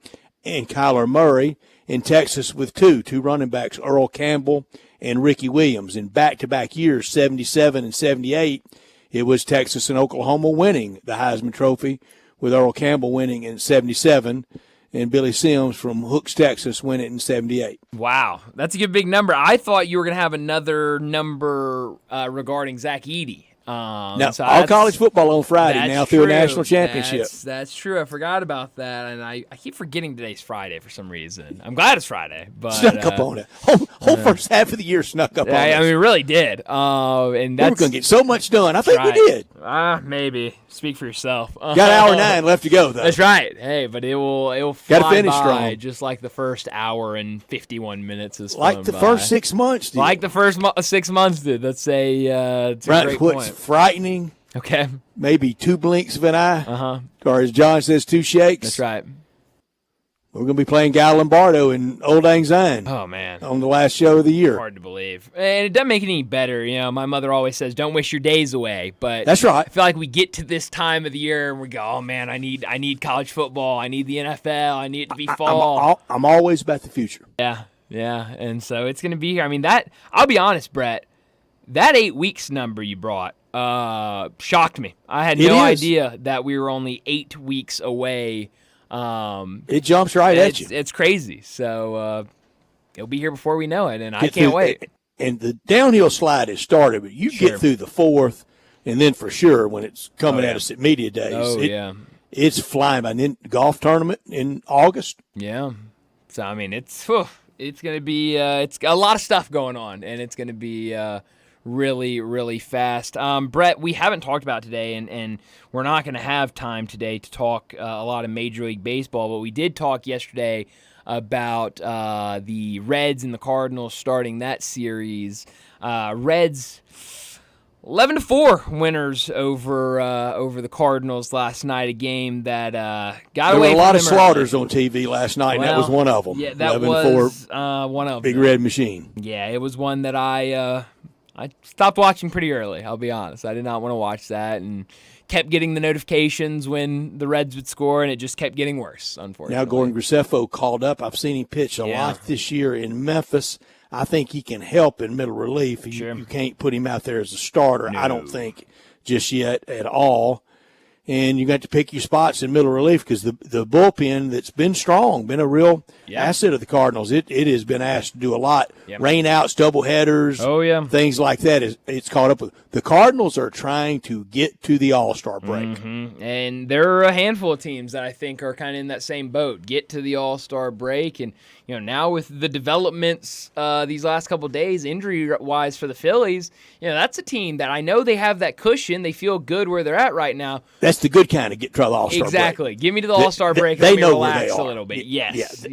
and Kyler Murray. In Texas with two running backs, Earl Campbell and Ricky Williams. In back-to-back years, 77 and 78, it was Texas and Oklahoma winning the Heisman Trophy, with Earl Campbell winning in 77 and Billy Sims from Hooks, Texas, win it in 78. Wow, that's a good big number. I thought you were going to have another number regarding Zach Edey. Now, all college football on Friday now through a national championship. That's true. I forgot about that, and I keep forgetting today's Friday for some reason. I'm glad it's Friday, but snuck up on it. Whole first half of the year snuck up on it. I mean, really did. And we were going to get so much done. I think we did. Maybe. Speak for yourself. Got hour 9 left to go, though. That's right. Hey, but it will fly by strong. Just like the first hour and 51 minutes is like the first 6 months did. Like the first 6 months did. That's a great point. Frightening. Okay. Maybe 2 blinks of an eye. Or as John says, 2 shakes. That's right. We're going to be playing Guy Lombardo in Old Lang Syne. Oh, man. On the last show of the year. Hard to believe. And it doesn't make it any better. You know, my mother always says, don't wish your days away. But that's right. I feel like we get to this time of the year and we go, oh, man, I need college football. I need the NFL. I need it to be fall. I'm always about the future. Yeah. And so it's going to be here. I mean, I'll be honest, Brett, that 8 weeks number you brought shocked me. I had no idea that we were only 8 weeks away. It jumps right at you. It's crazy. So it'll be here before we know it, and I can't wait. And the downhill slide has started, but you get through the 4th, and then for sure when it's coming at us at media days, it's flying. And then golf tournament in August. Yeah. So I mean, it's going to be it's a lot of stuff going on, and it's going to be really, really fast. Brett, we haven't talked about today, and we're not going to have time today to talk a lot of Major League Baseball, but we did talk yesterday about the Reds and the Cardinals starting that series. Reds 11-4 winners over the Cardinals last night, a game that got away from them. There were a lot of slaughters on TV last night, and that was one of them. Yeah, that was one of them. Big Red Machine. Yeah, it was one that I stopped watching pretty early, I'll be honest. I did not want to watch that and kept getting the notifications when the Reds would score, and it just kept getting worse, unfortunately. Now Gordon Graceffo called up. I've seen him pitch a lot this year in Memphis. I think he can help in middle relief. You can't put him out there as a starter, I don't think, just yet at all. And you got to pick your spots in middle relief because the bullpen that's been strong, been a real asset of the Cardinals. It has been asked to do a lot. Rain outs, double headers, things like that. It's caught up with. The Cardinals are trying to get to the All-Star break. And there are a handful of teams that I think are kind of in that same boat, get to the All-Star break. And now with the developments these last couple of days, injury-wise for the Phillies, that's a team that I know they have that cushion. They feel good where they're at right now. That's the good kind of get to the All-Star break. Exactly. Give me to the All-Star break and let me relax a little bit. Yes.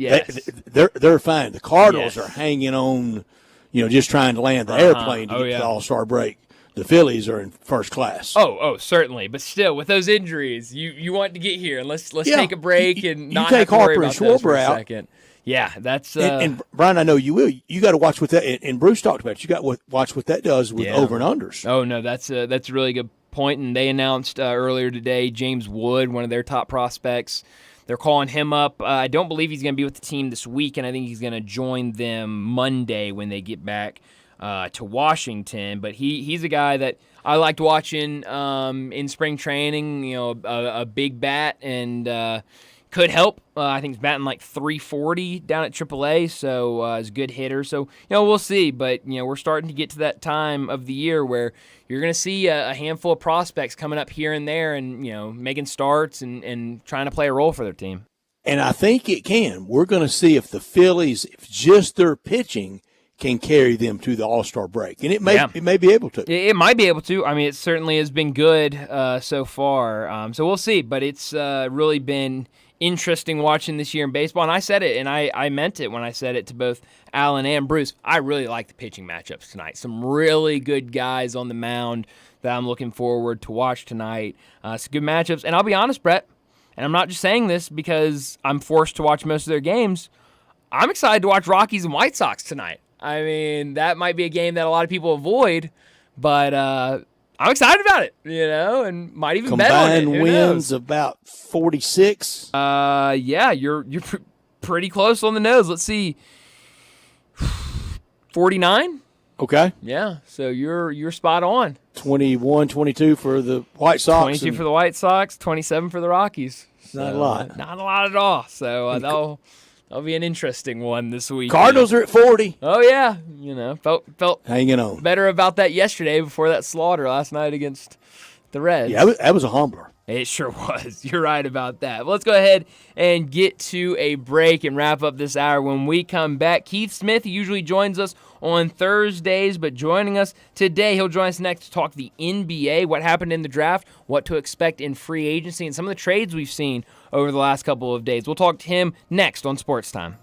They're fine. The Cardinals are hanging on, just trying to land the airplane to get to the All-Star break. The Phillies are in first class. Oh, certainly. But still, with those injuries, you want to get here and let's take a break and not take have to worry Harper about and those for Schwarber a out. second. Yeah, that's and Brian, I know you will. You got to watch what that. And Bruce talked about it. You got to watch what that does with over and unders. Oh no, that's a really good point. And they announced earlier today James Wood, one of their top prospects. They're calling him up. I don't believe he's going to be with the team this week, and I think he's going to join them Monday when they get back to Washington. But he's a guy that I liked watching in spring training. A big bat and could help. I think he's batting like 340 down at AAA, so he's a good hitter. So we'll see. But we're starting to get to that time of the year where you're going to see a handful of prospects coming up here and there, and making starts and trying to play a role for their team. And I think it can. We're going to see if the Phillies, if just their pitching can carry them to the All-Star break. And it may be able to. It might be able to. I mean, it certainly has been good so far. So we'll see. But it's really been interesting watching this year in baseball. And I said it, and I meant it when I said it to both Alan and Bruce. I really like the pitching matchups tonight. Some really good guys on the mound that I'm looking forward to watch tonight. Some good matchups. And I'll be honest, Brett, and I'm not just saying this because I'm forced to watch most of their games. I'm excited to watch Rockies and White Sox tonight. I mean, that might be a game that a lot of people avoid, but I'm excited about it, and might even bet on it. Combined wins about 46. Yeah, you're pretty close on the nose. Let's see, 49. Okay. Yeah, so you're spot on. 21, 22 for the White Sox. 22 for the White Sox, 27 for the Rockies. Not a lot. Not a lot at all. So that'll be an interesting one this week. Cardinals are at 40. Oh yeah, felt hanging on better about that yesterday before that slaughter last night against the Reds. Yeah, that was a humbler. It sure was. You're right about that. Well, let's go ahead and get to a break and wrap up this hour. When we come back, Keith Smith usually joins us on Thursdays, but joining us today, he'll join us next to talk the NBA, what happened in the draft, what to expect in free agency, and some of the trades we've seen over the last couple of days. We'll talk to him next on Sports Time.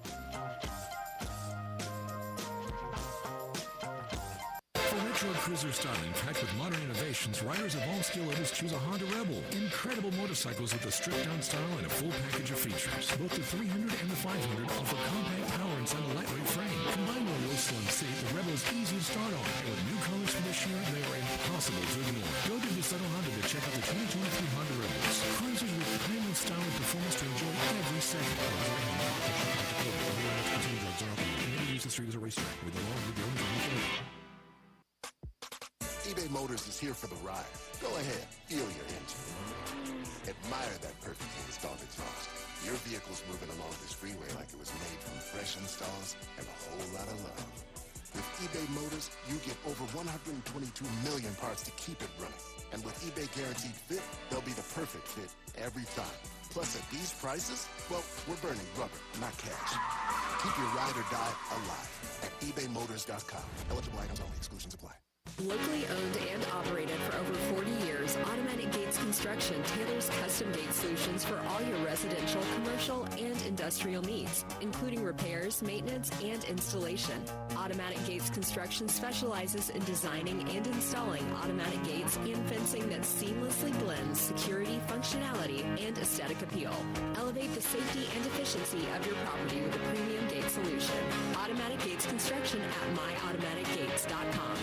Cruiser styling packed with modern innovations, riders of all skill levels choose a Honda Rebel. Incredible motorcycles with a stripped-down style and a full package of features. Both the 300 and the 500 offer compact power inside a lightweight frame. Combined with a low slim seat, the Rebel is easy to start on. With new colors from this year, they are impossible to ignore. Go to DeSoto Honda to check out the 2023 Honda Rebels. Cruisers with timeless style and performance to enjoy every second. Maybe use the street as a racetrack with the law of the eBay Motors is here for the ride. Go ahead, feel your engine. Admire that perfectly installed exhaust. Your vehicle's moving along this freeway like it was made from fresh installs and a whole lot of love. With eBay Motors, you get over 122 million parts to keep it running. And with eBay Guaranteed Fit, they'll be the perfect fit every time. Plus, at these prices, well, we're burning rubber, not cash. Keep your ride or die alive at ebaymotors.com. Eligible items only. Exclusions apply. Locally owned and operated for over 40 years, Automatic Gates Construction tailors custom gate solutions for all your residential, commercial, and industrial needs, including repairs, maintenance, and installation. Automatic Gates Construction specializes in designing and installing automatic gates and fencing that seamlessly blends security, functionality, and aesthetic appeal. Elevate the safety and efficiency of your property with a premium gate solution. Automatic Gates Construction at myautomaticgates.com.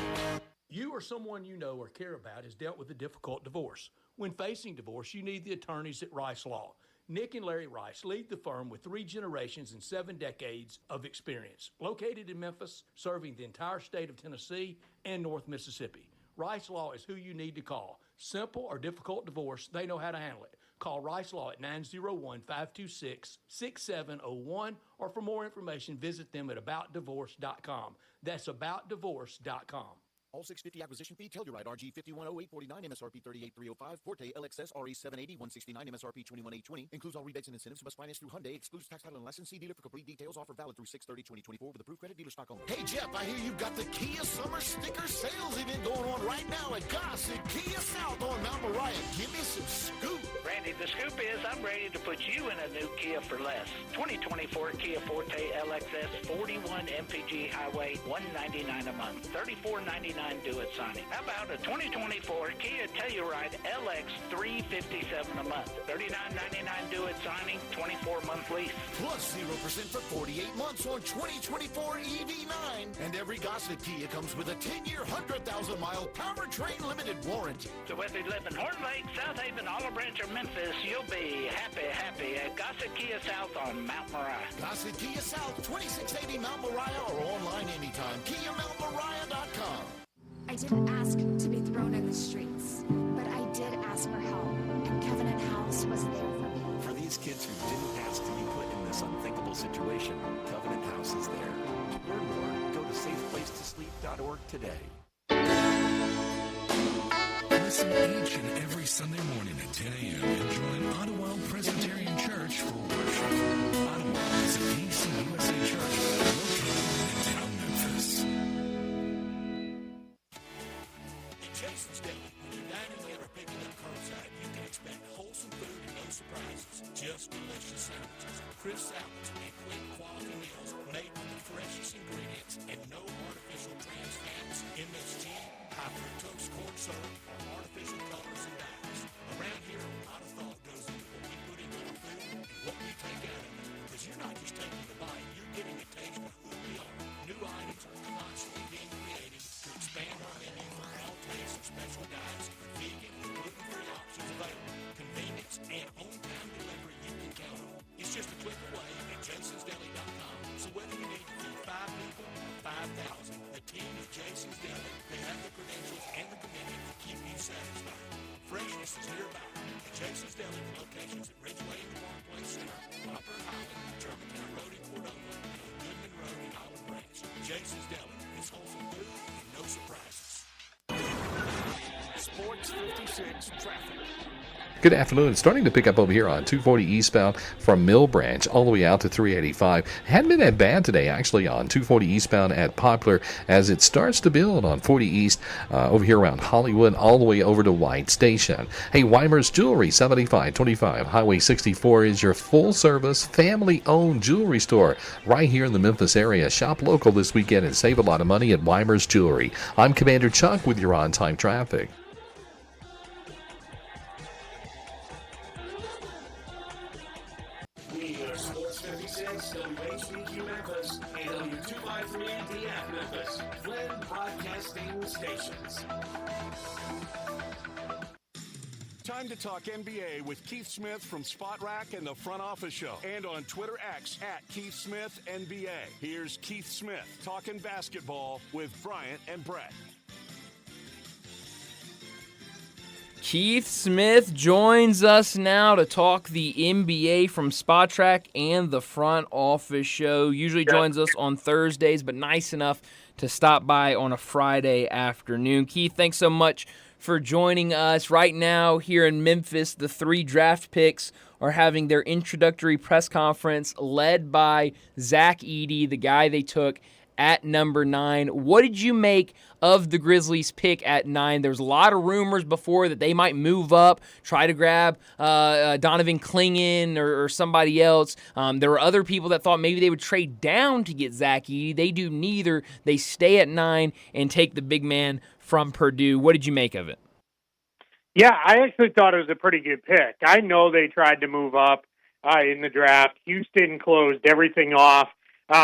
You or someone you know or care about has dealt with a difficult divorce. When facing divorce, you need the attorneys at Rice Law. Nick and Larry Rice lead the firm with 3 generations and 7 decades of experience. Located in Memphis, serving the entire state of Tennessee and North Mississippi. Rice Law is who you need to call. Simple or difficult divorce, they know how to handle it. Call Rice Law at 901-526-6701, or for more information, visit them at aboutdivorce.com. That's aboutdivorce.com. All 650 acquisition fee, Telluride RG 510849, MSRP 38305, Forte LXS RE 780 169, MSRP 21820. Includes all rebates and incentives. Must finance through Hyundai. Excludes tax title and license. See dealer for complete details. Offer valid through 6/30/2024 with approved credit. Dealer stock only. Hey Jeff, I hear you've got the Kia Summer Sticker Sales event going on right now at Gossett Kia South on Mount Moriah. Give me some scoop. Randy, the scoop is I'm ready to put you in a new Kia for less. 2024 Kia Forte LXS 41 MPG Highway, $199 a month, $34.99 due at signing. How about a 2024 Kia Telluride LX 357 a month, $39.99 due at signing, 24-month lease. Plus 0% for 48 months on 2024 EV9. And every Gossett Kia comes with a 10-year, 100,000-mile powertrain limited warranty. So whether you live in Horn Lake, South Haven, Olive Branch, or Memphis, you'll be happy at Gossett Kia South on Mount Moriah. Gossett Kia South, 2680 Mount Moriah, or online anytime. KiaMountMoriah.com. I didn't ask to be thrown in the streets, but I did ask for help, and Covenant House was there for me. For these kids who didn't ask to be put in this unthinkable situation, Covenant House is there. To learn more, go to safeplacetosleep.org today. Listen each and every Sunday morning at 10 a.m. and join Ottawa Presbyterian Church for worship. Ottawa is a PCUSA church located in town Memphis. Jason's Deli. When you're dining in or picking up curbside, you can expect wholesome food and no surprises. Just delicious sandwiches, crisp salads, and quick quality meals made with the freshest ingredients and no artificial trans fats, MSG, high fructose corn syrup, or artificial colors and dyes. Around here, a lot of thought goes into what we put into our food and what we take out of it. Because you're not just taking the bite, you're getting a taste of who we are. New items are constantly being created to expand our menu for all tastes and special diets, vegan and gluten-free options available, convenience, and on-time delivery you can count on. It's just a click away at jasonsdeli.com. So whether you need to feed 5 people or 5,000, the team at Jason's Deli, they have the credentials and the commitment to keep you satisfied. Freshness is nearby at Jason's Deli with locations at Ridgeway in the Park Place Center, Upper Highland, Germantown Road in Cordova, and Goodman Road in Olive Branch. Jason's Deli, it's wholesome food and no surprises. Sports 56 traffic. Good afternoon. Starting to pick up over here on 240 eastbound from Mill Branch all the way out to 385. Hadn't been that bad today, actually, on 240 eastbound at Poplar as it starts to build on 40 East over here around Hollywood all the way over to White Station. Hey, Weimer's Jewelry, 7525 Highway 64 is your full-service, family-owned jewelry store right here in the Memphis area. Shop local this weekend and save a lot of money at Weimer's Jewelry. I'm Commander Chuck with your on-time traffic. Sports 56, WHBQ Memphis, and W253DF Memphis, Flynn Broadcasting Stations. Time to talk NBA with Keith Smith from Spot Rack and the Front Office Show, and on Twitter X at Keith Smith NBA. Here's Keith Smith talking basketball with Bryant and Brett. Keith Smith joins us now to talk the NBA from Spot Track and the Front Office Show. Usually joins us on Thursdays, but nice enough to stop by on a Friday afternoon. Keith, thanks so much for joining us. Right now here in Memphis, the 3 draft picks are having their introductory press conference led by Zach Edey, the guy they took at number 9. What did you make of the Grizzlies pick at 9? There was a lot of rumors before that they might move up, try to grab Donovan Clingan or somebody else. There were other people that thought maybe they would trade down to get Zach Edey. They do neither. They stay at 9 and take the big man from Purdue. What did you make of it? Yeah, I actually thought it was a pretty good pick. I know they tried to move up in the draft. Houston closed everything off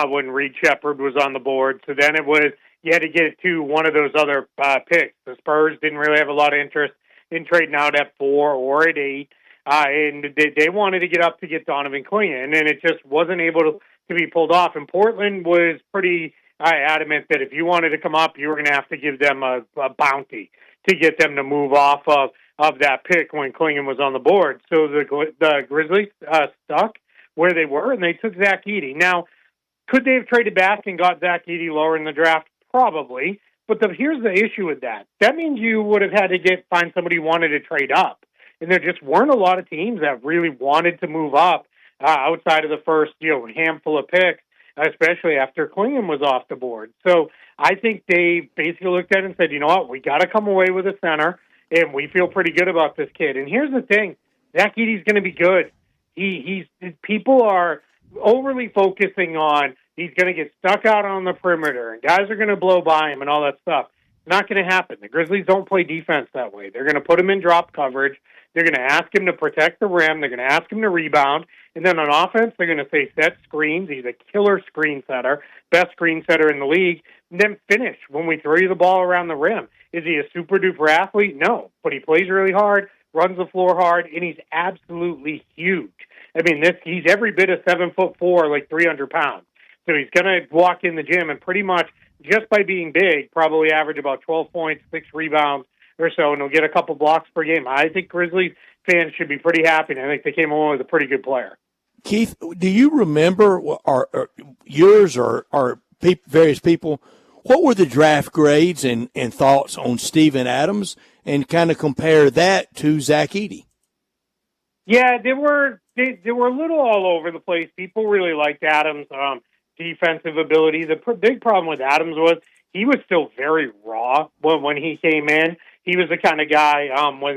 when Reed Shepherd was on the board. So then it was, you had to get it to one of those other picks. The Spurs didn't really have a lot of interest in trading out at 4 or at 8. And they wanted to get up to get Donovan Clingan, and it just wasn't able to be pulled off. And Portland was pretty adamant that if you wanted to come up, you were going to have to give them a bounty to get them to move off of that pick when Clingan was on the board. So the Grizzlies stuck where they were, and they took Zach Edey. Now, could they have traded back and got Zach Edey lower in the draft? Probably. But here's the issue with that. That means you would have had to find somebody who wanted to trade up. And there just weren't a lot of teams that really wanted to move up outside of the first handful of picks, especially after Clingan was off the board. So I think they basically looked at it and said, you know what, we got to come away with a center, and we feel pretty good about this kid. And here's the thing. Zach Edey's going to be good. People are overly focusing on he's going to get stuck out on the perimeter and guys are going to blow by him and all that stuff. It's not going to happen. The Grizzlies don't play defense that way. They're going to put him in drop coverage. They're going to ask him to protect the rim. They're going to ask him to rebound. And then on offense, they're going to say set screens. He's a killer screen setter, best screen setter in the league. And then finish when we throw you the ball around the rim. Is he a super-duper athlete? No. But he plays really hard, runs the floor hard, and he's absolutely huge. I mean, he's every bit of 7'4", like 300 pounds. So he's going to walk in the gym and pretty much just by being big, probably average about 12 points, 6 rebounds or so, and he'll get a couple blocks per game. I think Grizzlies fans should be pretty happy, and I think they came along with a pretty good player. Keith, do you remember, yours or various people, what were the draft grades and thoughts on Steven Adams, and kind of compare that to Zach Edey? Yeah, they were a little all over the place. People really liked Adams' defensive ability. The big problem with Adams was he was still very raw when he came in. He was the kind of guy,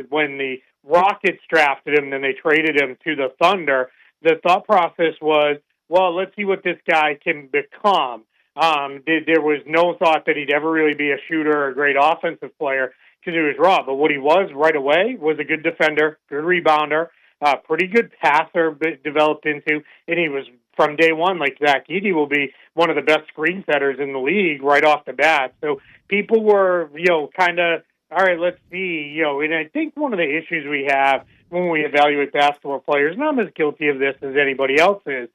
when the Rockets drafted him, then they traded him to the Thunder, the thought process was, well, let's see what this guy can become. There was no thought that he'd ever really be a shooter or a great offensive player because he was raw. But what he was right away was a good defender, good rebounder, pretty good passer developed into, and he was from day one, like Zach Edey will be one of the best screen setters in the league right off the bat. So people were, kind of, all right, let's see, and I think one of the issues we have when we evaluate basketball players, and I'm as guilty of this as anybody else is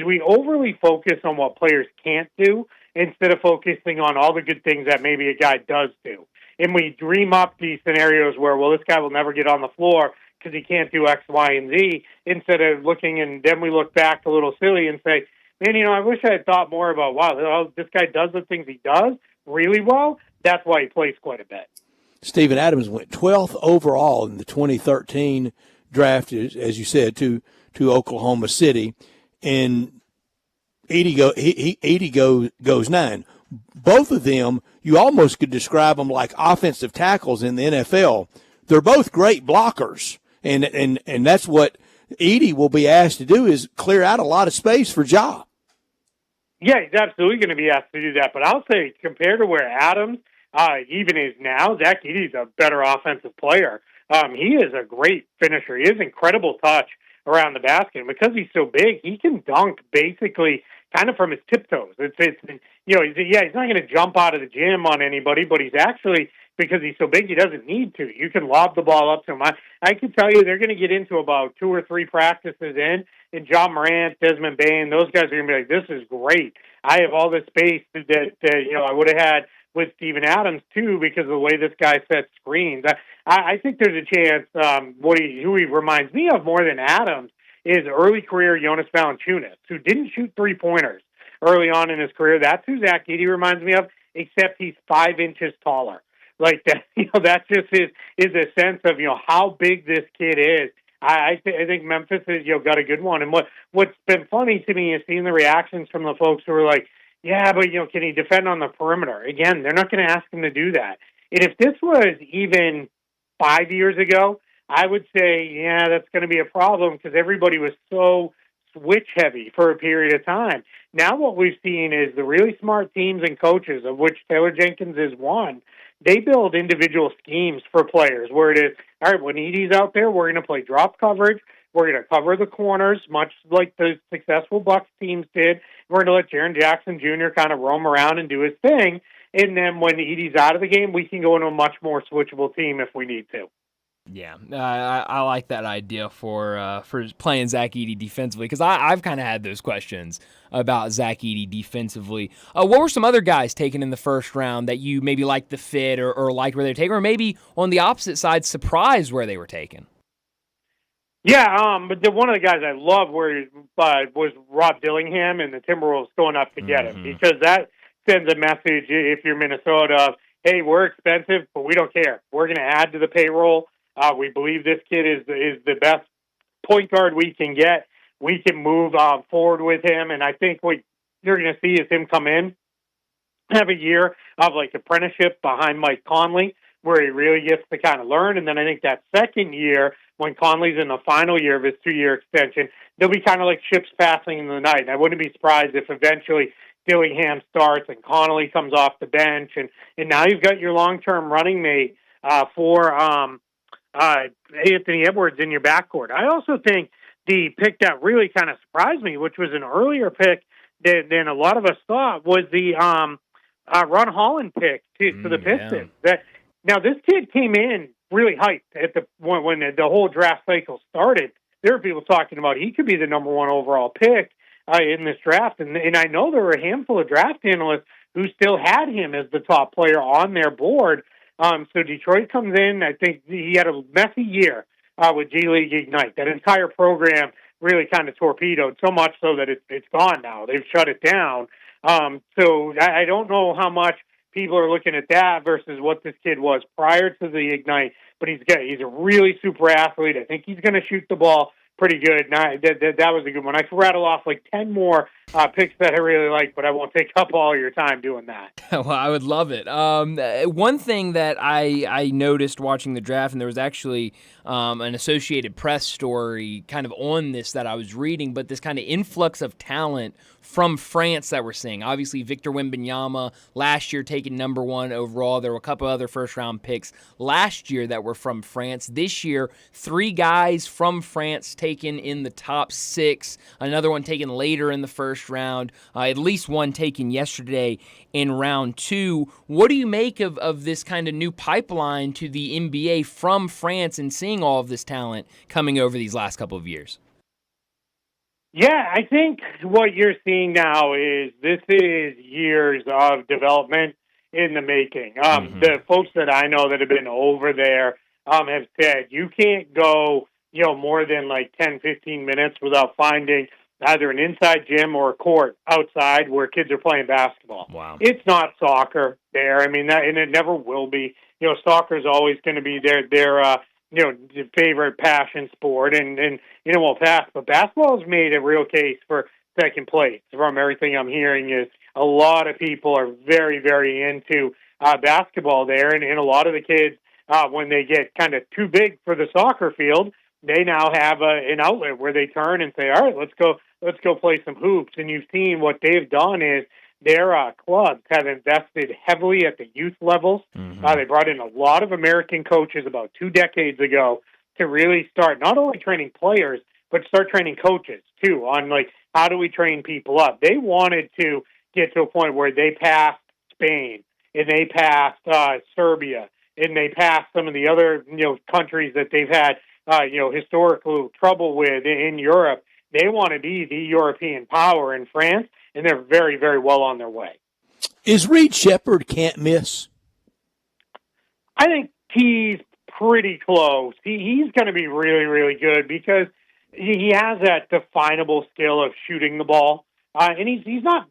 we overly focus on what players can't do instead of focusing on all the good things that maybe a guy does do. And we dream up these scenarios where, well, this guy will never get on the floor because he can't do X, Y, and Z, instead of looking, and then we look back a little silly and say, man, I wish I had thought more about, wow, this guy does the things he does really well. That's why he plays quite a bit. Steven Adams went 12th overall in the 2013 draft, as you said, to Oklahoma City, and Edey goes 9. Both of them, you almost could describe them like offensive tackles in the NFL. They're both great blockers, and that's what Edey will be asked to do, is clear out a lot of space for Ja. Yeah, he's absolutely going to be asked to do that. But I'll say, compared to where Adams even is now, Zach Edey's a better offensive player. He is a great finisher. He has incredible touch around the basket. And because he's so big, he can dunk basically kind of from his tiptoes. He's not going to jump out of the gym on anybody, but he's actually, because he's so big, he doesn't need to. You can lob the ball up to him. I can tell you they're going to get into about 2 or 3 practices in, and John Morant, Desmond Bane, those guys are going to be like, this is great. I have all this space that I would have had with Steven Adams, too, because of the way this guy sets screens. I think there's a chance who he reminds me of more than Adams is early career Jonas Valanciunas, who didn't shoot three-pointers early on in his career. That's who Zach Edey reminds me of, except he's 5 inches taller. Like that, that just is a sense of, how big this kid is. I think Memphis has, got a good one. And what's been funny to me is seeing the reactions from the folks who are like, yeah, but, can he defend on the perimeter? Again, they're not going to ask him to do that. And if this was even 5 years ago, I would say, yeah, that's going to be a problem because everybody was so switch heavy for a period of time. Now what we've seen is the really smart teams and coaches, of which Taylor Jenkins is one, they build individual schemes for players where it is, all right, when Edey's out there, we're going to play drop coverage. We're going to cover the corners, much like the successful Bucks teams did. We're going to let Jaren Jackson Jr. kind of roam around and do his thing. And then when Edey's out of the game, we can go into a much more switchable team if we need to. Yeah, I like that idea for playing Zach Edey defensively, because I've kind of had those questions about Zach Edey defensively. What were some other guys taken in the first round that you maybe liked the fit or liked where they were taken, or maybe on the opposite side, surprised where they were taken? Yeah, but one of the guys I love was Rob Dillingham and the Timberwolves going up to get him, because that sends a message if you're Minnesota of, hey, we're expensive, but we don't care. We're going to add to the payroll. We believe this kid is the best point guard we can get. We can move forward with him, and I think what you're going to see is him come in, have a year of like apprenticeship behind Mike Conley, where he really gets to kind of learn. And then I think that second year, when Conley's in the final year of his 2-year extension, they'll be kind of like ships passing in the night. And I wouldn't be surprised if eventually Dillingham starts and Conley comes off the bench, and now you've got your long-term running mate for Anthony Edwards in your backcourt. I also think the pick that really kind of surprised me, which was an earlier pick than a lot of us thought, was the Ron Holland pick to the Pistons. Yeah. Now, this kid came in really hyped at when the whole draft cycle started. There were people talking about he could be the number 1 overall pick in this draft. And I know there were a handful of draft analysts who still had him as the top player on their board. So Detroit comes in. I think he had a messy year with G League Ignite. That entire program really kind of torpedoed, so much so that it's gone now. They've shut it down. So I don't know how much people are looking at that versus what this kid was prior to the Ignite. But he's a really super athlete. I think he's going to shoot the ball pretty good. And that was a good one. I could rattle off like 10 more picks that I really like, but I won't take up all your time doing that. Well, I would love it. One thing that I noticed watching the draft, and there was actually an Associated Press story kind of on this that I was reading, but this kind of influx of talent from France that we're seeing. Obviously, Victor Wembanyama last year taken number 1 overall. There were a couple other first-round picks last year that were from France. This year, 3 guys from France taken in the top 6. Another one taken later in the first round. At least one taken yesterday in round 2. What do you make of this kind of new pipeline to the NBA from France and seeing all of this talent coming over these last couple of years? Yeah, I think what you're seeing now is this is years of development in the making. The folks that I know that have been over there have said you can't go, more than like 10, 15 minutes without finding either an inside gym or a court outside where kids are playing basketball. Wow. It's not soccer there. I mean, and it never will be. Soccer is always going to be their favorite passion sport, and won't pass. But basketball has made a real case for second place. From everything I'm hearing, is a lot of people are very, very into basketball there, and a lot of the kids, when they get kind of too big for the soccer field, they now have an outlet where they turn and say, all right, let's go play some hoops. And you've seen what they've done is their clubs have invested heavily at the youth levels. They brought in a lot of American coaches about 2 decades ago to really start not only training players, but start training coaches too on like, how do we train people up? They wanted to get to a point where they passed Spain and they passed Serbia and they passed some of the other, countries that they've had, historical trouble with in Europe. They want to be the European power in France, and they're very, very well on their way. Is Reed Shepherd can't miss? I think he's pretty close. He's going to be really, really good because he has that definable skill of shooting the ball, and he's not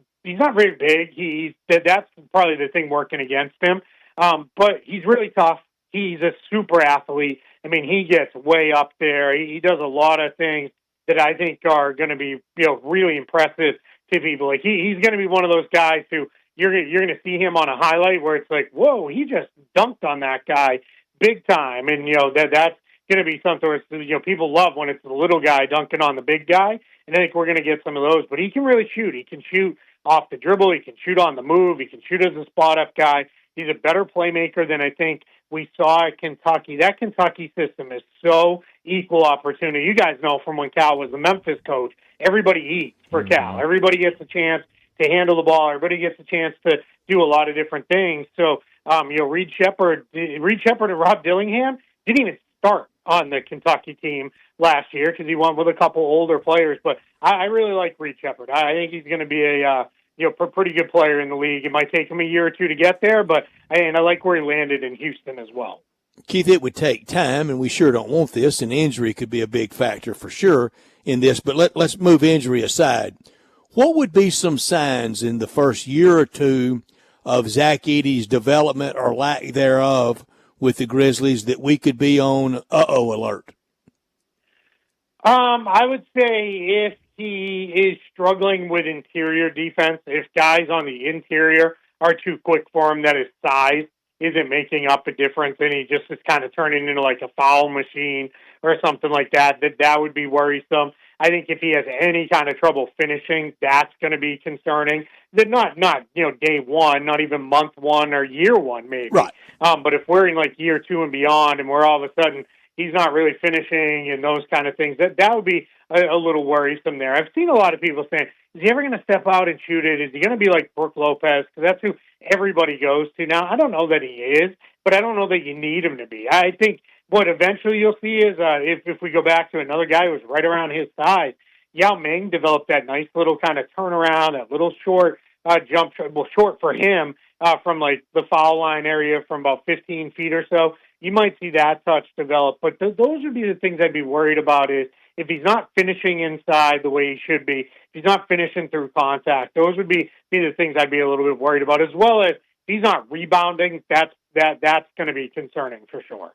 very big. That's probably the thing working against him. But he's really tough. He's a super athlete. I mean, he gets way up there. He does a lot of things that I think are going to be, really impressive to people. Like he's going to be one of those guys who you're going to see him on a highlight where it's like, whoa, he just dunked on that guy big time, and that's going to be something where people love when it's the little guy dunking on the big guy, and I think we're going to get some of those. But he can really shoot. He can shoot off the dribble. He can shoot on the move. He can shoot as a spot up guy. He's a better playmaker than I think we saw at Kentucky. That Kentucky system is so equal opportunity. You guys know from when Cal was the Memphis coach, everybody eats for Cal. Everybody gets a chance to handle the ball. Everybody gets a chance to do a lot of different things. So, Reed Shepherd and Rob Dillingham didn't even start on the Kentucky team last year because he went with a couple older players. But I really like Reed Shepherd. I think he's going to be a pretty good player in the league. It might take him a year or two to get there, but I like where he landed in Houston as well. Keith, it would take time, and we sure don't want this, and injury could be a big factor for sure in this, but let's move injury aside. What would be some signs in the first year or two of Zach Edey's development or lack thereof with the Grizzlies that we could be on alert? I would say if he is struggling with interior defense, if guys on the interior are too quick for him, that his size isn't making up a difference, and he just is kind of turning into like a foul machine or something like that, that would be worrisome. I think if he has any kind of trouble finishing, that's going to be concerning. That not day one, not even month one or year one maybe. Right. But if we're in like year 2 and beyond, and we're all of a sudden he's not really finishing and those kind of things, that would be a little worrisome there. I've seen a lot of people saying, is he ever going to step out and shoot it? Is he going to be like Brook Lopez? Because that's who everybody goes to. Now, I don't know that he is, but I don't know that you need him to be. I think what eventually you'll see is if we go back to another guy who was right around his size, Yao Ming developed that nice little kind of turnaround, that little short jump, short for him from like the foul line area from about 15 feet or so. You might see that touch develop, but those would be the things I'd be worried about is if he's not finishing inside the way he should be, if he's not finishing through contact, those would be the things I'd be a little bit worried about, as well as if he's not rebounding, that's going to be concerning for sure.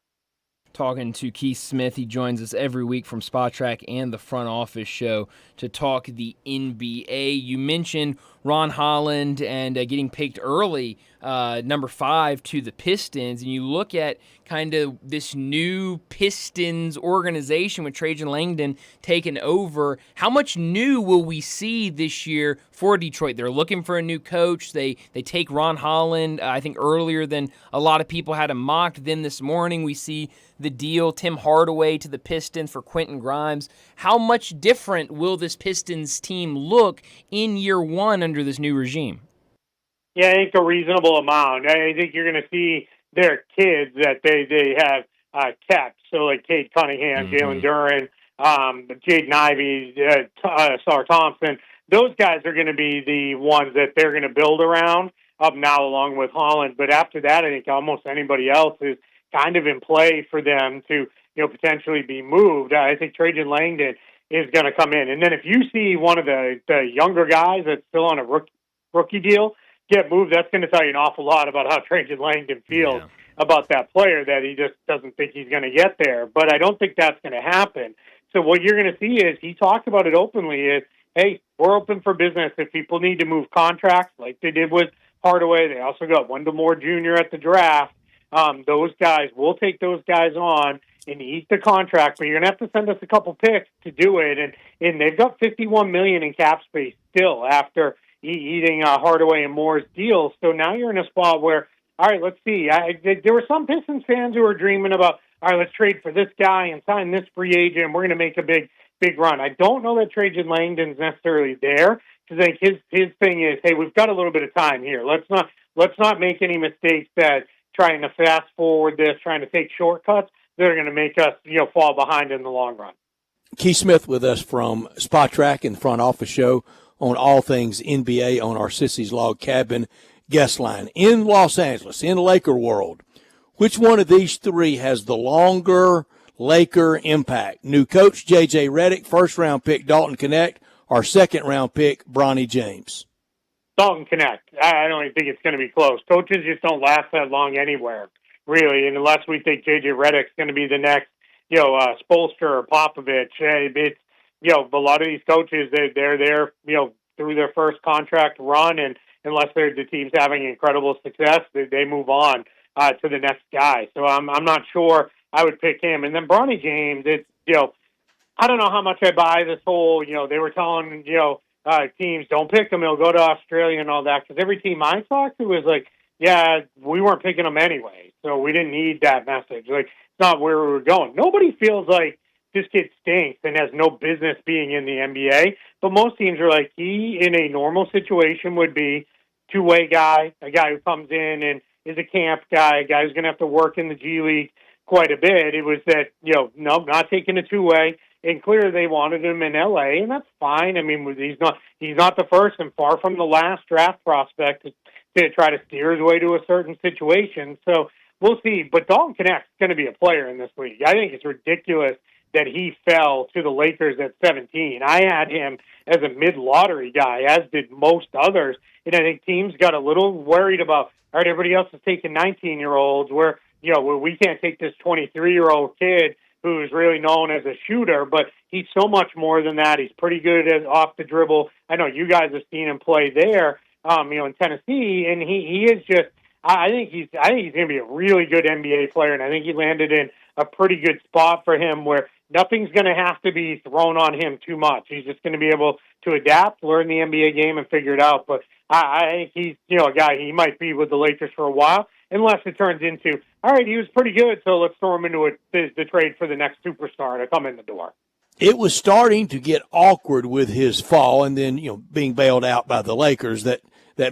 talking to Keith Smith. He joins us every week from Spot Track and the Front Office Show to talk the NBA. You mentioned Ron Holland and getting picked early, number 5 to the Pistons, and you look at kind of this new Pistons organization with Trajan Langdon taking over. How much new will we see this year for Detroit? They're looking for a new coach. They take Ron Holland, I think, earlier than a lot of people had him mocked. Then this morning we see the deal, Tim Hardaway to the Pistons for Quentin Grimes. How much different will this Pistons team look in year one under this new regime? Yeah, I think a reasonable amount. I think you're going to see their kids that they have kept. So like Cade Cunningham, Jalen Duren, Jaden Ivey, Sar Thompson. Those guys are going to be the ones that they're going to build around up now along with Holland. But after that, I think almost anybody else is kind of in play for them to, potentially be moved. I think Trajan Langdon is going to come in. And then if you see one of the younger guys that's still on a rookie deal get moved, that's going to tell you an awful lot about how Trajan Langdon feels about that player, that he just doesn't think he's going to get there. But I don't think that's going to happen. So what you're going to see is, he talked about it openly, is, hey, we're open for business. If people need to move contracts like they did with Hardaway, they also got Wendell Moore Jr. at the draft. Those guys, we'll take those guys on and eat the contract, but you're going to have to send us a couple picks to do it. And they've got $51 million in cap space still after eating Hardaway and Moore's deals. So now you're in a spot where, all right, let's see. There were some Pistons fans who were dreaming about, all right, let's trade for this guy and sign this free agent, and we're going to make a big run. I don't know that Trajan Langdon's necessarily there, because I think his thing is, hey, we've got a little bit of time here. Let's not make any mistakes that trying to fast forward this, trying to take shortcuts, they're going to make us, fall behind in the long run. Keith Smith with us from Spot Track and the Front Office Show on all things NBA on our Sissy's Log Cabin guest line. In Los Angeles, in Laker world, which one of these three has the longer Laker impact? New coach J.J. Redick, first-round pick Dalton Connect, or second-round pick Bronny James? Dalton Connect. I don't even think it's going to be close. Coaches just don't last that long anywhere, really, and unless we think J.J. Redick's going to be the next, Spoelstra or Popovich. It's, a lot of these coaches, they're there, through their first contract run, and unless the team's having incredible success, they move on to the next guy. So I'm not sure I would pick him. And then Bronny James, it's, I don't know how much I buy this whole, they were telling, teams, don't pick him, he'll go to Australia and all that, because every team I talked to was like, yeah, we weren't picking him anyway, so we didn't need that message. Like, it's not where we were going. Nobody feels like this kid stinks and has no business being in the NBA, but most teams are like, he, in a normal situation, would be two-way guy, a guy who comes in and is a camp guy, a guy who's going to have to work in the G League quite a bit. It was that, no, not taking a two-way, and clearly they wanted him in L.A., and that's fine. I mean, he's not the first and far from the last draft prospect to try to steer his way to a certain situation. So we'll see. But Dalton Connect's going to be a player in this league. I think it's ridiculous that he fell to the Lakers at 17. I had him as a mid-lottery guy, as did most others. And I think teams got a little worried about, all right, everybody else is taking 19-year-olds, where we can't take this 23-year-old kid who's really known as a shooter, but he's so much more than that. He's pretty good at off the dribble. I know you guys have seen him play there, in Tennessee, and he is just, I think he's going to be a really good NBA player, and I think he landed in a pretty good spot for him where nothing's going to have to be thrown on him too much. He's just going to be able to adapt, learn the NBA game, and figure it out. But I think he's, a guy, he might be with the Lakers for a while, unless it turns into, all right, he was pretty good, so let's throw him into the trade for the next superstar to come in the door. It was starting to get awkward with his fall, and then, being bailed out by the Lakers, that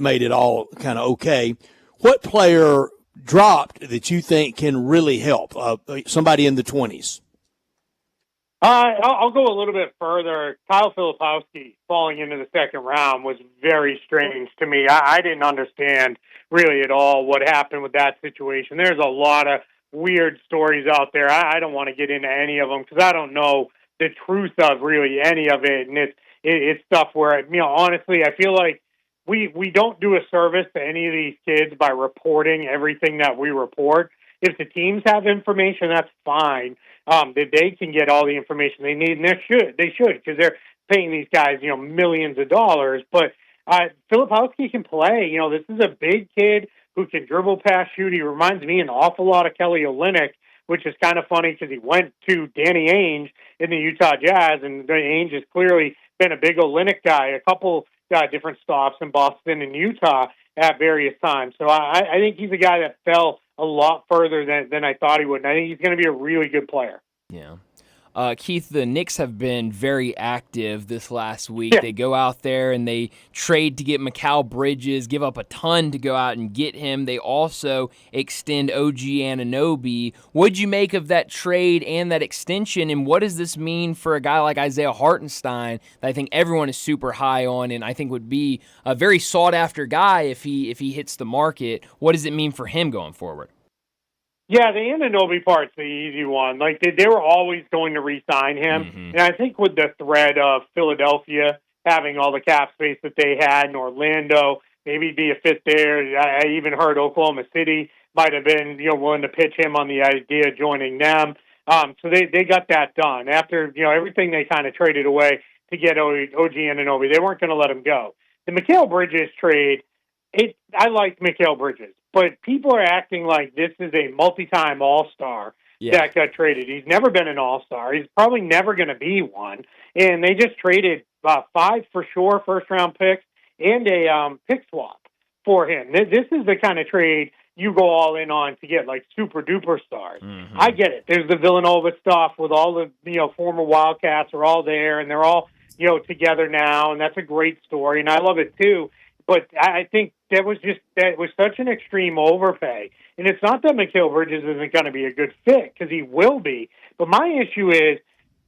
made it all kind of okay. What player dropped that you think can really help? Somebody in the 20s. I'll go a little bit further. Kyle Filipowski falling into the second round was very strange to me. I didn't understand really at all what happened with that situation. There's a lot of weird stories out there. I don't want to get into any of them because I don't know the truth of really any of it. And it's stuff where, honestly, I feel like we don't do a service to any of these kids by reporting everything that we report. If the teams have information, that's fine. They can get all the information they need, and they should, because they're paying these guys, millions of dollars. But Filipowski can play. This is a big kid who can dribble, pass, shoot. He reminds me an awful lot of Kelly Olynyk, which is kind of funny because he went to Danny Ainge in the Utah Jazz, and Ainge has clearly been a big Olynyk guy, a couple different stops in Boston and Utah at various times. So I think he's a guy that fell a lot further than I thought he would, and I think he's going to be a really good player. Yeah. Keith, the Knicks have been very active this last week. Yeah. They go out there and they trade to get Mikal Bridges, give up a ton to go out and get him. They also extend OG Anunoby. What'd you make of that trade and that extension, and what does this mean for a guy like Isaiah Hartenstein that I think everyone is super high on and I think would be a very sought-after guy if he hits the market? What does it mean for him going forward? Yeah, the Anunoby part's the easy one. Like, they were always going to re-sign him. Mm-hmm. And I think with the threat of Philadelphia having all the cap space that they had, and Orlando, maybe be a fit there. I even heard Oklahoma City might have been, willing to pitch him on the idea of joining them. So they got that done. After, everything they kind of traded away to get OG Anunoby, they weren't going to let him go. The Mikal Bridges trade, I like Mikal Bridges. But people are acting like this is a multi-time All-Star that got traded. He's never been an All-Star. He's probably never going to be one. And they just traded 5 for sure first-round picks and a pick swap for him. This is the kind of trade you go all in on to get, like, super-duper stars. Mm-hmm. I get it. There's the Villanova stuff with all the, former Wildcats are all there, and they're all, together now, and that's a great story, and I love it too. But I think that was such an extreme overpay. And it's not that Mikal Bridges isn't going to be a good fit, because he will be. But my issue is,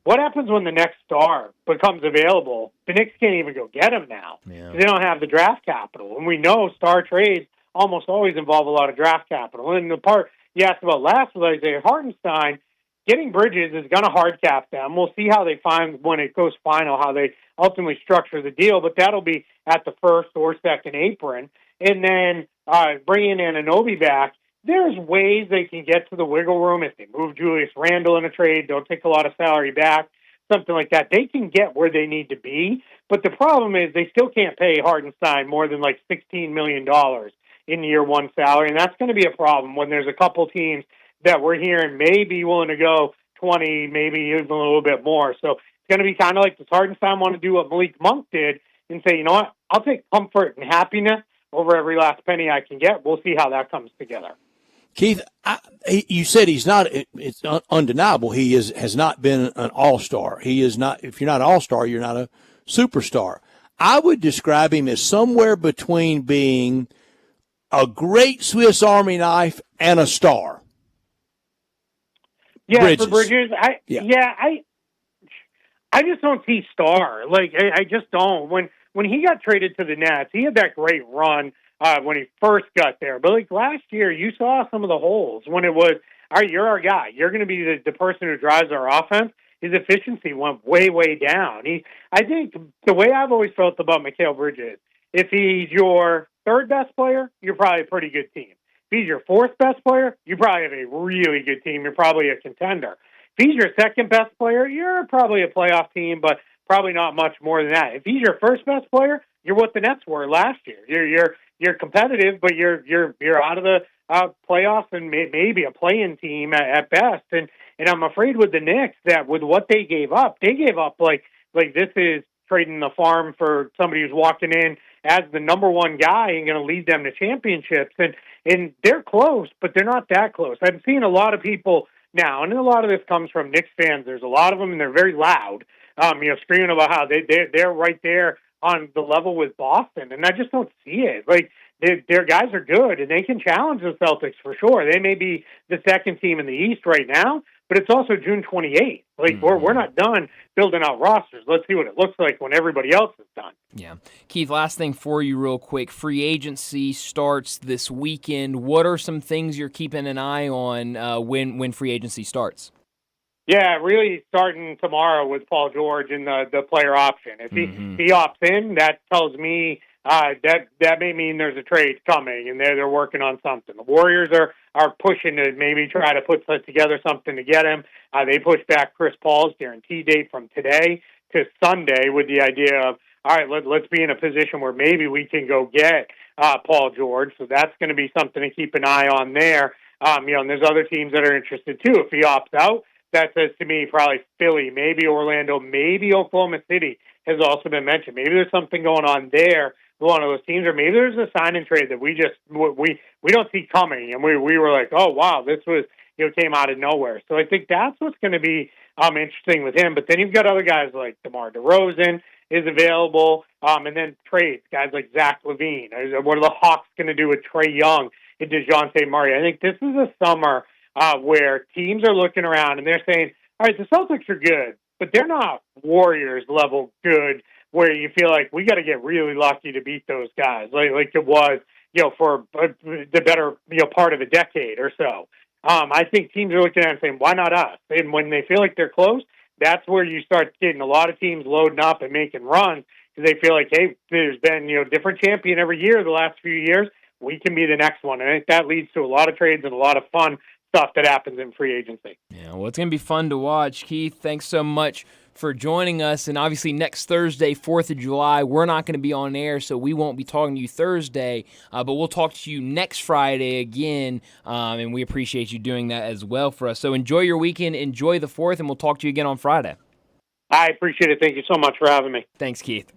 what happens when the next star becomes available? The Knicks can't even go get him now. Yeah. They don't have the draft capital. And we know star trades almost always involve a lot of draft capital. And the part you asked about last was Isaiah Hartenstein. Getting Bridges is going to hard cap them. We'll see how they find when it goes final, how they ultimately structure the deal, but that'll be at the first or second apron. And then bringing Anunoby back, there's ways they can get to the wiggle room. If they move Julius Randle in a trade, don't take a lot of salary back, something like that. They can get where they need to be, but the problem is they still can't pay Hartenstein more than like $16 million in year one salary, and that's going to be a problem when there's a couple teams that we're hearing may be willing to go 20, maybe even a little bit more. So it's going to be kind of like, does Hartenstein want to do what Malik Monk did and say, you know what, I'll take comfort and happiness over every last penny I can get. We'll see how that comes together. Keith, you said he's not. It's undeniable. He has not been an all-star. He is not. If you're not an all-star, you're not a superstar. I would describe him as somewhere between being a great Swiss Army knife and a star. Yeah, Bridges. for Bridges, I just don't see star. Like, I just don't. When he got traded to the Nets, he had that great run when he first got there. But like last year, you saw some of the holes when it was, all right, you're our guy. You're going to be the person who drives our offense. His efficiency went way, way down. I think the way I've always felt about Mikal Bridges, if he's your third best player, you're probably a pretty good team. If he's your fourth best player, you probably have a really good team. You're probably a contender. If he's your second best player, you're probably a playoff team, but probably not much more than that. If he's your first best player, you're what the Nets were last year. You're competitive, but you're out of the playoffs and maybe a play-in team at best. And I'm afraid with the Knicks that with what they gave up like this is trading the farm for somebody who's walking in as the number one guy and going to lead them to championships. And they're close, but they're not that close. I've seen a lot of people now, and a lot of this comes from Knicks fans. There's a lot of them, and they're very loud, screaming about how they're right there on the level with Boston, and I just don't see it. Like, their guys are good, and they can challenge the Celtics for sure. They may be the second team in the East right now, but it's also June 28th. Like, we're not done building out rosters. Let's see what it looks like when everybody else is done. Yeah. Keith, last thing for you real quick. Free agency starts this weekend. What are some things you're keeping an eye on when free agency starts? Yeah, really starting tomorrow with Paul George in the player option. If he opts in, that tells me that may mean there's a trade coming, and they're working on something. The Warriors are pushing to maybe try to put together something to get him. They pushed back Chris Paul's guarantee date from today to Sunday with the idea of, all right, let's be in a position where maybe we can go get Paul George. So that's going to be something to keep an eye on there. And there's other teams that are interested too. If he opts out, that says to me probably Philly, maybe Orlando, maybe Oklahoma City has also been mentioned. Maybe there's something going on there, one of those teams, or maybe there's a sign and trade that we don't see coming, and we were like, oh wow, this was came out of nowhere. So I think that's what's going to be interesting with him. But then you've got other guys like DeMar DeRozan is available, and then trades, guys like Zach LaVine. What are the Hawks going to do with Trae Young and DeJounte Murray? I think this is a summer where teams are looking around and they're saying, all right, the Celtics are good, but they're not Warriors level good, where you feel like we got to get really lucky to beat those guys, like it was, for the better, part of a decade or so. I think teams are looking at it and saying, why not us? And when they feel like they're close, that's where you start getting a lot of teams loading up and making runs, because they feel like, hey, there's been, different champion every year the last few years. We can be the next one. And I think that leads to a lot of trades and a lot of fun stuff that happens in free agency. Yeah, well, it's going to be fun to watch. Keith, thanks so much for joining us. And obviously next Thursday, 4th of July, we're not going to be on air, so we won't be talking to you Thursday, but we'll talk to you next Friday again, and we appreciate you doing that as well for us. So enjoy your weekend, enjoy the 4th, and we'll talk to you again on Friday. I appreciate it. Thank you so much for having me. Thanks, Keith.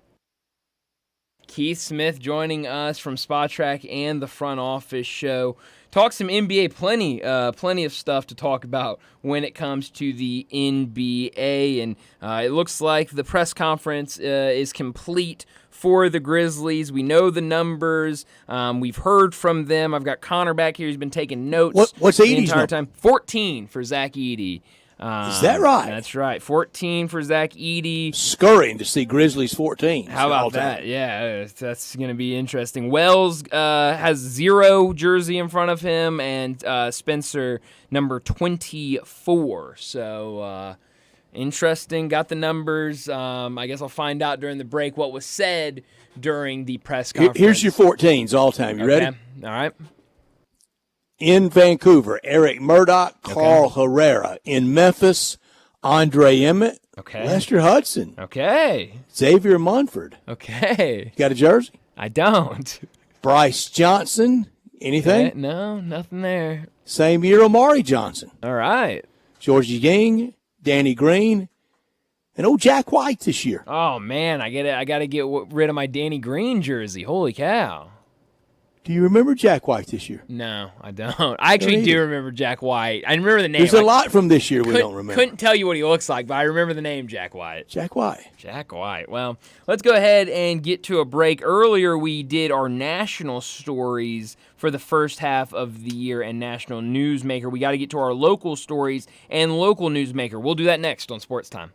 Keith Smith joining us from Spot Track and the Front Office Show. Talk some NBA, plenty of stuff to talk about when it comes to the NBA, and it looks like the press conference is complete for the Grizzlies. We know the numbers. We've heard from them. I've got Connor back here. He's been taking notes. What's the Edey's entire number? time. 14 for Zach Edey. Is that right? That's right. 14 for Zach Edey. Scurrying to see Grizzlies 14. How about that? Yeah, that's going to be interesting. Wells has 0 jersey in front of him, and Spencer number 24. So interesting. Got the numbers. I guess I'll find out during the break what was said during the press conference. Here's your 14s all time. You ready? All right. In Vancouver, Eric Murdoch, Carl Herrera. In Memphis, Andre Emmett, Lester Hudson. Xavier Munford. Got a jersey? I don't. Bryce Johnson. Anything? No, nothing there. Same year, Omari Johnson. All right. Georgie Ging, Danny Green, and old Jack White this year. Oh, man, I got to get rid of my Danny Green jersey. Holy cow. Do you remember Jack White this year? No, I don't. I actually do remember Jack White. I remember the name. There's a lot from this year we don't remember. Couldn't tell you what he looks like, but I remember the name Jack White. Jack White. Well, let's go ahead and get to a break. Earlier, we did our national stories for the first half of the year and National Newsmaker. We got to get to our local stories and local newsmaker. We'll do that next on Sports Time.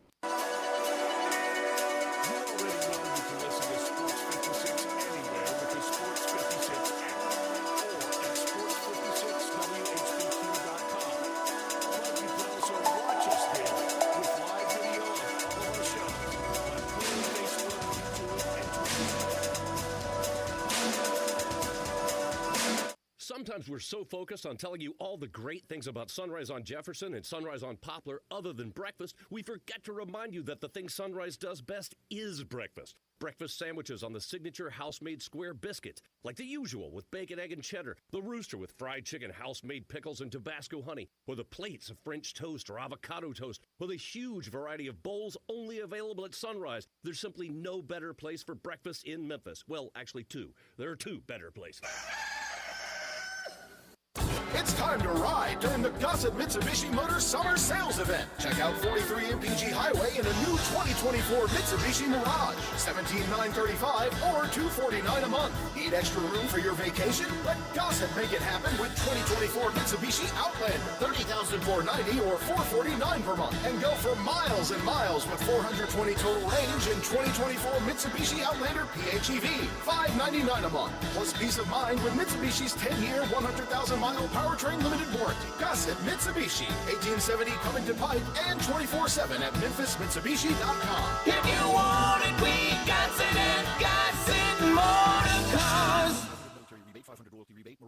Sometimes we're so focused on telling you all the great things about Sunrise on Jefferson and Sunrise on Poplar other than breakfast, we forget to remind you that the thing Sunrise does best is breakfast. Breakfast sandwiches on the signature house-made square biscuits, like the usual with bacon, egg, and cheddar, the rooster with fried chicken, house-made pickles, and Tabasco honey, or the plates of French toast or avocado toast, or the huge variety of bowls only available at Sunrise. There's simply no better place for breakfast in Memphis. Well, actually two. There are two better places. It's time to ride during the Gossett Mitsubishi Motors Summer Sales Event. Check out 43 MPG Highway in a new 2024 Mitsubishi Mirage. $17,935 or $249 a month. Need extra room for your vacation? Let Gossett make it happen with 2024 Mitsubishi Outlander. $30,490 or $449 per month. And go for miles and miles with 420 total range in 2024 Mitsubishi Outlander PHEV. $599 a month. Plus peace of mind with Mitsubishi's 10-year, 100,000-mile powertrain limited warranty. Gossett Mitsubishi, 1870 Covington Pike, and 24/7 at MemphisMitsubishi.com. If you want it, we got it at Gossett Motors.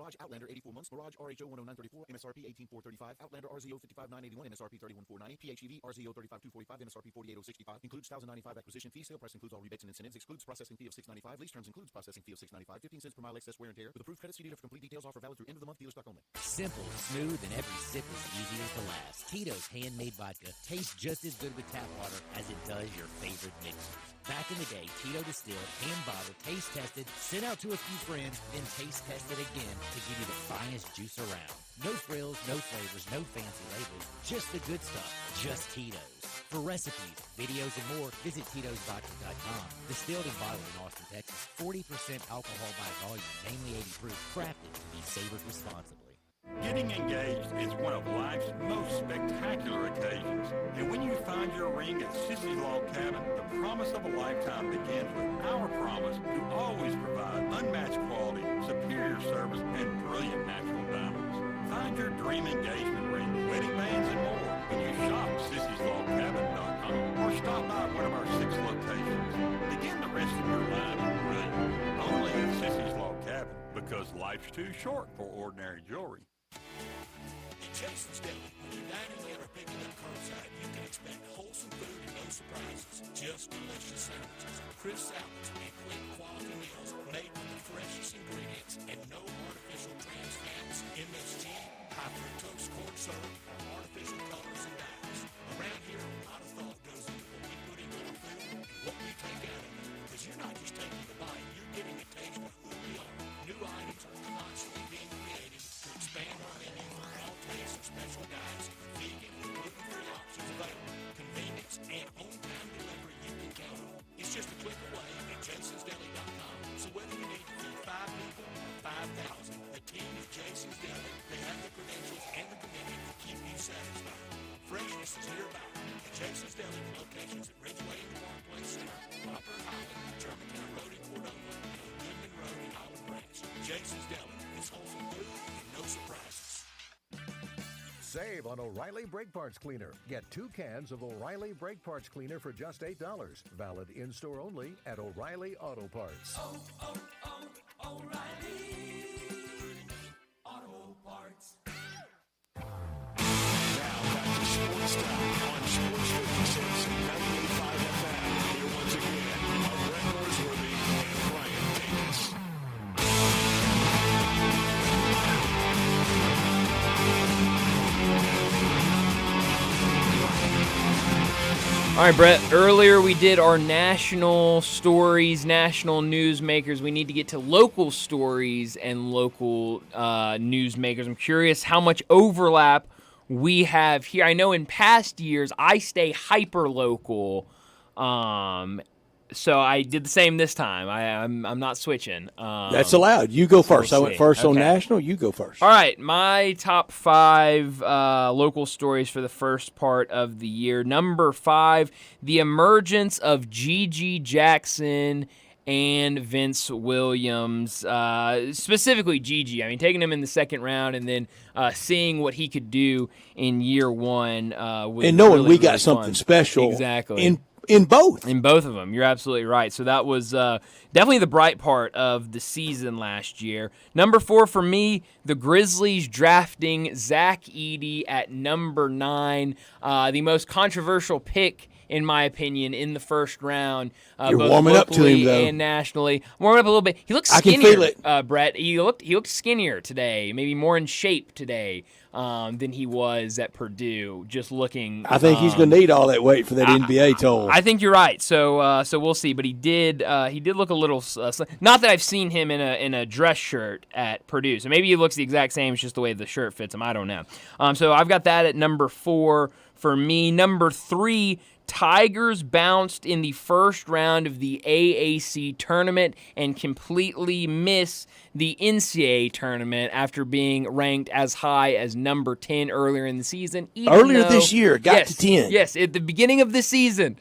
Mirage Outlander 84 months. Mirage RHO 10934. MSRP 18435. Outlander RZO 55981. MSRP 31490. PHEV RZO 35245. MSRP 48065. Includes 1095 acquisition fee. Sale price includes all rebates and incentives. Excludes processing fee of $695. Lease terms includes processing fee of $695. 15 cents per mile excess wear and tear. With approved credit, see dealer for complete details. Offer valid through end of the month. Dealer stock only. Simple, smooth, and every sip is easy as the last. Tito's handmade vodka tastes just as good with tap water as it does your favorite mixer. Back in the day, Tito distilled, hand bottled, taste tested, sent out to a few friends, then taste tested again to give you the finest juice around. No frills, no flavors, no fancy labels, just the good stuff, just Tito's. For recipes, videos, and more, visit Tito'sVodka.com. Distilled and bottled in Austin, Texas, 40% alcohol by volume, namely 80 proof, crafted to be savored responsibly. Getting engaged is one of life's most spectacular occasions. And when you find your ring at Sissy's Log Cabin, the promise of a lifetime begins with our promise to always provide unmatched quality, superior service, and brilliant natural diamonds. Find your dream engagement ring, wedding bands, and more when you shop Sissy'sLogCabin.com or stop by one of our 6 locations. Begin the rest of your life brilliant. Only at Sissy's Log Cabin, because life's too short for ordinary jewelry. At Jason's Deli, when you're dining in or picking up curbside, you can expect wholesome food and no surprises. Just delicious sandwiches, crisp salads, and quick quality meals made with the freshest ingredients and no artificial trans fats, MSG, high fructose corn syrup, or artificial colors and dyes. Around here, a lot of thought goes into what we put into our food and what we take out of it. Because you're not just taking the bite, you're getting a taste of who we are. New items are constantly being created to expand our menu for all tastes and special guides, vegan and gluten-free options available, convenience, and on-time delivery you can count on. It's just a click away at jasonsdeli.com. So whether you need to feed 5 people or 5,000, the team at Jason's Deli, they have the credentials and the commitment to keep you satisfied. Freshness is nearby at Jason's Deli, locations at Ridgeway and the Parkplace Center, Upper Highland, Germantown Road in Cordova, and Goodman Road in Highland Branch. Jason's Deli is wholesome food and no surprises. Save on O'Reilly Brake Parts Cleaner. Get 2 cans of O'Reilly Brake Parts Cleaner for just $8. Valid in-store only at O'Reilly Auto Parts. O'Reilly Auto Parts. Now back to Sports Time on Sports 56 and 98.5 FM. Here once again are Brett Norsworthy and Brian Davis. All right, Brett, earlier we did our national stories, national newsmakers. We need to get to local stories and local newsmakers. I'm curious how much overlap we have here. I know in past years I stay hyper-local, so I did the same this time. I'm not switching. That's allowed. You go first. I went first on national. You go first. All right, my top 5 local stories for the first part of the year. Number 5, the emergence of Gigi Jackson and Vince Williams, specifically Gigi. I mean, taking him in the second round and then seeing what he could do in year 1 was and knowing really, we got really something fun. special Exactly. In both of them. You're absolutely right. So that was definitely the bright part of the season last year. Number 4 for me, the Grizzlies drafting Zach Edey at number 9. The most controversial pick, in my opinion, in the first round. You're both warming up to him, locally though. and nationally. Warming up a little bit. He looks I skinnier, can feel it. Brett. He looked skinnier today, maybe more in shape today than he was at Purdue. Just looking. I think he's going to need all that weight for that NBA toll. I think you're right. So we'll see. But he did look a little. Not that I've seen him in a dress shirt at Purdue. So maybe he looks the exact same. It's just the way the shirt fits him. I don't know. So I've got that at number 4 for me. Number 3. Tigers bounced in the first round of the AAC tournament and completely miss the NCAA tournament after being ranked as high as number 10 earlier in the season. Earlier this year, got to 10. Yes, at the beginning of this year,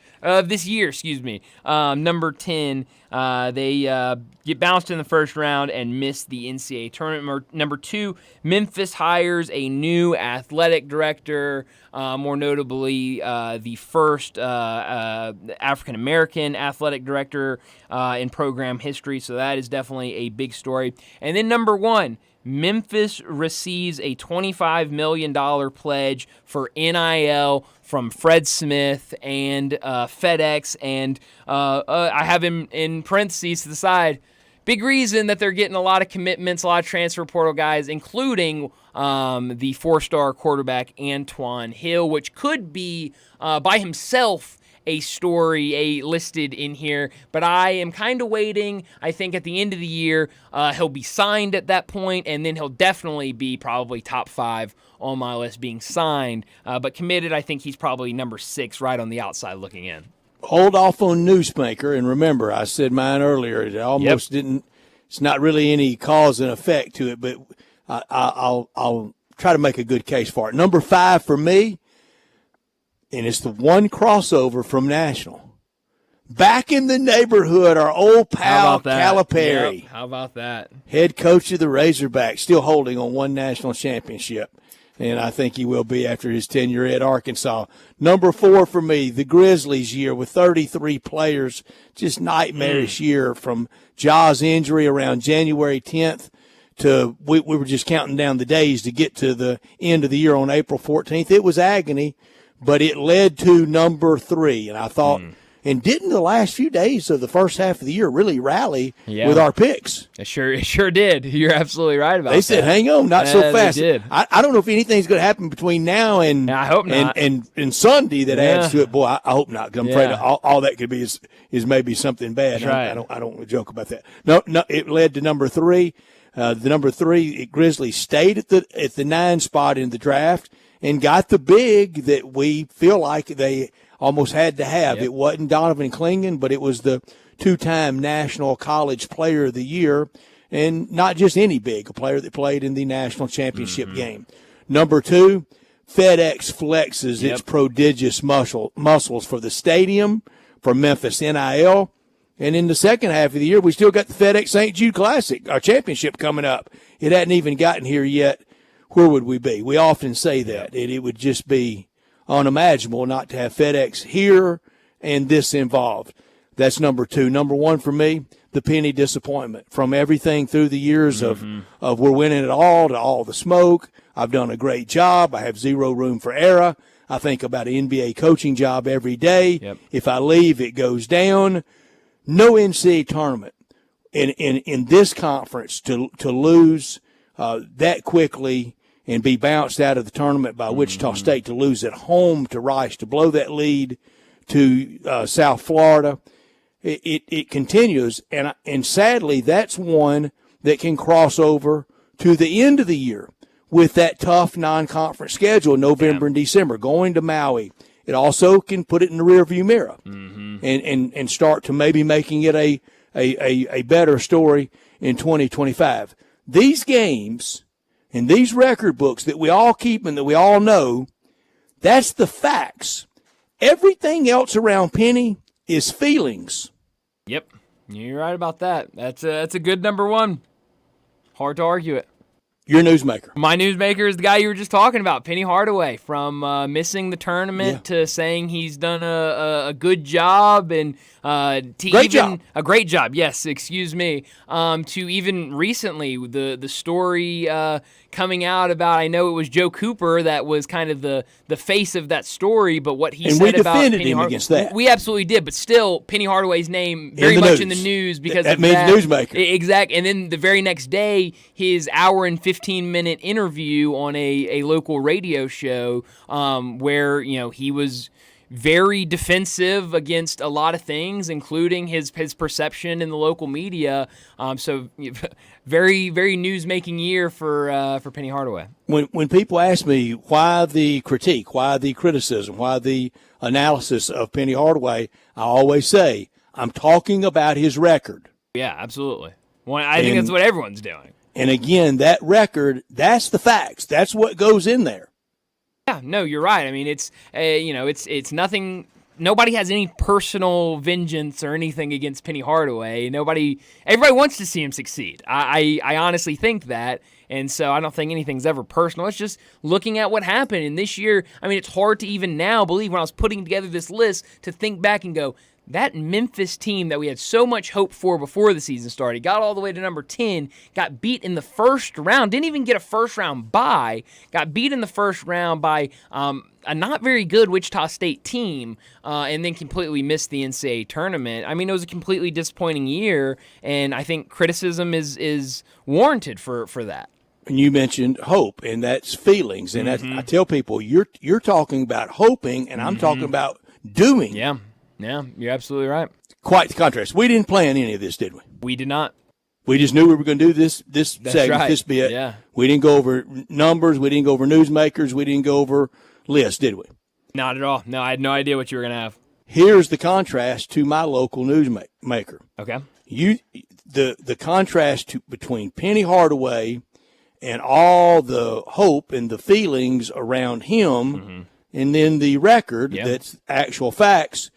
number 10. They get bounced in the first round and missed the NCAA tournament. Number 2, Memphis hires a new athletic director, more notably the first first African-American athletic director in program history, so that is definitely a big story. And then number 1, Memphis receives a $25 million pledge for NIL from Fred Smith and FedEx, and I have him in parentheses to the side. Big reason that they're getting a lot of commitments, a lot of transfer portal guys, including the 4-star quarterback Antoine Hill, which could be by himself a story listed in here, but I am kind of waiting. I think at the end of the year, he'll be signed at that point, and then he'll definitely be probably top 5 on my list being signed. But committed, I think he's probably number 6 right on the outside looking in. Hold off on Newsmaker, and remember, I said mine earlier. It almost didn't. It's not really any cause and effect to it, but I'll try to make a good case for it. Number 5 for me, and it's the one crossover from National. Back in the neighborhood, our old pal Calipari. Yep. How about that? Head coach of the Razorbacks, still holding on one national championship. And I think he will be after his tenure at Arkansas. Number 4 for me, the Grizzlies year with 33 players. Just nightmarish year from Ja's injury around January 10th to we were just counting down the days to get to the end of the year on April 14th. It was agony, but it led to number 3. And I thought, and didn't the last few days of the first half of the year really rally with our picks? It sure did. You're absolutely right about that. They said, hang on, not so fast. They did. I don't know if anything's going to happen between now and I hope not. And Sunday that adds to it. Boy, I hope not, because I'm afraid all that could be is maybe something bad. That's right. I don't want to joke about that. No, it led to number 3. The number 3, Grizzlies stayed at the 9 spot in the draft and got the big that we feel like they almost had to have. It wasn't Donovan Clingan, but it was the 2-time National College Player of the Year, and not just any big, a player that played in the national championship game. Number 2, FedEx flexes its prodigious muscles for the stadium, for Memphis NIL, and in the second half of the year, we still got the FedEx St. Jude Classic, our championship coming up. It hadn't even gotten here yet. Where would we be? We often say that. It would just be unimaginable not to have FedEx here and this involved. That's number 2. Number 1 for me, the penny disappointment. From everything through the years of we're winning it all to all the smoke. I've done a great job. I have zero room for error. I think about an NBA coaching job every day. If I leave, it goes down. No NCAA tournament. In this conference to lose that quickly and be bounced out of the tournament by Wichita State, to lose at home to Rice, to blow that lead to South Florida, it continues. And sadly, that's one that can cross over to the end of the year with that tough non-conference schedule, November and December, going to Maui. It also can put it in the rearview mirror and start to maybe making it a better story in 2025. These games and these record books that we all keep and that we all know, that's the facts. Everything else around Penny is feelings. Yep, you're right about that. That's a good number 1. Hard to argue it. Your newsmaker. My newsmaker is the guy you were just talking about, Penny Hardaway, from missing the tournament to saying he's done a good job and a great job. Yes, excuse me. To even recently the story coming out about, I know it was Joe Cooper that was kind of the face of that story, but what he said about Penny, defended him against that. We absolutely did, but still Penny Hardaway's name very much in the news because that of means that. Newsmaker. Exactly. And then the very next day, his hour and 15-minute interview on a local radio show where he was very defensive against a lot of things, including his perception in the local media. So very, very news-making year for Penny Hardaway. When people ask me why the critique, why the criticism, why the analysis of Penny Hardaway, I always say, I'm talking about his record. Yeah, absolutely. Well, I think that's what everyone's doing. And again, that record, that's the facts. That's what goes in there. Yeah, no, you're right. I mean, it's it's nothing. Nobody has any personal vengeance or anything against Penny Hardaway. Everybody wants to see him succeed. I honestly think that, And so I don't think anything's ever personal. It's just looking at what happened. And this year, I mean, it's hard to even now believe when I was putting together this list to think back and go, that Memphis team that we had so much hope for before the season started, got all the way to number 10, got beat in the first round, didn't even get a first-round bye, got beat in the first round by a not very good Wichita State team, and then completely missed the NCAA tournament. I mean, it was a completely disappointing year, and I think criticism is warranted for that. And you mentioned hope, and that's feelings. And I tell people, you're talking about hoping, and I'm talking about doing. Yeah. Yeah, you're absolutely right. Quite the contrast. We didn't plan any of this, did we? We did not. We just knew we were going to do this segment, right. this bit. Yeah. We didn't go over numbers. We didn't go over newsmakers. We didn't go over lists, did we? Not at all. No, I had no idea what you were going to have. Here's the contrast to my local newsmaker. Okay. The contrast between Penny Hardaway and all the hope and the feelings around him, and then the record that's actual facts,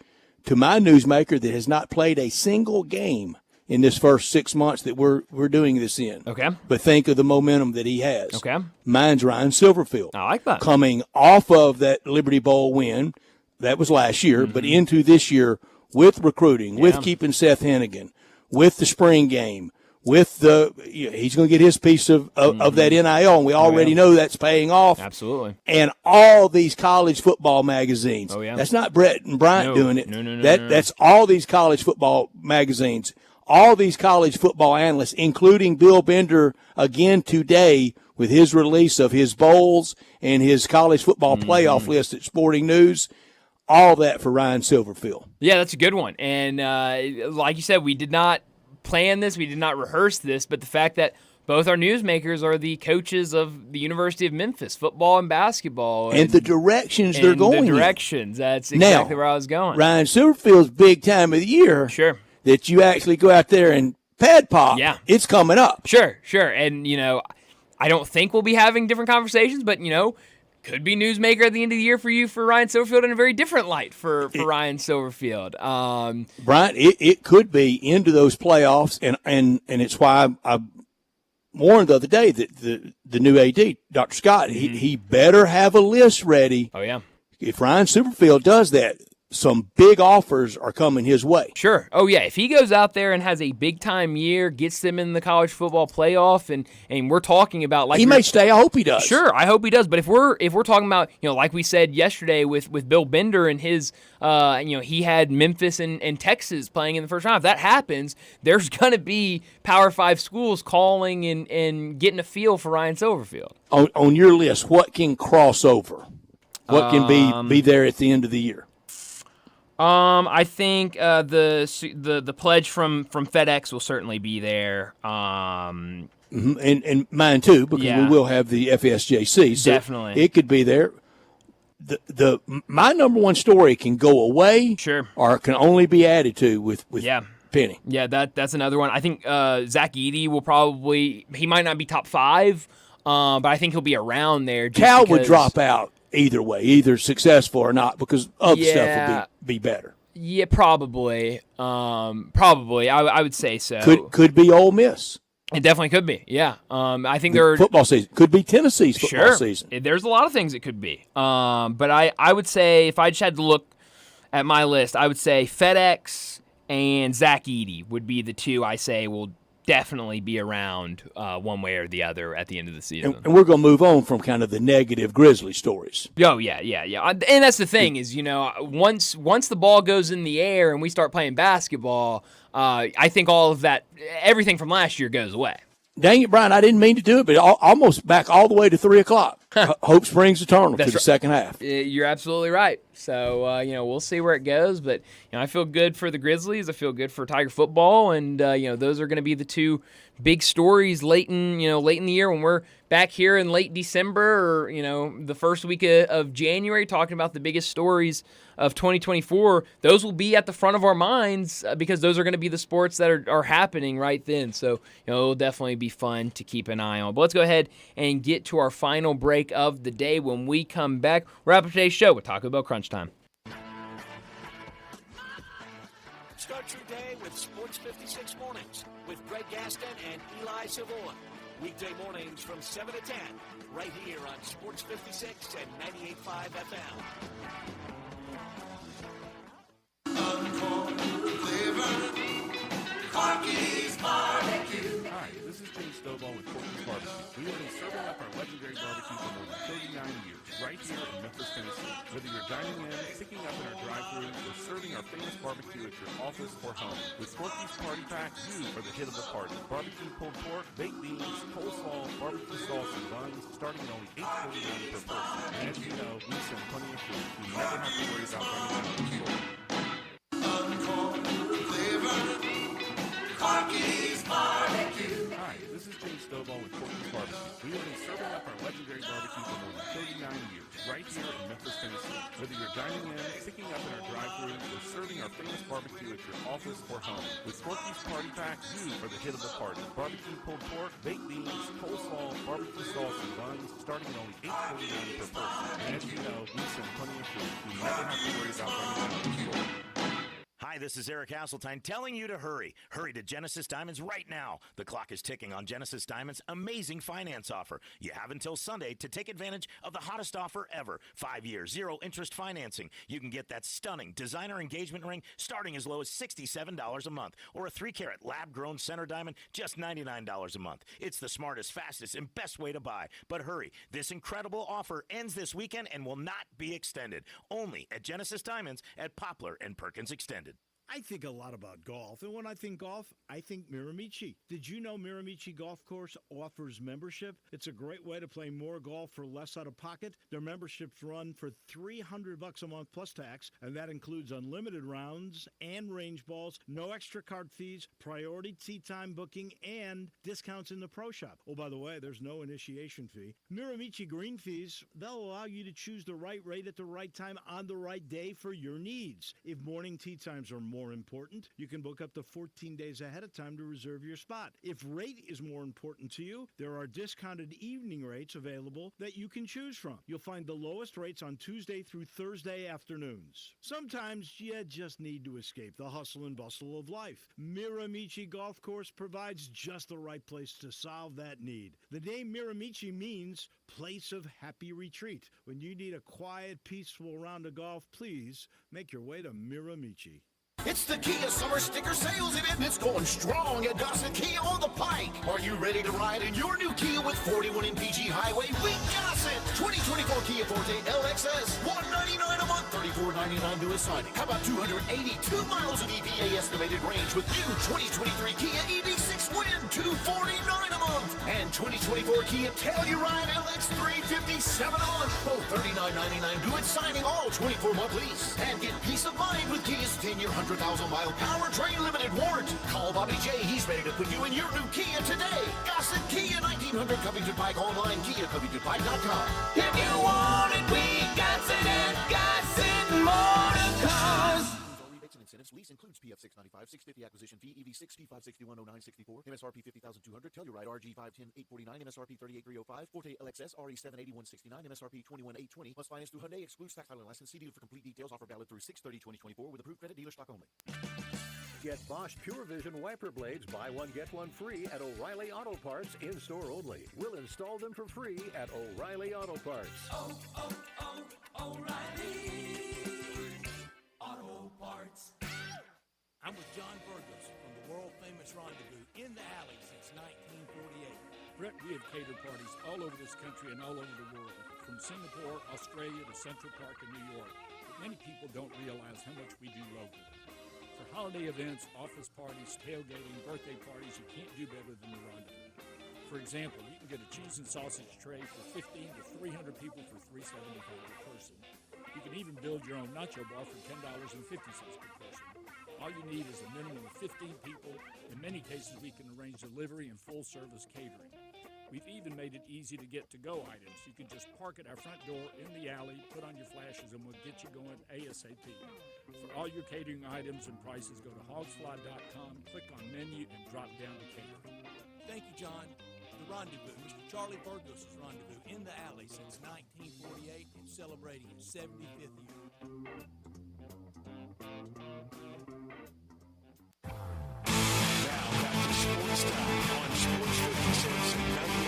to my newsmaker that has not played a single game in this first 6 months that we're doing this in. Okay. But think of the momentum that he has. Okay. Mine's Ryan Silverfield. I like that. Coming off of that Liberty Bowl win, that was last year, but into this year with recruiting, with keeping Seth Hennigan, with the spring game, with he's going to get his piece of that NIL, and we already know that's paying off. Absolutely. And all these college football magazines. Oh, yeah. That's not Brett and Bryant doing it. No. That's all these college football magazines, all these college football analysts, including Bill Bender again today with his release of his bowls and his college football playoff list at Sporting News. All that for Ryan Silverfield. Yeah, that's a good one. And like you said, we did not plan this, we did not rehearse this, but the fact that both our newsmakers are the coaches of the University of Memphis, football and basketball. And the directions they're going the directions, that's exactly where I was going. Ryan Silverfield's big time of the year. Sure. That you actually go out there and pad pop. Yeah. It's coming up. Sure. And, I don't think we'll be having different conversations, but, could be newsmaker at the end of the year for you for Ryan Silverfield in a very different light for Ryan Silverfield. Brian, it could be into those playoffs, and it's why I warned the other day that the new AD, Dr. Scott, he better have a list ready. Oh, yeah. If Ryan Silverfield does that, some big offers are coming his way. Sure. Oh, yeah. If he goes out there and has a big-time year, gets them in the college football playoff, and we're talking about like he may stay. I hope he does. Sure, I hope he does. But if we're talking about like we said yesterday with Bill Bender and his he had Memphis and Texas playing in the first round. If that happens, there's going to be Power 5 schools calling and getting a feel for Ryan Silverfield. On your list, what can cross over? What can be there at the end of the year? I think the pledge from FedEx will certainly be there. And mine too, because we will have the FSJC. So definitely, it could be there. My number one story can go away, sure, or can only be added to with Penny. Yeah, that's another one. I think Zach Edey he might not be top 5, but I think he'll be around there. Cal would drop out. Either way, either successful or not, because other stuff will be better. Yeah, probably. I would say so. Could be Ole Miss. It definitely could be. Yeah. I think there are football season could be Tennessee's football season. There's a lot of things it could be. But I would say if I just had to look at my list, I would say FedEx and Zach Edey would be the two I say will definitely be around one way or the other at the end of the season. And we're going to move on from kind of the negative Grizzly stories. Oh, yeah. And that's the thing is, once the ball goes in the air and we start playing basketball, I think all of that, everything from last year goes away. Dang it, Brian, I didn't mean to do it, but almost back all the way to 3 o'clock. Hope springs eternal to the second half. You're absolutely right. So, we'll see where it goes. But, I feel good for the Grizzlies. I feel good for Tiger football. And, those are going to be the two big stories late in the year when we're back here in late December or, the first week of January talking about the biggest stories of 2024. Those will be at the front of our minds because those are going to be the sports that are happening right then. So, it'll definitely be fun to keep an eye on. But let's go ahead and get to our final break of the day. When we come back, wrap up today's show with Taco Bell Crunch Time. Start your day with Sports 56 Mornings with Greg Gaston and Eli Savoy. Weekday mornings from 7 to 10, right here on Sports 56 and 98.5 FM. Corky's Barbecue. Hi, this is Jim Stovall with Corky's Barbecue. We have been serving up our legendary barbecue for more than 39 years, right here in Memphis, Tennessee. Whether you're dining in, picking up in our drive-thru, or serving our famous barbecue at your office or home. With Corky's Party Pack, you are the hit of the party. Barbecue pulled pork, baked beans, coleslaw, barbecue sauce, and buns, starting at only $8.49 per person. And as you know, we send plenty of food. You never have to worry about running out of the store. Corky's Barbecue. Hi, this is Jim Stovall with Corky's Barbecue. We have been serving up our legendary barbecue for more than 39 years, right here in Memphis, Tennessee. Whether you're dining in, picking up in our drive-thru, or serving our famous barbecue at your office or home. With Corky's Party Pack, you are the hit of the party. Barbecue pulled pork, baked beans, coleslaw, barbecue sauce, and buns, starting at only $8.49 per person. And as you know, we send plenty of food. You never have to worry about running out of the store. Hi, this is Eric Hasseltine telling you to hurry. Hurry to Genesis Diamonds right now. The clock is ticking on Genesis Diamonds' amazing finance offer. You have until Sunday to take advantage of the hottest offer ever. 5 years, 0 interest financing. You can get that stunning designer engagement ring starting as low as $67 a month. Or a 3-carat lab-grown center diamond, just $99 a month. It's the smartest, fastest, and best way to buy. But hurry. This incredible offer ends this weekend and will not be extended. Only at Genesis Diamonds at Poplar and Perkins Extended. I think a lot about golf, and when I think golf, I think Miramichi. Did you know Miramichi Golf Course offers membership? It's a great way to play more golf for less out of pocket. Their memberships run for $300 a month plus tax, and that includes unlimited rounds and range balls, no extra card fees, priority tee time booking, and discounts in the pro shop. Oh, by the way, there's no initiation fee. Miramichi green fees, they'll allow you to choose the right rate at the right time on the right day for your needs. If morning tee times are more important, you can book up to 14 days ahead of time to reserve your spot. If rate is more important to you, there are discounted evening rates available that you can choose from. You'll find the lowest rates on Tuesday through Thursday afternoons. Sometimes you just need to escape the hustle and bustle of life. Miramichi Golf Course provides just the right place to solve that need. The name Miramichi means place of happy retreat. When you need a quiet, peaceful round of golf, please make your way to Miramichi. It's the Kia Summer Sticker Sales Event. It's going strong at Gossett Kia on the Pike. Are you ready to ride in your new Kia with 41 MPG Highway? We Gossett! 2024 Kia Forte LXS, $199 a month, $34.99 to a signing. How about 282 miles of EPA estimated range with new 2023 Kia EV6 Win, $249 a month. And 2024 Kia Telluride LX 357 a month, both $39.99 to its signing, all 24-month lease. And get peace of mind with Kia's 10-year 100,000-mile powertrain limited warranty. Call Bobby J. He's ready to put you in your new Kia today. Gossett Kia, 1900 Covington Pike, online, KiaCovingtonPike.com. If you want it, we got it at Gossett Motor Cars. Rebates and incentives. Lease includes PF 695, 650 acquisition fee, EV6 P561 0964, MSRP 50,200, Telluride RG 510 849, MSRP 38305, Forte LXS RE 780 169, MSRP 21820. Must finance through Hyundai. Excludes tax title and license. See dealer for complete details. Offer valid through 6/30/2024 with approved credit. Dealer stock only. Get Bosch Pure Vision wiper blades, buy one, get one free at O'Reilly Auto Parts, in-store only. We'll install them for free at O'Reilly Auto Parts. O'Reilly Auto Parts. I'm with John Burgos from the world-famous Rendezvous in the Alley since 1948. Brett, we have catered parties all over this country and all over the world, from Singapore, Australia to Central Park and New York. But many people don't realize how much we do locally. For holiday events, office parties, tailgating, birthday parties, you can't do better than the Rendezvous. For example, you can get a cheese and sausage tray for 15 to 300 people for $3.75 per person. You can even build your own nacho bar for $10.50 per person. All you need is a minimum of 15 people. In many cases, we can arrange delivery and full-service catering. We've even made it easy to get to-go items. You can just park at our front door in the alley, put on your flashes, and we'll get you going ASAP. For all your catering items and prices, go to hogsfly.com, click on menu, and drop down to catering. Thank you, John. The Rendezvous, Mr. Charlie Burgos' Rendezvous in the Alley since 1948 and celebrating its 75th year. Now back to Sportstime on Sports 56 and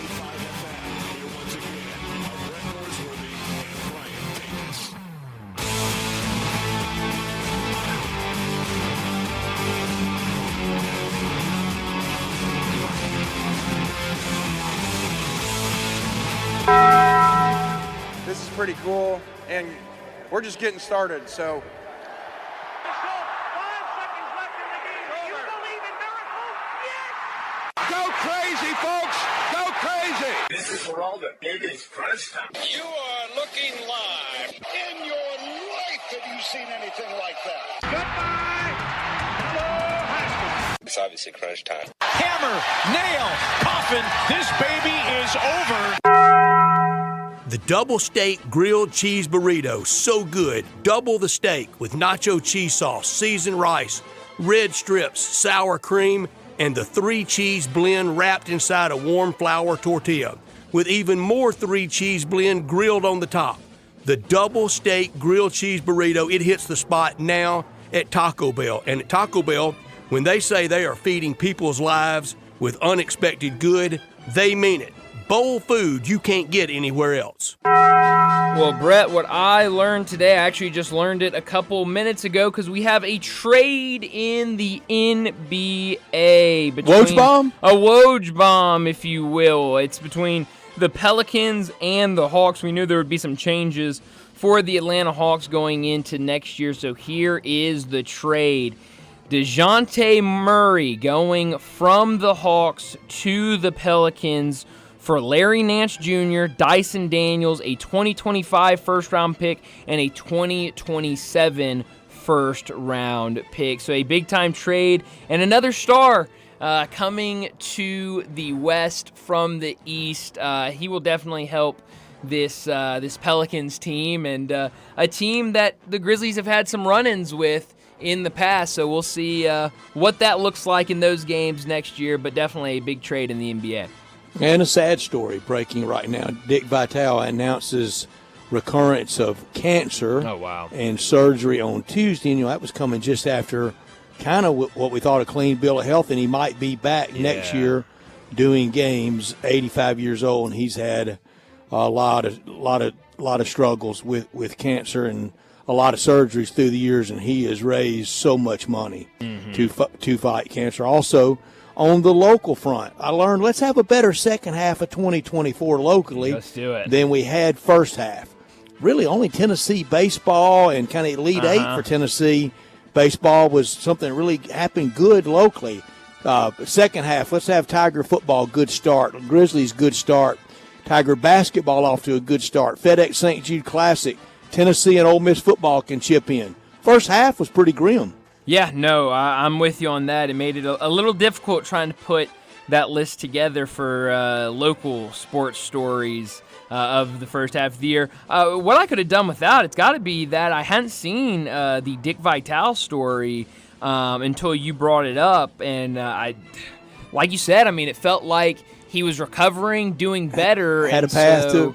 pretty cool, and we're just getting started. So. Go crazy, folks! Go crazy! This is for all the biggest crunch time. You are looking live. In your life have you seen anything like that? Goodbye! Hello, high school. It's obviously crunch time. Hammer, nail, coffin, this baby is over. The double steak grilled cheese burrito, so good. Double the steak with nacho cheese sauce, seasoned rice, red strips, sour cream, and the 3-cheese blend wrapped inside a warm flour tortilla, with even more 3-cheese blend grilled on the top. The double steak grilled cheese burrito, it hits the spot now at Taco Bell. And at Taco Bell, when they say they are feeding people's lives with unexpected good, they mean it. Bowl food you can't get anywhere else. Well, Brett, what I learned today, I actually just learned it a couple minutes ago because we have a trade in the NBA. Woj bomb? A Woj bomb, if you will. It's between the Pelicans and the Hawks. We knew there would be some changes for the Atlanta Hawks going into next year, so here is the trade. DeJounte Murray going from the Hawks to the Pelicans for Larry Nance Jr., Dyson Daniels, a 2025 first-round pick, and a 2027 first-round pick. So a big-time trade, and another star coming to the West from the East. He will definitely help this Pelicans team, and a team that the Grizzlies have had some run-ins with in the past. So we'll see what that looks like in those games next year, but definitely a big trade in the NBA. And a sad story breaking right now. Dick Vitale announces recurrence of cancer. Oh, wow. And surgery on Tuesday. And, that was coming just after kind of what we thought a clean bill of health, and he might be back next year doing games, 85 years old, and he's had a lot of struggles with cancer and a lot of surgeries through the years, and he has raised so much money to fight cancer. Also, on the local front, I learned let's have a better second half of 2024 locally than we had first half. Really, only Tennessee baseball and kind of Elite Eight for Tennessee baseball was something that really happened good locally. Second half, let's have Tiger football good start, Grizzlies good start, Tiger basketball off to a good start, FedEx St. Jude Classic, Tennessee and Ole Miss football can chip in. First half was pretty grim. Yeah, no, I'm with you on that. It made it a little difficult trying to put that list together for local sports stories of the first half of the year. What I could have done without, it's got to be that I hadn't seen the Dick Vitale story until you brought it up. And like you said, I mean, it felt like he was recovering, doing better. Had a path to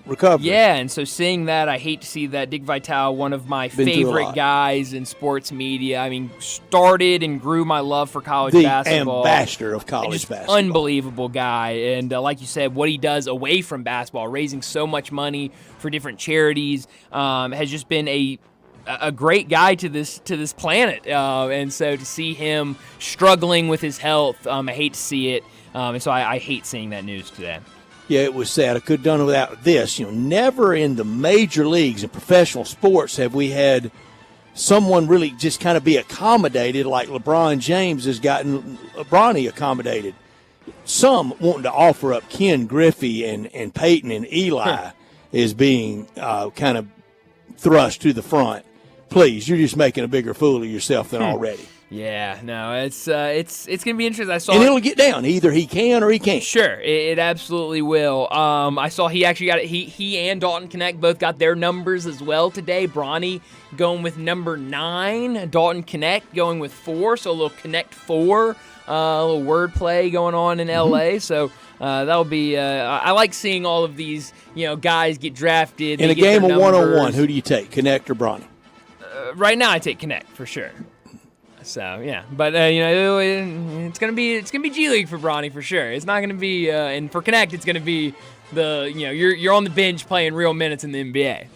recovery. Yeah, and so seeing that, I hate to see that. Dick Vitale, one of my favorite guys in sports media. I mean, started and grew my love for college basketball. The ambassador of college basketball. Unbelievable guy. And like you said, what he does away from basketball, raising so much money for different charities, has just been a great guy to this planet. And so to see him struggling with his health, I hate to see it. And so I hate seeing that news today. Yeah, it was sad. I could have done without this. Never in the major leagues and professional sports have we had someone really just kind of be accommodated like LeBron James has gotten Bronny accommodated. Some wanting to offer up Ken Griffey and Peyton and Eli as being kind of thrust to the front. Please, you're just making a bigger fool of yourself than already. Yeah, no, it's gonna be interesting. And it'll get down. Either he can or he can't. Sure, it absolutely will. I saw he actually got it. He and Dalton Knecht both got their numbers as well today. Bronny going with number 9, Dalton Knecht going with 4. So a little Knecht 4, a little wordplay going on in LA. So that'll be. I like seeing all of these guys get drafted. In a game of 1-on-1, who do you take, Knecht or Bronny? Right now, I take Knecht for sure. So yeah, but it's gonna be G League for Bronny for sure. It's not gonna be and for Knecht it's gonna be you're on the bench playing real minutes in the NBA.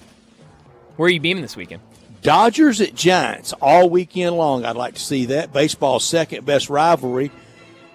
Where are you beaming this weekend? Dodgers at Giants all weekend long. I'd like to see that. Baseball's second best rivalry.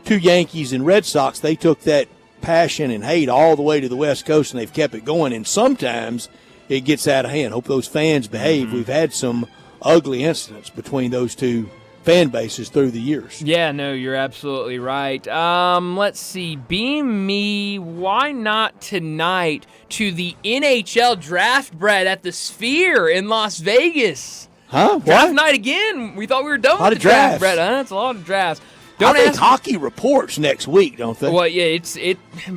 2 Yankees and Red Sox. They took that passion and hate all the way to the West Coast and they've kept it going. And sometimes it gets out of hand. Hope those fans behave. We've had some ugly incidents between those two fan bases through the years. Yeah, no, you're absolutely right. Let's see. Beam me, why not tonight to the NHL draft, Brett, at the Sphere in Las Vegas? Huh? Draft What? night again. We thought we were done Lot with of the draft, drafts. Brett. That's a lot of drafts. I think hockey reports next week, don't they? Well, yeah,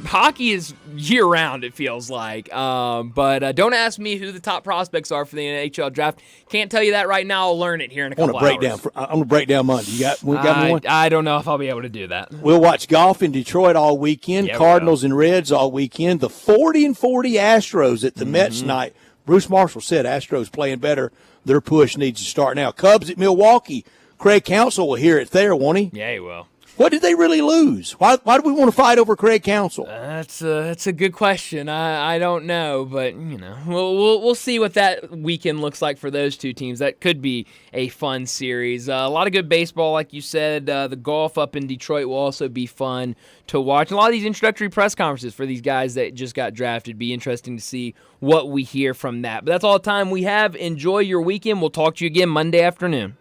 hockey is year round. It feels like, but don't ask me who the top prospects are for the NHL draft. Can't tell you that right now. I'll learn it here in a couple hours. I'm gonna break down Monday. We got one. I don't know if I'll be able to do that. We'll watch golf in Detroit all weekend. Yeah, Cardinals and Reds all weekend. The 40-40 Astros at the Mets night. Bruce Marshall said Astros playing better. Their push needs to start now. Cubs at Milwaukee. Craig Counsell will hear it there, won't he? Yeah, he will. What did they really lose? Why do we want to fight over Craig Counsell? That's a good question. I don't know, but we'll see what that weekend looks like for those two teams. That could be a fun series. A lot of good baseball, like you said. The golf up in Detroit will also be fun to watch. A lot of these introductory press conferences for these guys that just got drafted. Be interesting to see what we hear from that. But that's all the time we have. Enjoy your weekend. We'll talk to you again Monday afternoon.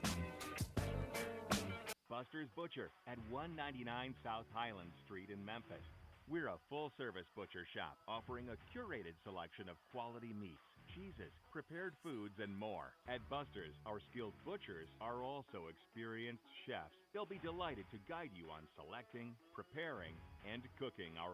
Butcher at 199 South Highland Street in Memphis. We're a full-service butcher shop offering a curated selection of quality meats, cheeses, prepared foods, and more. At Buster's, our skilled butchers are also experienced chefs. They'll be delighted to guide you on selecting, preparing, and cooking our